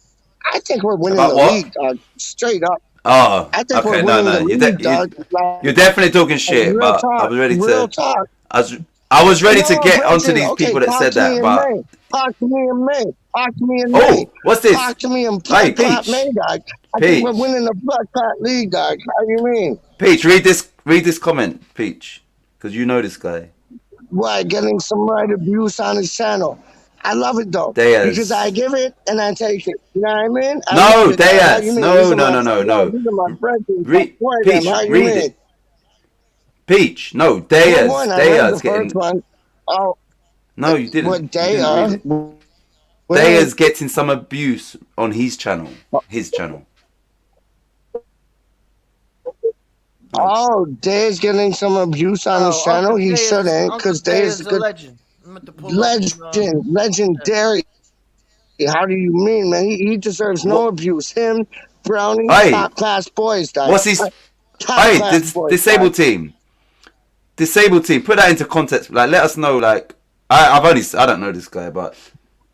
A: I think we're winning
E: About
A: the
E: what?
A: league, dog. Straight up.
E: Oh,
A: I think
E: okay,
A: we're
E: no,
A: winning the league, dog. Like,
E: you're definitely talking shit,
A: real
E: but
A: talk,
E: I was ready
A: real
E: to.
A: talk.
E: I was ready to
A: No,
E: get
A: Brenton,
E: onto these
A: okay,
E: people that
A: talk
E: said
A: to me
E: that,
A: in
E: but
A: May. Talk to me in May. Talk to me in May.
E: what's this?
A: Talk to me in
E: Hey,
A: Clap
E: Peach.
A: May, dog. I
E: Peach.
A: think we're winning the Blood Clot League, dog. How you mean?
E: Peach, read this comment, Peach, because you know this guy.
A: Why? Getting some right abuse on his channel. I love it though,
E: Diaz.
A: because I give it and I take it. You know what I mean? I
E: No,
A: love it, dog. How
E: Diaz.
A: you mean?
E: No.
A: These are my friends.
E: Read, Peach,
A: How you
E: read
A: mean?
E: it. Peach, no,
A: Number
E: Diaz.
A: one, I read
E: Diaz
A: the
E: getting.
A: first one. Oh,
E: No, you didn't.
A: what
E: You didn't read it.
A: Diaz?
E: Diaz getting some abuse on his channel. His channel.
A: Oh, Day's getting some abuse on his channel. He shouldn't, because Day's
B: a
A: good.
B: legend. I'm at the pull up,
A: Legendary. How do you mean, man? He deserves no abuse. Him, Brownie,
E: Hey.
A: top class boys, dog.
E: What's his?
A: Top
E: Hey,
A: class boys,
E: disabled
A: dog.
E: team. Disabled team. Put that into context. Like, let us know. Like, I don't know this guy, but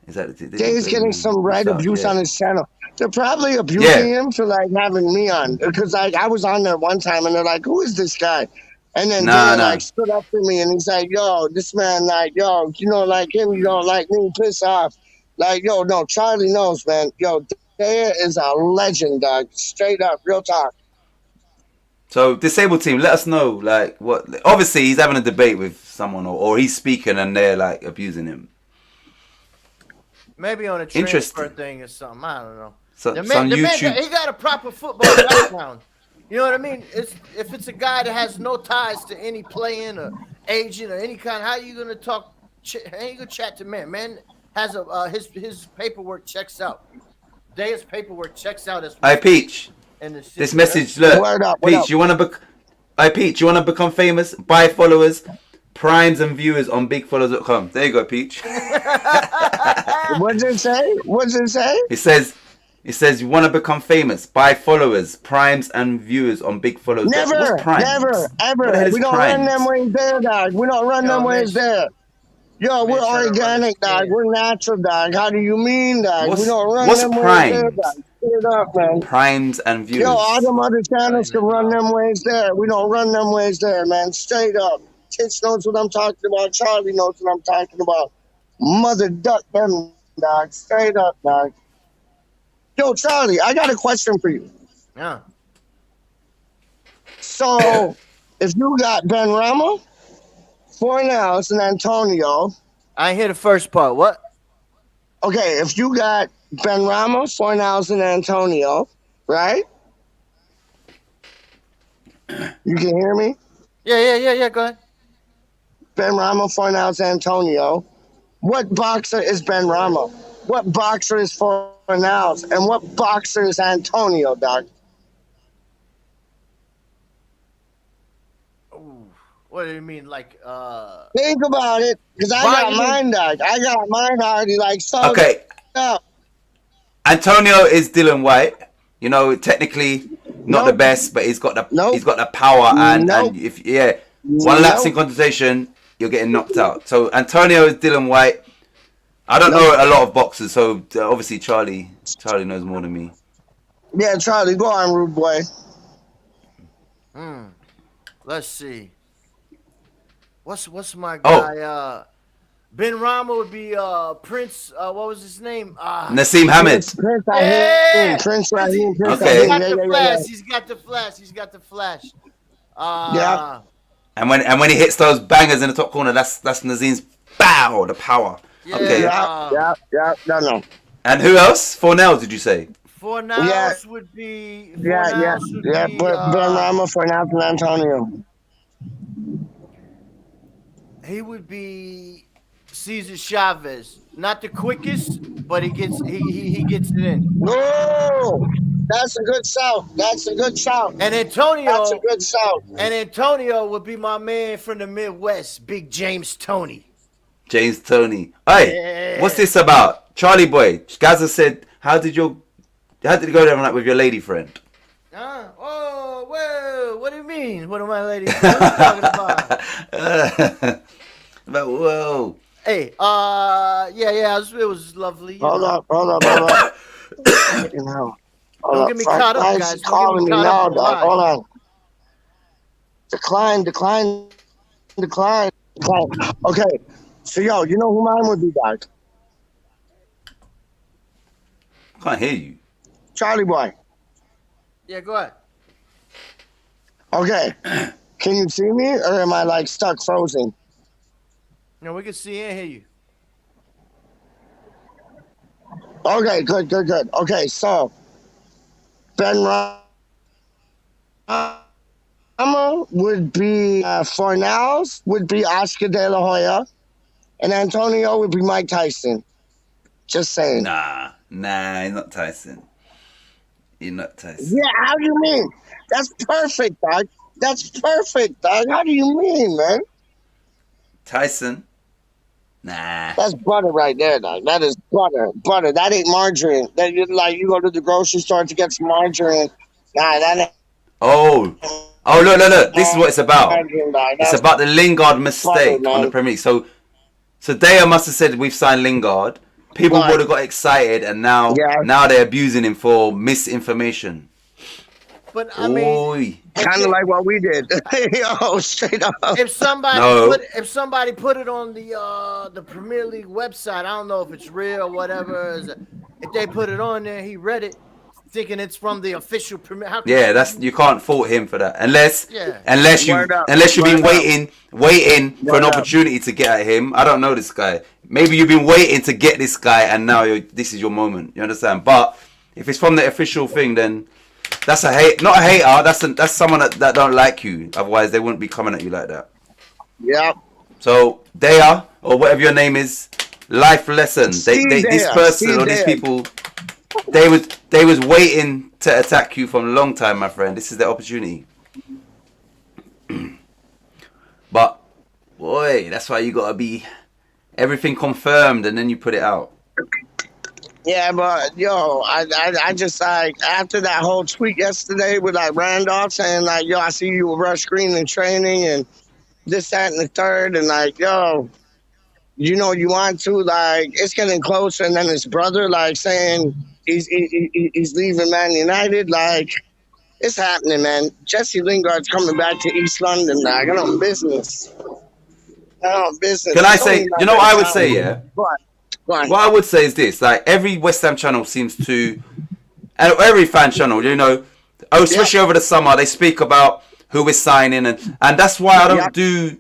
E: is that
A: Day's getting some right abuse on his channel. They're probably abusing him for like having me on, because like I was on there one time and they're like, "Who is this guy?" And then Day like stood up for me and he's like, "Yo, this man, like, yo, you don't like him, you don't like me, piss off." Like, yo, no, Charlie knows, man. Yo, Day is a legend, dog. Straight up, real talk.
E: So, disabled team, let us know. Like, what? Obviously, he's having a debate with someone, or he's speaking and they're like abusing him.
B: Maybe on a transfer thing or something. I don't know.
E: So,
B: the
E: some
B: man,
E: YouTube.
B: he got a proper football background. You know what I mean? If it's a guy that has no ties to any playing or agent or any kind, how are you gonna talk? How you gonna chat to man? Man has a his paperwork checks out. Day's paperwork checks out as.
E: Hey, Peach. This message, look, Peach, you wanna Peach, you wanna become famous? Buy followers, primes and viewers on bigfollowers.com. There you go, Peach.
A: What's it say?
E: It says, It says you want to become famous. Buy followers, primes, and viewers on big followers.
A: Never,
E: What's primes?
A: never,
E: What the hell
A: ever.
E: is
A: We don't run them
E: primes?
A: ways there, dog. We don't run
B: Yo,
A: them
B: man,
A: ways there. Yo,
B: man,
A: we're
B: try to run a
A: organic, dog.
B: scam.
A: We're natural, dog. How do you mean, dog? We don't run
E: What's
A: them ways there,
E: primes?
A: dog. Straight up, man.
E: Primes and
A: Yo, all
E: viewers.
A: them other channels can run
B: know.
A: them ways there. We don't run them ways there, man. Straight up. TiTcH knows what I'm talking about. ChaRLl knows what I'm talking about. Mother duck them, dog. Straight up, dog. Yo, ChaRLl, I got a question for you.
B: Yeah.
A: So, if you got Ben Rama, Fornals, and Antonio,
B: I ain't hear the first part. What?
A: okay, if you got Ben Rama, Fornals, and Antonio, right? You can hear me?
B: Yeah. Go ahead.
A: Ben Rama, Fornals, Antonio. What boxer is Ben Rama? What boxer is Fornals? And what boxer is Antonio, dog?
B: Ooh, what do you mean, like?
A: Think about it, because I got mine, dog. I got mine already, like, so
E: Okay.
A: up.
E: Antonio is Dylan White. You know, technically not the best, but he's got the power and if one lapse in concentration, you're getting knocked out. So Antonio is Dylan White. I don't know a lot of boxers, so obviously ChaRLl knows more than me.
A: Yeah, ChaRLl, go on, rude boy.
B: Let's see. What's my guy? Ben Rama would be Prince. What was his name?
E: Nassim Hamid.
A: Prince Raheem. Prince Raheem.
E: Okay.
B: He's got the flash.
A: Yeah.
E: And when he hits those bangers in the top corner, that's Nazim's bow, the power.
B: Yeah,
E: okay.
A: No.
E: And who else? Fornell, did you say?
B: Fornals would be.
A: But Ben Rama, Fornals, and Antonio.
B: He would be Cesar Chavez. Not the quickest, but he gets it in.
A: Whoa! That's a good shout.
B: And Antonio.
A: That's a good shout.
B: And Antonio would be my man from the Midwest, Big James Tony.
E: James Tony. Hey, what's this about? ChaRLl boy. Gaza said, how did you go there with your lady friend?
B: Oh, whoa! What do you mean? What am I, lady? What are you talking about?
E: But whoa.
B: Hey, it was lovely.
A: Hold up.
B: Don't get me caught up, guys.
A: Calling me now, dog. Hold on. Decline. Okay. So, yo, you know who mine would be, dog?
E: Can't hear you.
A: ChaRLl boy.
B: Yeah, go ahead.
A: Okay. Can you see me, or am I like stuck, frozen?
B: No, we can see and hear you.
A: Okay, good. Okay, so Ben Rama would be Fornals, would be Oscar De La Hoya, and Antonio would be Mike Tyson. Just saying.
E: Nah, he's not Tyson. You're not Tyson.
A: Yeah, how do you mean? That's perfect, dog. How do you mean, man?
E: Tyson? Nah.
A: That's butter right there, dog. That is butter. That ain't margarine. That like you go to the grocery store to get some margarine. Nah, that ain't.
E: Oh, look. This is what it's about. It's about the Lingard mistake on the Premier League. So tHa must have said we've signed Lingard. People would have got excited, and now they're abusing him for misinformation.
B: But I mean,
A: kind of like what we did. Yo, straight up.
B: If somebody put it on the Premier League website, I don't know if it's real or whatever. If they put it on there, he read it, thinking it's from the official Premier.
E: You can't fault him for that unless you've been waiting for an opportunity to get at him. I don't know this guy. Maybe you've been waiting to get this guy, and now this is your moment. You understand? But if it's from the official thing, then that's not a hater. That's someone that don't like you. Otherwise, they wouldn't be coming at you like that.
A: Yeah.
E: So tHa, or whatever your name is, life lesson. This person or these people, they was waiting to attack you from a long time, my friend. This is their opportunity. But boy, that's why you gotta be everything confirmed, and then you put it out.
A: Yeah, but yo, I just like after that whole tweet yesterday with like Randolph saying like, yo, I see you with Rush Green in training and this, that, and the third, and like, yo, you know, you want to like, it's getting closer, and then his brother like saying he's leaving Man United, like, it's happening, man. Jesse Lingard's coming back to East London. Now. I got on business. Business.
E: Can I say? You know what I would say? Yeah.
A: Go on.
E: What I would say is this: like every West Ham channel seems to, and every fan channel, you know, especially over the summer, they speak about who we're signing, and that's why I don't do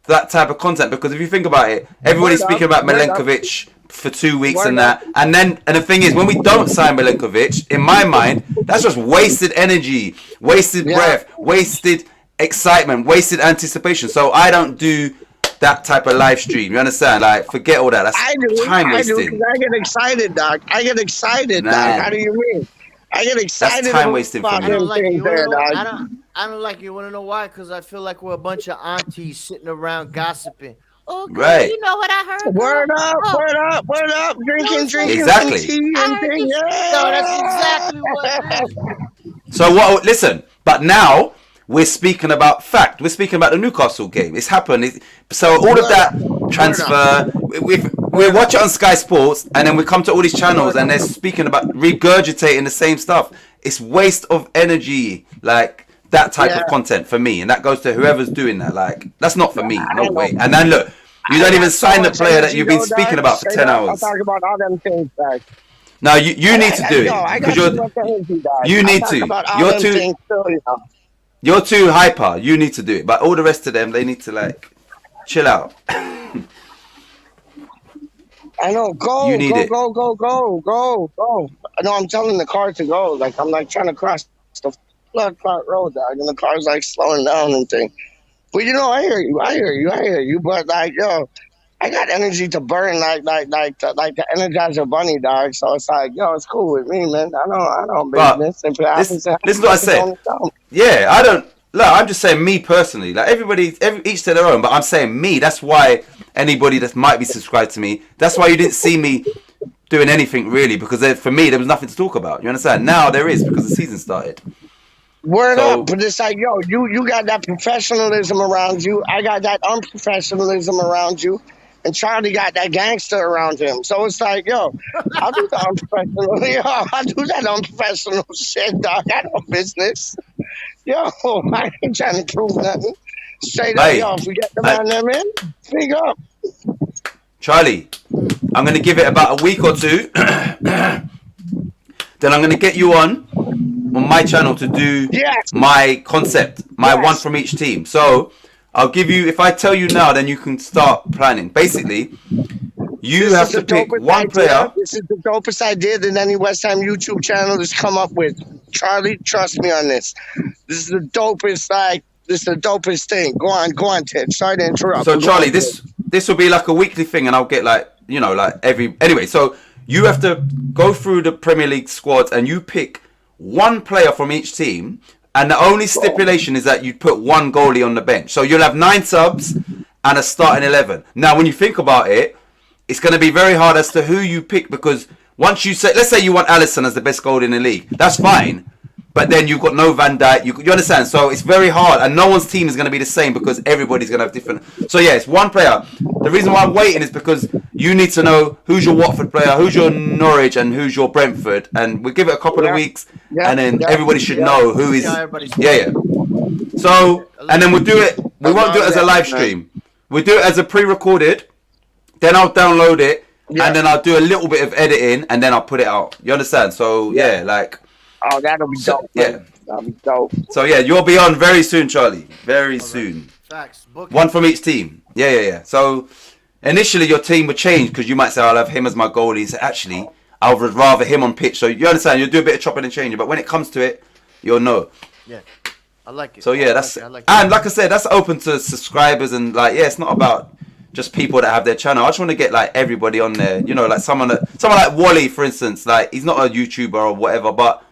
E: that type of content, because if you think about it, everybody's speaking about Milenkovic for 2 weeks and that, and the thing is, when we don't sign Milenkovic, in my mind, that's just wasted energy, wasted breath, wasted excitement, wasted anticipation. So I don't do that type of live stream. You understand? Like, forget all that. That's time wasting.
A: I get excited, Doc. I get excited, Doc. How do you mean? I get excited.
E: That's time wasting for me.
B: I don't like you. I don't like you. Want to know why? Because I feel like we're a bunch of aunties sitting around gossiping. Oh, girl,
E: right.
B: You know what I heard?
A: Word up. Drinking
E: exactly.
A: tea and things. Yeah.
B: No, that's exactly what it is.
E: So what? Listen, but now we're speaking about fact. We're speaking about the Newcastle game. It's happened. So all of that transfer, we watch it on Sky Sports, and then we come to all these channels, and they're speaking about regurgitating the same stuff. It's waste of energy, like that type of content for me, and that goes to whoever's doing that. Like, that's not for me, no way. And then look, you don't even sign the player that you've been speaking about for 10 hours.
A: I'll talk about all them things, guys.
E: No, you need to do it, because you need to. You're too hyper. You need to do it, but all the rest of them, they need to like chill out.
A: I know. Go. I know. I'm telling the car to go. Like, I'm like trying to cross the flood cart road, dog, and the car's like slowing down and thing. But you know, I hear you. But like, yo, I got energy to burn, like the Energizer Bunny, dog. So it's like, yo, it's cool with me, man. I don't business.
E: Listen to what I said. Yeah, I don't. Look, I'm just saying me personally. Like each to their own. But I'm saying me. That's why anybody that might be subscribed to me. That's why you didn't see me doing anything really, because for me there was nothing to talk about. You understand? Now there is, because the season started.
A: Word up, but it's like, yo, you got that professionalism around you. I got that unprofessionalism around you. And Charlie got that gangster around him. So it's like, yo, I'll do the unprofessional. Yo, I'll do that unprofessional shit, dog. I know business. Yo, I ain't trying to prove nothing. Straight up, yo, if we get the man them in, speak up.
E: Charlie, I'm going to give it about a week or two. Then I'm going to get you on my channel to do my concept, my one from each team. So I'll give you, if I tell you now, then you can start planning. Basically, you have to pick one player.
A: This is the dopest idea that any West Ham YouTube channel has come up with. Charlie, trust me on this. This is the dopest thing. Go on, TiTcH. Sorry to interrupt.
E: So Charlie, this will be like a weekly thing, and I'll get like, you know, like anyway, so you have to go through the Premier League squads and you pick one player from each team, and the only stipulation is that you put one goalie on the bench. So you'll have 9 subs and a starting 11. Now, when you think about it, it's going to be very hard as to who you pick, because once you say, let's say you want Alisson as the best goalie in the league, that's fine. But then you've got no Van Dijk. You understand? So it's very hard, and no one's team is going to be the same, because everybody's going to have different. So yeah, it's one player. The reason why I'm waiting is because you need to know who's your Watford player, who's your Norwich, and who's your Brentford, and we'll give it a couple of weeks, and then everybody should know who is. Yeah. So, and then we'll do it. We won't do it as a live stream. We'll do it as a pre-recorded. Then I'll download it, and then I'll do a little bit of editing, and then I'll put it out. You understand? So yeah, like.
A: Oh, that'll be dope.
E: Yeah.
A: That'll be dope.
E: So yeah, you'll be on very soon, Charlie. Very soon.
B: Facts.
E: One from each team. Yeah. So initially your team would change, because you might say, I'll have him as my goalie. So actually, I would rather him on pitch. So you understand, you'll do a bit of chopping and changing. But when it comes to it, you'll know.
B: Yeah. I like it.
E: So yeah, and like I said, that's open to subscribers, and like, yeah, it's not about just people that have their channel. I just want to get like everybody on there. You know, like someone like Wally, for instance. Like, he's not a YouTuber or whatever, but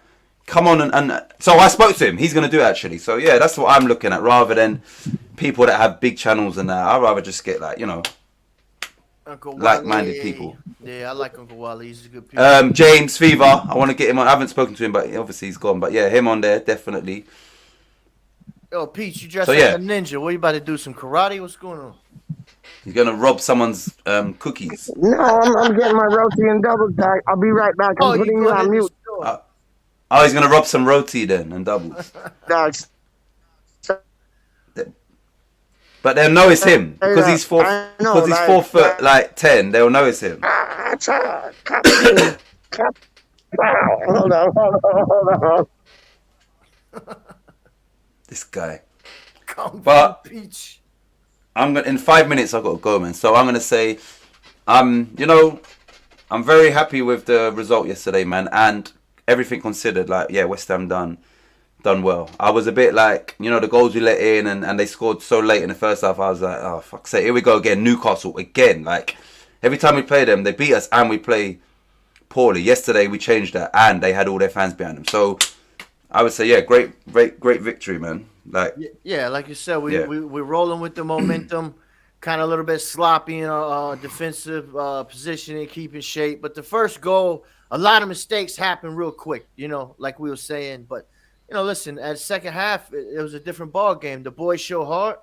E: come on, and so I spoke to him. He's going to do it, actually. So yeah, that's what I'm looking at, rather than people that have big channels and that. I'd rather just get like, you know,
B: Uncle
E: like-minded
B: Wale.
E: people.
B: Yeah, I like Uncle Wale. He's a good people.
E: James Fever, I want to get him on. I haven't spoken to him, but obviously he's gone. But yeah, him on there definitely.
B: Yo, Peach, you
E: So
B: dressed like
E: yeah,
B: a ninja. What you about to do? Some karate? What's going on?
E: he's gonna rob someone's cookies.
A: No, I'm getting my roti and double stack. I'll be right back. I'm
B: Oh, you
A: putting you
B: going
A: on
B: in the
A: mute.
B: store?
E: Oh, he's gonna rob some roti then and doubles.
A: Dogs.
E: But they'll know it's him because he's
A: I know,
E: because he's 4 foot like 10. They'll know it's him.
A: Hold on.
E: This guy.
B: But Peach.
E: I'm gonna in 5 minutes. I've got to go, man. So I'm gonna say, you know, I'm very happy with the result yesterday, man, and everything considered. Like, yeah, West Ham done well. I was a bit like, you know, the goals we let in and they scored so late in the first half. I was like, oh fuck's sake, here we go again. Newcastle again. Like every time we play them, they beat us and we play poorly. Yesterday we changed that and they had all their fans behind them. So I would say, yeah, great victory, man. Like
B: yeah, like you said, we're rolling with the momentum, kind of a little bit sloppy in our defensive positioning, keeping shape. But the first goal, a lot of mistakes happened real quick, you know, like we were saying. But you know, listen, at the second half, it was a different ball game. The boys show heart.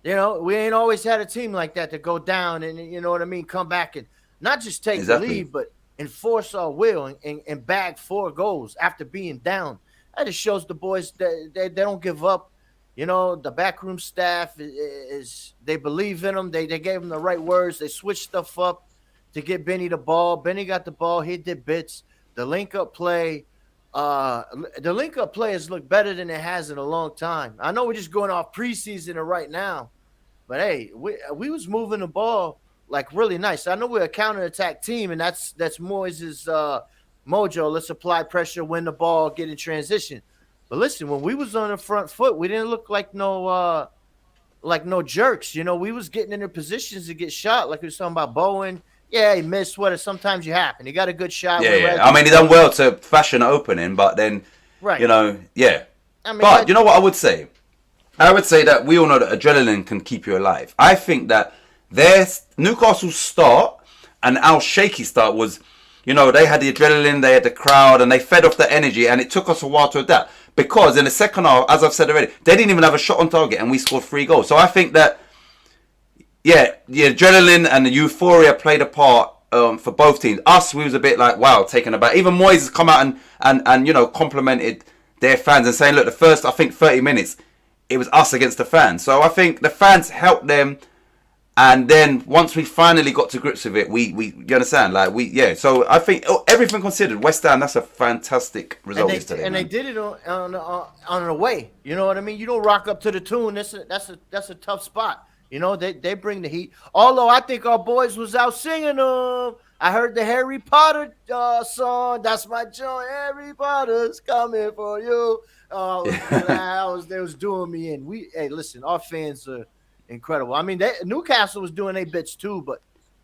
B: You know, we ain't always had a team like that to go down and, you know what I mean, come back and not just take the lead, but enforce our will and bag 4 goals after being down. That just shows the boys that they don't give up. You know, the backroom staff is they believe in them. They gave them the right words. They switched stuff up to get Benny the ball. Benny got the ball. He did bits. The link-up play. The link-up play has looked better than it has in a long time. I know we're just going off preseason right now, but hey, we was moving the ball like really nice. I know we're a counter-attack team, and that's Moyes' mojo. Let's apply pressure, win the ball, get in transition. But listen, when we was on the front foot, we didn't look like no jerks. You know, we was getting in their positions to get shot, like we was talking about Bowen. Yeah, he missed what sometimes you happen. He got a good shot.
E: Yeah. I mean, he done well to fashion an opening, but then, you know, yeah. I mean, but you know what I would say? I would say that we all know that adrenaline can keep you alive. I think that their Newcastle's start and our shaky start was, you know, they had the adrenaline, they had the crowd, and they fed off the energy, and it took us a while to adapt. Because in the second half, as I've said already, they didn't even have a shot on target, and we scored 3 goals. So I think that, yeah, the adrenaline and the euphoria played a part for both teams. Us, we was a bit like, wow, taken aback. Even Moyes has come out and you know, complimented their fans and saying, look, the first, I think, 30 minutes, it was us against the fans. So I think the fans helped them. And then once we finally got to grips with it, you understand? Like so I think everything considered, West Ham, that's a fantastic result yesterday.
B: And they did it on the way. You know what I mean? You don't rock up to the tune. That's a tough spot. You know, they bring the heat. Although I think our boys was out singing them. I heard the Harry Potter song. That's my joint. Harry Potter's coming for you. They was doing me in. Hey, listen, our fans are incredible. I mean, Newcastle was doing their bits too, but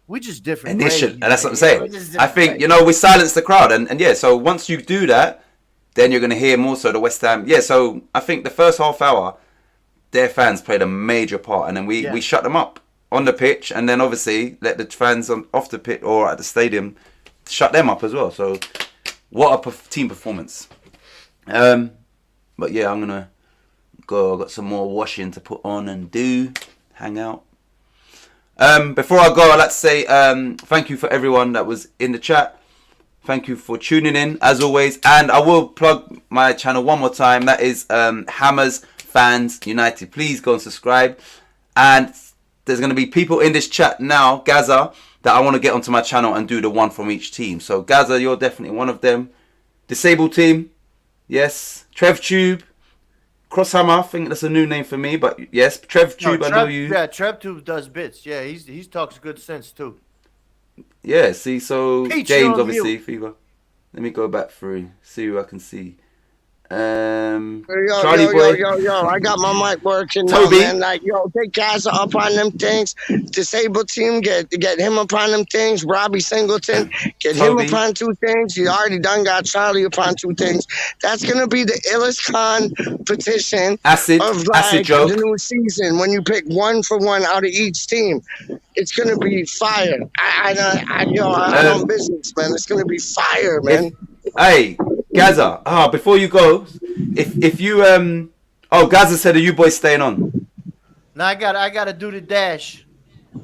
B: we just different.
E: Initially, and that's what I'm saying. I think, you know, we silenced the crowd. And yeah, so once you do that, then you're going to hear more so the West Ham. Yeah, so I think the first half hour, their fans played a major part, and then we shut them up on the pitch, and then obviously let the fans off the pitch or at the stadium shut them up as well. So what a team performance. But yeah, I'm gonna go. I've got some more washing to put on and do. Hang out. Before I go, I'd like to say thank you for everyone that was in the chat. Thank you for tuning in as always, and I will plug my channel one more time. That is Hammers Fans United. Please go and subscribe. And there's going to be people in this chat now, Gaza, that I want to get onto my channel and do the one from each team. So Gaza, you're definitely one of them. Disabled team, yes. TreVTube, Crosshammer, I think that's a new name for me, but yes, TreVTube, I know you.
B: Yeah, TreVTube does bits. Yeah, he talks good sense too.
E: Yeah, see, so
B: Peach,
E: James, obviously, Fever. Let me go back through, see who I can see. Charlie Boy,
A: Yo. I got my mic working now,
E: Toby.
A: man. Like, yo, take Gaza up on them things. Disabled team, get him upon them things. Robbie Singleton, get him
E: Toby.
A: upon 2 things. You already done got Charlie upon 2 things. That's going to be the illest competition
E: Acid
A: of, like,
E: joke.
A: the new season when you pick 1 for 1 out of each team. It's going to be fire. I'm on business, man. It's going to be fire, man.
E: Hey, Gaza. Before you go, if you Gaza said, "Are you boys staying on?"
B: No, I gotta do the dash.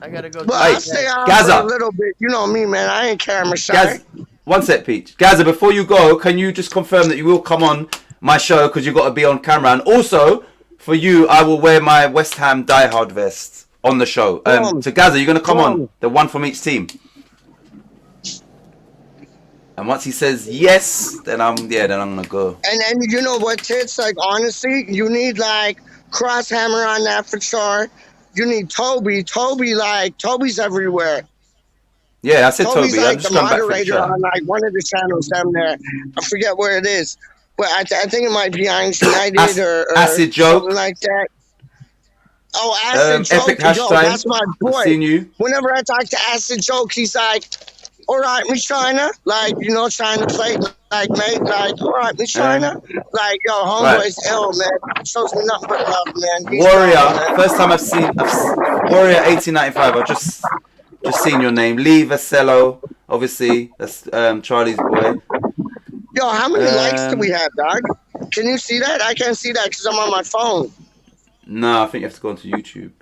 B: I gotta go.
A: Well, I'll stay on
E: Gaza.
A: for a little bit. You know me, man. I ain't camera shy.
E: Gaz, one sec, Peach. Gaza, before you go, can you just confirm that you will come on my show because you got to be on camera, and also for you, I will wear my West Ham diehard vest on the show. So Gaza, you're gonna come on the one from each team. And once he says yes, then I'm gonna go.
A: And you know what, TiTcH? Like, honestly, you need like Crosshammer on that for sure. You need Toby. Toby's everywhere.
E: Yeah, I said
A: Toby's
E: Toby.
A: like
E: I'm just
A: the
E: going back for the
A: moderator
E: chat.
A: on like one of the channels down there. I forget where it is, but I think it might be Irons United or
E: Acid Joke,
A: something like that. Oh, Acid Joke.
E: Epic Hash
A: Yo,
E: Time.
A: that's my boy.
E: I've seen you.
A: Whenever I talk to Acid Joke, he's like, all right, me China, like, you know, trying to play, like, mate, like, all right, me China, like, yo, homeboy's ill, man. Shows me nothing but love, man. He's
E: Warrior,
A: down, man.
E: first time I've seen Warrior 1895. I've just seen your name. Lee Vasello, obviously, that's Charlie's boy.
A: Yo, how many likes do we have, dog? Can you see that? I can't see that because I'm on my phone.
E: No, I think you have to go onto YouTube.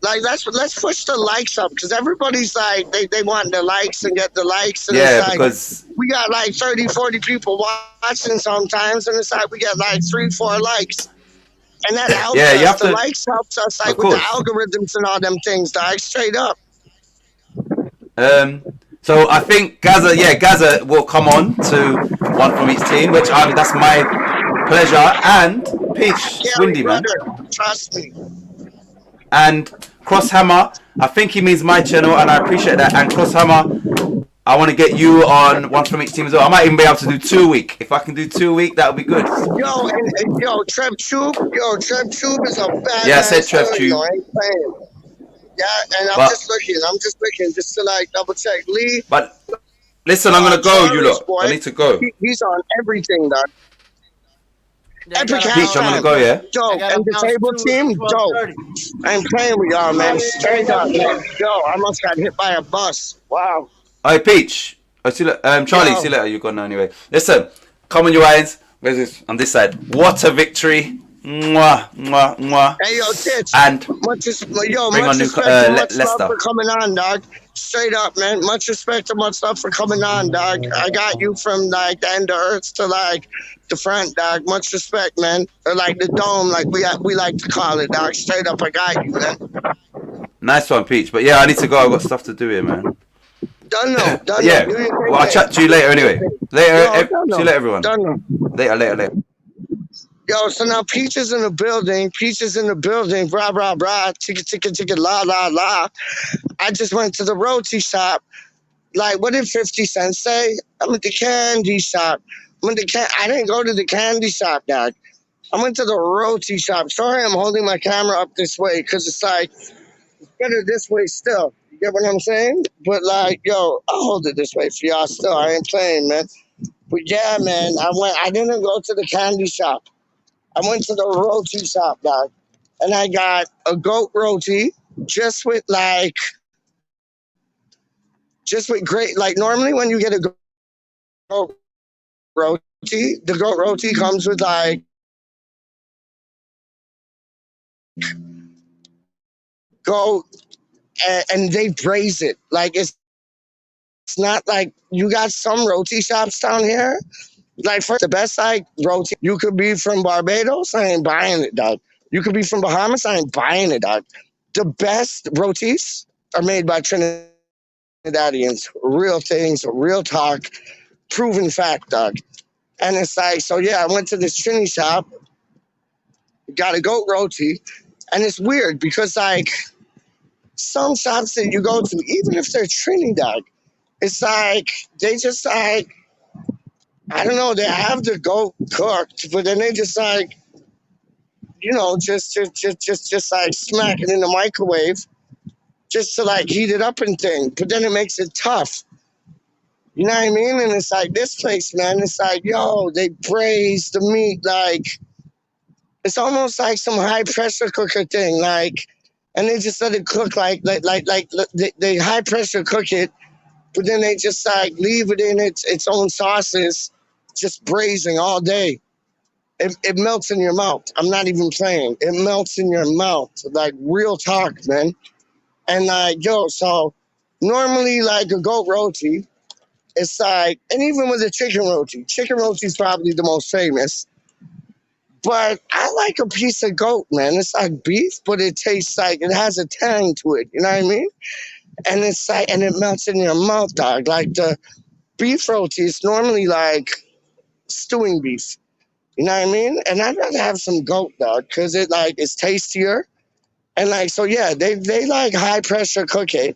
A: Like, let's push the likes up because everybody's like, they want the likes and get the likes. And
E: Yeah,
A: it's like,
E: because
A: we got like 30, 40 people watching sometimes, and it's like we get like 3, 4 likes. And that helps us.
E: you have
A: the
E: to,
A: likes helps us, like,
E: of
A: with the
E: course.
A: algorithms and all them things, dog, straight up.
E: So I think Gaza will come on to one from each team, which that's my pleasure. And Peach,
A: Yeah,
E: Windy, man.
A: Trust me.
E: And Crosshammer, I think he means my channel, and I appreciate that. And Crosshammer, I want to get you on one from each team as well. I might even be able to do 2 a week. If I can do 2 a week, that would be good.
A: Yo, and TiTcH-RaW-DoN is a badass.
E: Yeah, I said TiTcH-RaW-DoN.
A: I ain't playing. Yeah, and I'm just looking just to like double check. Lee.
E: But listen, I'm gonna go, you lot. I need to go.
A: He's on everything, dog. Epic
E: Peach, I'm gonna go, yeah?
A: Dope. And disabled team, dope. I ain't playing with y'all, man. Straight up, man. Yo, I almost got hit by a bus. Wow.
E: Hey, Peach. See you later. Charlie, see you later. You're gone now anyway. Listen, come on, you irons. Where's this? On this side. What a victory. Mwah, mwah, mwah.
A: Hey, yo, TiTcH.
E: And
A: much respect
E: Leicester
A: for coming on, dog. Straight up, man. Much respect and much love for coming on, dog. I got you from like the end of Earth to like the front, dog. Much respect, man. Or like the dome, like we like to call it, dog. Straight up, I got you, man.
E: nice one, Peach. But yeah, I need to go. I've got stuff to do here, man.
A: Done.
E: Yeah. Well, I'll chat to you later anyway. Later. See you later, everyone.
A: Done.
E: Later.
A: Yo, so now Peach is in the building. Blah, blah, blah. Ticka, la, la, la. I just went to the roti shop. Like, what did 50 Cent say? I'm at the candy shop. I didn't go to the candy shop, dog. I went to the roti shop. Sorry, I'm holding my camera up this way because it's like, it's better this way still. You get what I'm saying? But like, yo, I'll hold it this way for y'all still. I ain't playing, man. But yeah, man, I didn't go to the candy shop. I went to the roti shop, dog, and I got a goat roti just with great, like normally when you get a goat roti, the goat roti comes with like goat and they braise it. Like it's not like you got some roti shops down here. Like, for the best, like, roti, you could be from Barbados, I ain't buying it, dog. You could be from Bahamas, I ain't buying it, dog. The best rotis are made by Trinidadians. Real things, real talk, proven fact, dog. And it's like, so yeah, I went to this Trini shop, got a goat roti, and it's weird because, like, some shops that you go to, even if they're Trini, dog, it's like, they just, like, I don't know. They have the goat cooked, but then they just like, just like smack it in the microwave, just to like heat it up and thing. But then it makes it tough. You know what I mean? And it's like this place, man. It's like, yo, they braise the meat like it's almost like some high pressure cooker thing, like, and they just let it cook they high pressure cook it, but then they just like leave it in its own sauces, just braising all day. It melts in your mouth. I'm not even playing. It melts in your mouth, like real talk, man. And like, yo, so normally like a goat roti, it's like, and even with a chicken roti is probably the most famous. But I like a piece of goat, man. It's like beef, but it tastes like it has a tang to it. You know what I mean? And it's like, and it melts in your mouth, dog. Like the beef roti is normally like stewing beef. You know what I mean? And I'd rather have some goat, dog, because it like it's tastier. And like, so yeah, they like high pressure cook it,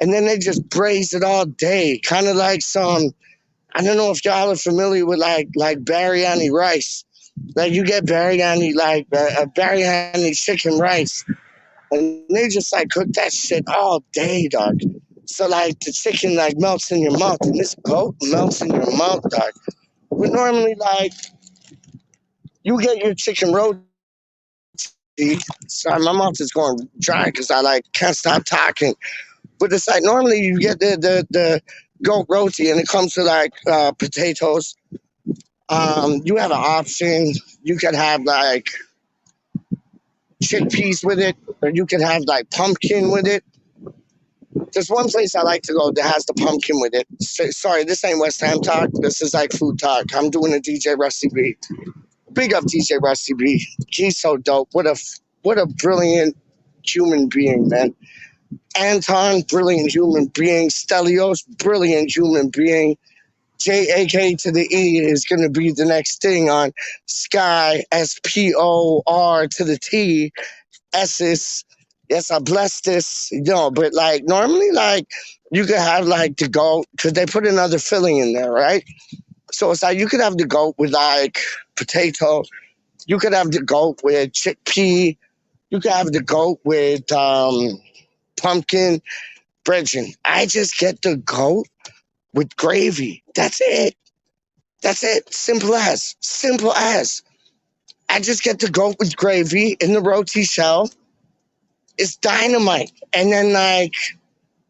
A: and then they just braise it all day, kind of like some. I don't know if y'all are familiar with like biryani rice. Like you get biryani, like a biryani chicken rice, and they just like cook that shit all day, dog. So like the chicken like melts in your mouth, and this goat melts in your mouth, dog. But normally like you get your chicken roti. Sorry, my mouth is going dry because I like can't stop talking. But it's like normally you get the goat roti, and it comes with like potatoes. You have an option. You could have like chickpeas with it, or you could have like pumpkin with it. There's one place I like to go that has the pumpkin with it. Sorry, this ain't West Ham talk. This is like food talk. I'm doing a DJ Rusty B. Big up DJ Rusty B. He's so dope. What a brilliant human being, man. Anton, brilliant human being. Stelios, brilliant human being. JAK to the E is going to be the next thing on Sky, SPOR to the T, S's. Yes, I bless this, but like normally, like you could have like the goat because they put another filling in there, right? So it's like you could have the goat with like potato, you could have the goat with chickpea, you could have the goat with pumpkin, brethren. I just get the goat with gravy. That's it. That's it. Simple as. Simple as. I just get the goat with gravy in the roti shell. It's dynamite. And then like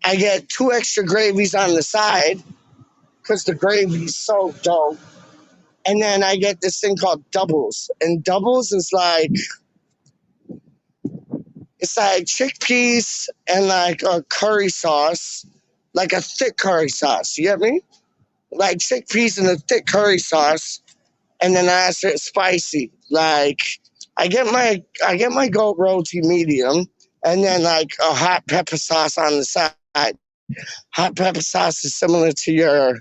A: I get 2 extra gravies on the side because the gravy is so dope. And then I get this thing called doubles. And doubles is like it's like chickpeas and like a curry sauce, like a thick curry sauce. You get me? Like chickpeas and a thick curry sauce, and then I ask it spicy. Like I get my goat roti medium, and then like a hot pepper sauce on the side. Hot pepper sauce is similar to your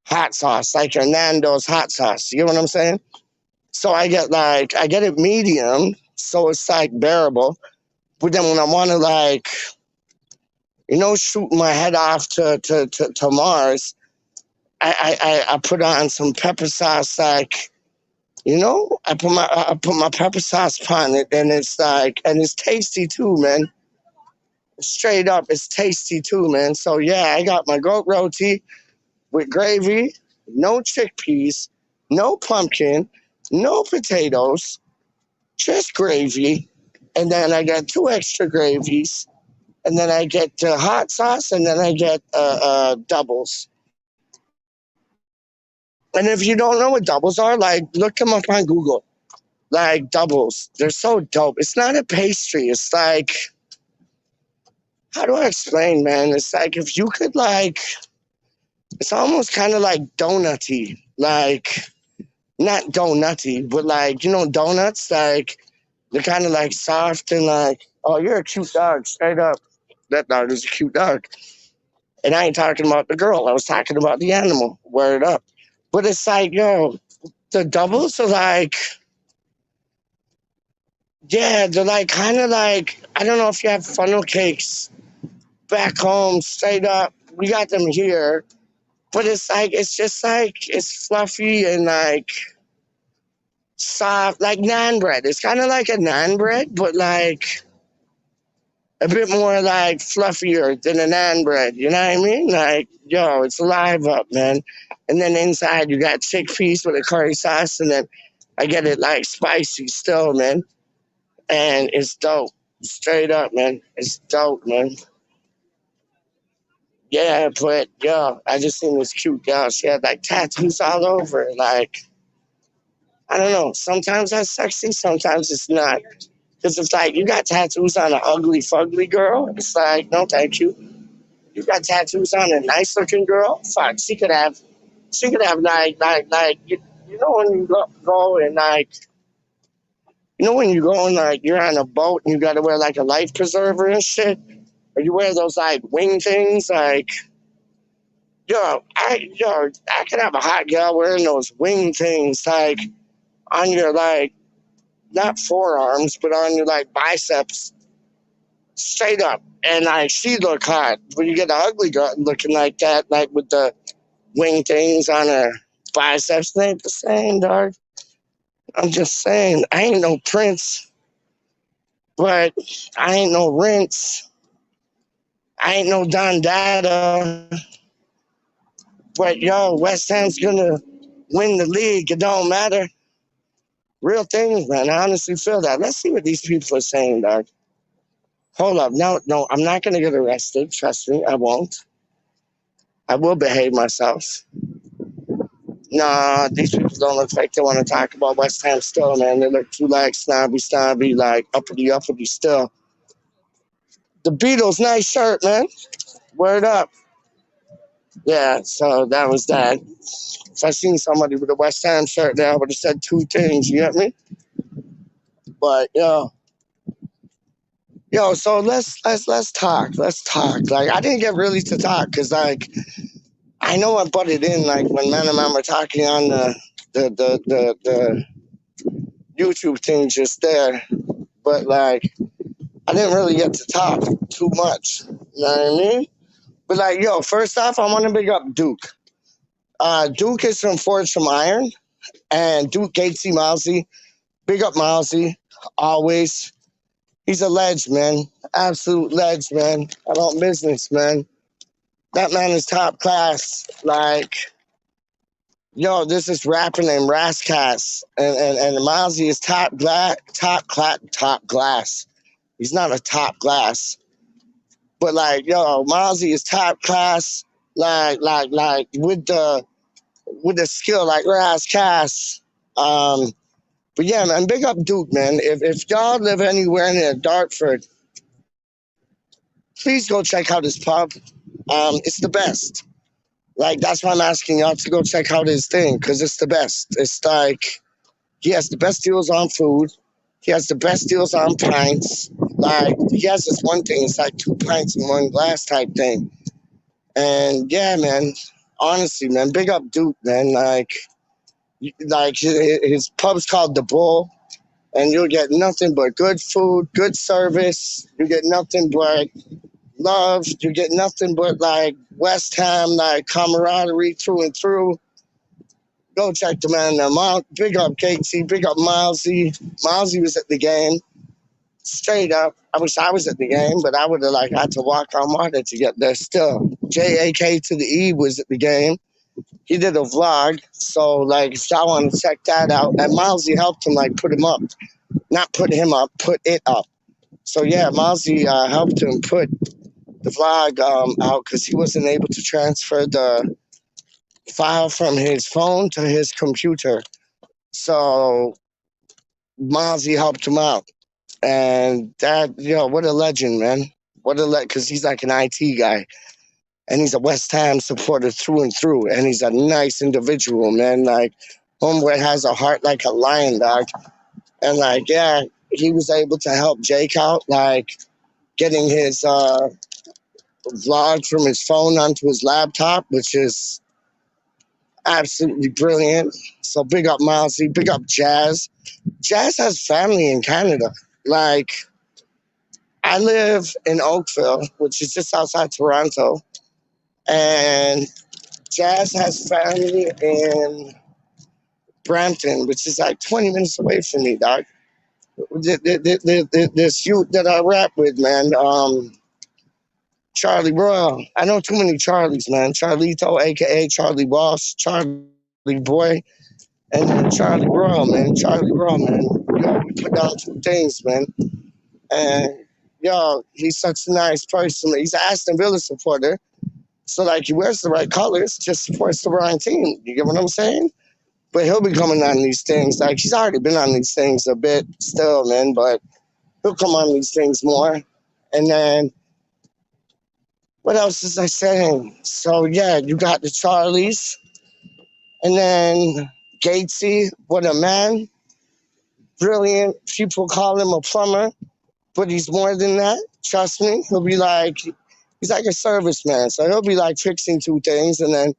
A: hot sauce, like your Nando's hot sauce. You know what I'm saying? So I get it medium, so it's like bearable. But then when I want to like, shoot my head off to Mars, I put on some pepper sauce, like, I put my pepper sauce on it, and it's like, and it's tasty too, man. Straight up, it's tasty too, man. So yeah, I got my goat roti with gravy, no chickpeas, no pumpkin, no potatoes, just gravy, and then I got 2 extra gravies, and then I get hot sauce, and then I get doubles. And if you don't know what doubles are, like look them up on Google. Like doubles, they're so dope. It's not a pastry. It's like, how do I explain, man? It's like if you could like, it's almost kind of like donutty, like not donutty, but like donuts, like they're kind of like soft and like, oh, you're a cute dog, straight up. That dog is a cute dog. And I ain't talking about the girl. I was talking about the animal. Word up. But it's like, yo, the doubles are like, yeah, they're like kind of like, I don't know if you have funnel cakes back home, straight up. We got them here. but it's just like it's fluffy and like soft, like naan bread. It's kind of like a naan bread, but like a bit more like fluffier than a naan bread. You know what I mean? Like, yo, it's live up, man. And then inside you got chickpeas with a curry sauce, and then I get it like spicy still, man. And it's dope. Straight up, man. It's dope, man. Yeah, but yo, I just seen this cute girl. She had like tattoos all over her. Like, I don't know. Sometimes that's sexy, sometimes it's not. Because it's like you got tattoos on an ugly, fugly girl. It's like, no, thank you. You got tattoos on a nice looking girl. Fuck, she could have like you know when you go and like, you know when you go and like you're on a boat and you got to wear like a life preserver and shit, or you wear those like wing things, like. I could have a hot girl wearing those wing things, like on your like not forearms, but on your like biceps, straight up. And like she look hot. When you get an ugly girl looking like that, like with the wing things on her biceps, they ain't the same, dog. I'm just saying, I ain't no Prince, but I ain't no Rinse. I ain't no Don Dada. But yo, West Ham's gonna win the league. It don't matter. Real things, man. I honestly feel that. Let's see what these people are saying, dog. Hold up. No, I'm not gonna get arrested. Trust me, I won't. I will behave myself. Nah, these people don't look like they want to talk about West Ham still, man. They look too like snobby, like uppity still. The Beatles, nice shirt, man. Word up. Yeah, so that was that. If I seen somebody with a West Ham shirt there, I would have said two things, you get me? But so let's talk. Let's talk. Like I didn't get really to talk because like I know I butted in like when Man and Man were talking on the YouTube thing just there, but like I didn't really get to talk too much. You know what I mean? But like first off, I want to big up Duke. Duke is from Forged from Iron, and Duke Gatesy Mousy. Big up Mousy, always. He's a ledge, man. Absolute ledge, man. About business, man. That man is top class. Like, this is rapper named Rascats. And Mousy is top glass. He's not a top glass. But like, Mousy is top class. Like with the skill like Rascats. But yeah, man, big up Duke, man. If y'all live anywhere near Dartford, please go check out his pub. It's the best. Like, that's why I'm asking y'all to go check out his thing, because it's the best. It's like, he has the best deals on food. He has the best deals on pints. Like, he has this one thing, it's like 2 pints in 1 glass type thing. And yeah, man, honestly, man, big up Duke, man. Like his pub's called The Bull, and you'll get nothing but good food, good service. You get nothing but love. You get nothing but like West Ham, like camaraderie through and through. Go check the man out. Big up Casey, big up Milesy. Milesy was at the game. Straight up. I wish I was at the game, but I would have like had to walk on water to get there still. JAK to the E was at the game. He did a vlog, so like if y'all want to check that out, and Milesy helped him like put him up, not put him up, put it up. So yeah, Milesy helped him put the vlog out because he wasn't able to transfer the file from his phone to his computer. So Milesy helped him out, and that what a legend, man! What a because he's like an IT guy. And he's a West Ham supporter through and through. And he's a nice individual, man. Like, homeboy has a heart like a lion, dog. And, like, yeah, he was able to help Jake out, like, getting his vlog from his phone onto his laptop, which is absolutely brilliant. So big up Milesy, big up Jazz. Jazz has family in Canada. Like, I live in Oakville, which is just outside Toronto. And Jazz has family in Brampton, which is like 20 minutes away from me, dog. This youth that I rap with, man, ChaRLl. I know too many Charlies, man. Charlito, aka Charlie Boss, Charlie Boy, and then ChaRLl, man. ChaRLl, man. Yo, we put down two things, man. And yo, he's such a nice person. He's an Aston Villa supporter. So like he wears the right colors, just supports the right team. You get what I'm saying? But he'll be coming on these things. Like he's already been on these things a bit still, man, but he'll come on these things more. And then what else is I saying? So yeah, you got the Charlies, and then Gatesy, what a man. Brilliant. People call him a plumber, but he's more than that. Trust me. He'll be like, he's like a serviceman. So he'll be like fixing two things, and then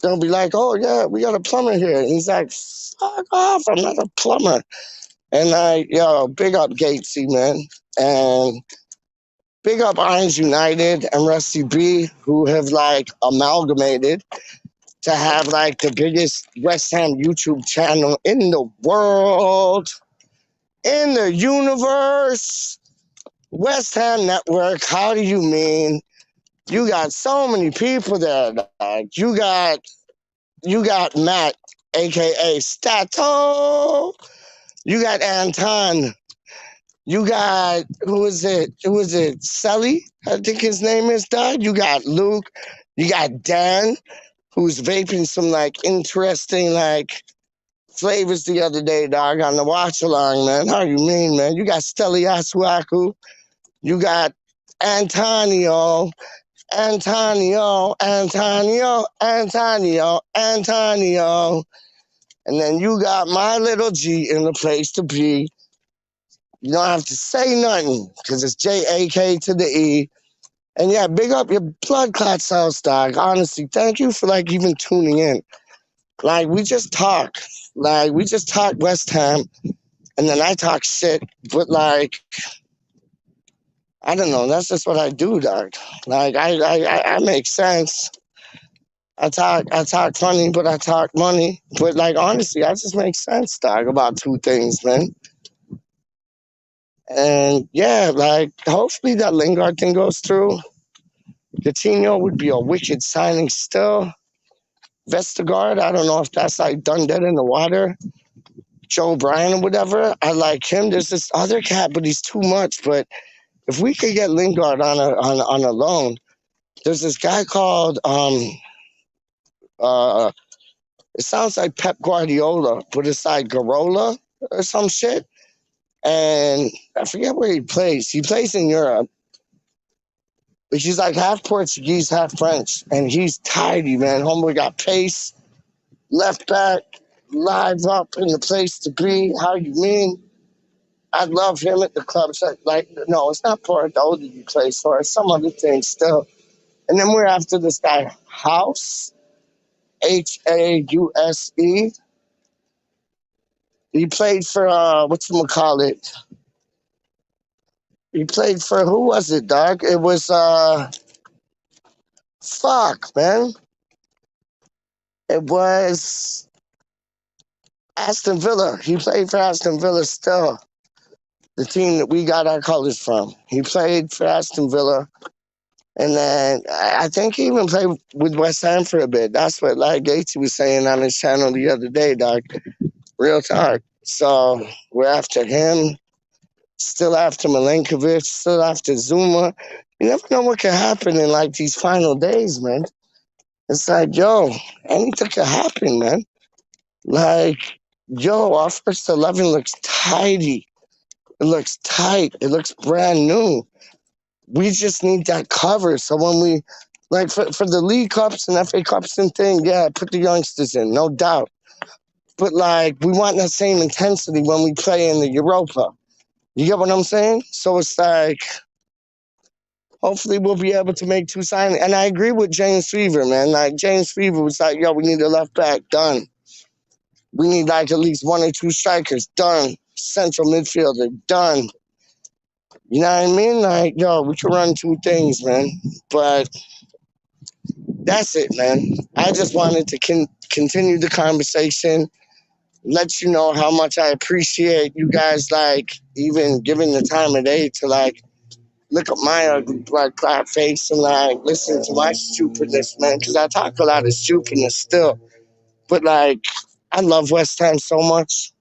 A: they'll be like, oh yeah, we got a plumber here. And he's like, fuck off, I'm not a plumber. And yo, big up Gatesy, man. And big up Irons United and Rusty B, who have like amalgamated to have like the biggest West Ham YouTube channel in the world, in the universe. West Ham Network, how do you mean? You got so many people there. You got Matt, aka Stato. You got Anton. You got who is it? Sully, I think his name is, dog. You got Luke. You got Dan, who's vaping some like interesting like flavors the other day, dog, on the watch along, man. How you mean, man? You got Steli Asuaku. You got Antonio. And then you got my little G in the place to be. You don't have to say nothing because it's JAK to the E. And yeah, big up your blood clot cells, dog. Honestly, thank you for like even tuning in. Like we just talk. Like we just talk West Ham, and then I talk shit. But like, I don't know. That's just what I do, dog. Like I make sense. I talk funny, but I talk money. But like honestly, I just make sense, dog, about two things, man. And yeah, like hopefully that Lingard thing goes through. Coutinho would be a wicked signing still. Vestergaard, I don't know if that's like done dead in the water. Joe O'Brien or whatever. I like him. There's this other cat, but he's too much. But if we could get Lingard on a loan, there's this guy called it sounds like Pep Guardiola, but it's like Garola or some shit. And I forget where he plays. He plays in Europe. But he's like half Portuguese, half French. And he's tidy, man. Homeboy got pace, left back, live up in the place to be. How you mean? I love him at the club. So like, no, it's not Porto that he plays for. It's some other thing still. And then we're after this guy, House, Hause. He played for, whatchamacallit? He played for, who was it, dog? It was, fuck, man. It was Aston Villa. He played for Aston Villa still. The team that we got our colors from. He played for Aston Villa. And then I think he even played with West Ham for a bit. That's what like Gatesy was saying on his channel the other day, dog. Real talk. So we're after him. Still after Milenkovic. Still after Zuma. You never know what can happen in like these final days, man. It's like, yo, anything can happen, man. Like, yo, our first 11 looks tidy. It looks tight. It looks brand new. We just need that cover. So when we, like for the League Cups and FA Cups and thing, yeah, put the youngsters in, no doubt. But like, we want that same intensity when we play in the Europa. You get what I'm saying? So it's like, hopefully we'll be able to make two signings. And I agree with James Fever, man. Like James Fever was like, yo, we need a left back, done. We need like at least one or two strikers, done. Central midfielder, done. You know what I mean? Like, yo, we can run two things, man. But That's it, man. I just wanted to continue the conversation, let you know how much I appreciate you guys, like, even giving the time of day to, like, look at my ugly blood clot face and, like, listen to my stupidness, man, because I talk a lot of stupidness still. But, like, I love West Ham so much.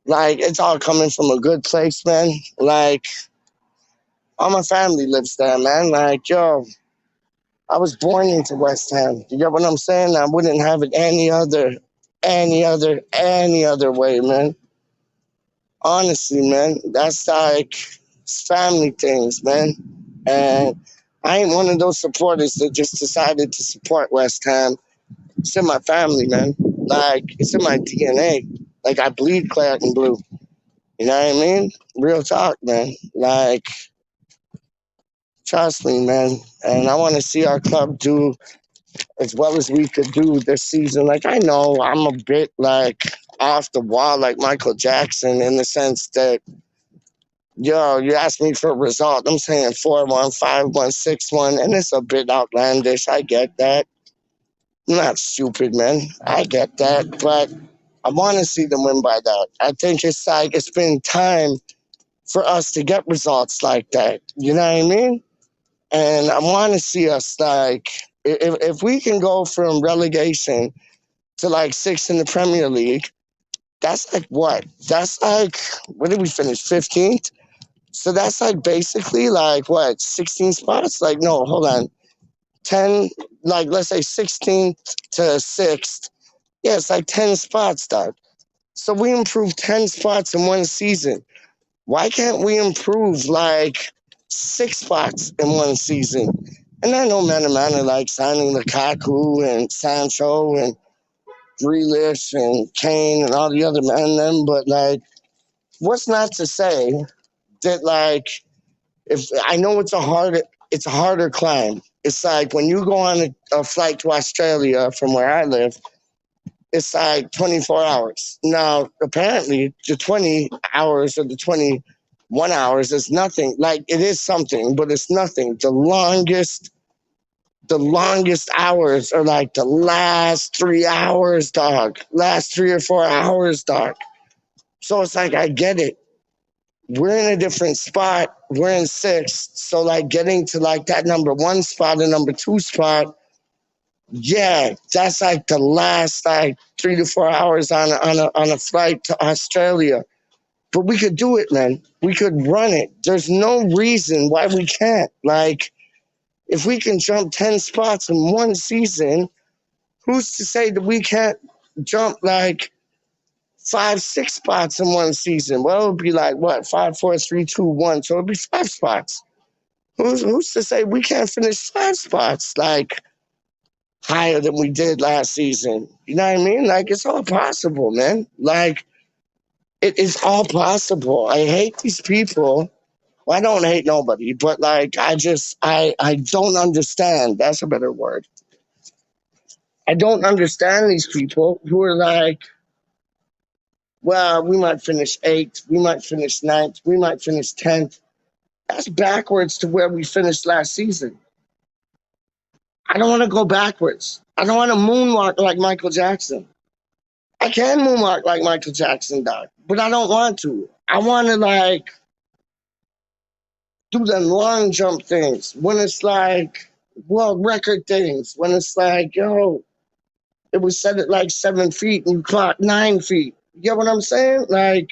A: Like, it's all coming from a good place, man. Like, all my family lives there, man. Like, yo, I was born into West Ham. You get what I'm saying? I wouldn't have it any other way, man. Honestly, man, that's like it's family things, man. And I ain't one of those supporters that just decided to support West Ham. It's in my family, man. Like, it's in my DNA. Like, I bleed claret and blue. You know what I mean? Real talk, man. Like, trust me, man. And I want to see our club do as well as we could do this season. Like, I know I'm a bit like off the wall, like Michael Jackson, in the sense that, yo, you asked me for a result. I'm saying 4-1, 5-1, 6-1, and it's a bit outlandish. I get that. I'm not stupid, man. I get that, but I want to see them win by that. I think it's like it's been time for us to get results like that. You know what I mean? And I want to see us like if we can go from relegation to like 6th in the Premier League, that's like what? That's like, where did we finish? 15th? So that's like basically like what? 16 spots? Like, no, hold on. 10, like let's say 16th to 6th. Yeah, it's like 10 spots, dog. So we improved 10 spots in one season. Why can't we improve like 6 spots in one season? And I know man are like signing Lukaku and Sancho and Grealish and Kane and all the other men them, but like, what's not to say that like, if I know it's a harder climb. It's like when you go on a flight to Australia from where I live, it's like 24 hours. Now, apparently, the 20 hours or the 21 hours is nothing. Like, it is something, but it's nothing. The longest hours are like the last 3 hours, dog. Last 3 or 4 hours, dog. So it's like, I get it. We're in a different spot. We're in 6th. So, like, getting to like that number 1 spot and number 2 spot, yeah, that's like the last like 3 to 4 hours on a flight to Australia. But we could do it, man. We could run it. There's no reason why we can't. Like, if we can jump 10 spots in one season, who's to say that we can't jump like 5, 6 spots in one season? Well, it would be like what, 5, 4, 3, 2, 1. So it'd be 5 spots. Who's to say we can't finish 5 spots like higher than we did last season? You know what I mean? Like, it's all possible, man. Like, it is all possible. I hate these people. Well, I don't hate nobody, but like, I don't understand. That's a better word. I don't understand these people who are like, well, we might finish 8th, we might finish 9th, we might finish 10th. That's backwards to where we finished last season. I don't want to go backwards. I don't want to moonwalk like Michael Jackson. I can moonwalk like Michael Jackson, dog, but I don't want to. I want to like do the long jump things when it's like world record things. When it's like, yo, it was set at like 7 feet and you clocked 9 feet. You get what I'm saying? Like,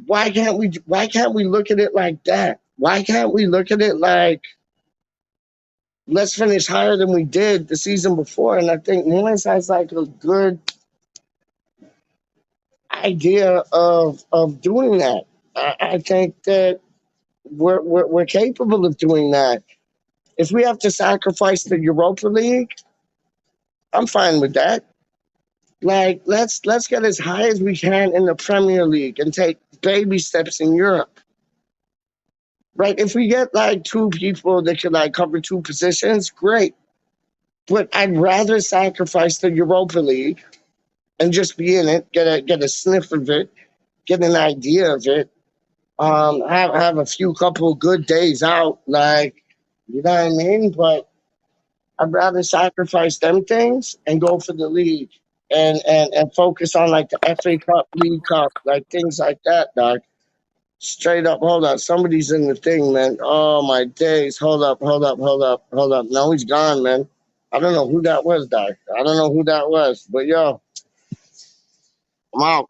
A: why can't we look at it like that? Why can't we look at it like, let's finish higher than we did the season before? And I think Moyes has like a good idea of doing that. I think that we're capable of doing that. If we have to sacrifice the Europa League, I'm fine with that. Like, let's get as high as we can in the Premier League and take baby steps in Europe. Right? If we get like 2 people that can like cover 2 positions, great. But I'd rather sacrifice the Europa League and just be in it, get a sniff of it, get an idea of it. Have a few couple good days out, like, you know what I mean? But I'd rather sacrifice them things and go for the league and focus on like the FA Cup, League Cup, like things like that, dog. Straight up, hold up. Somebody's in the thing, man. Oh my days. Hold up, hold up, hold up, hold up. No, he's gone, man. I don't know who that was, dog. I don't know who that was, but yo, I'm out.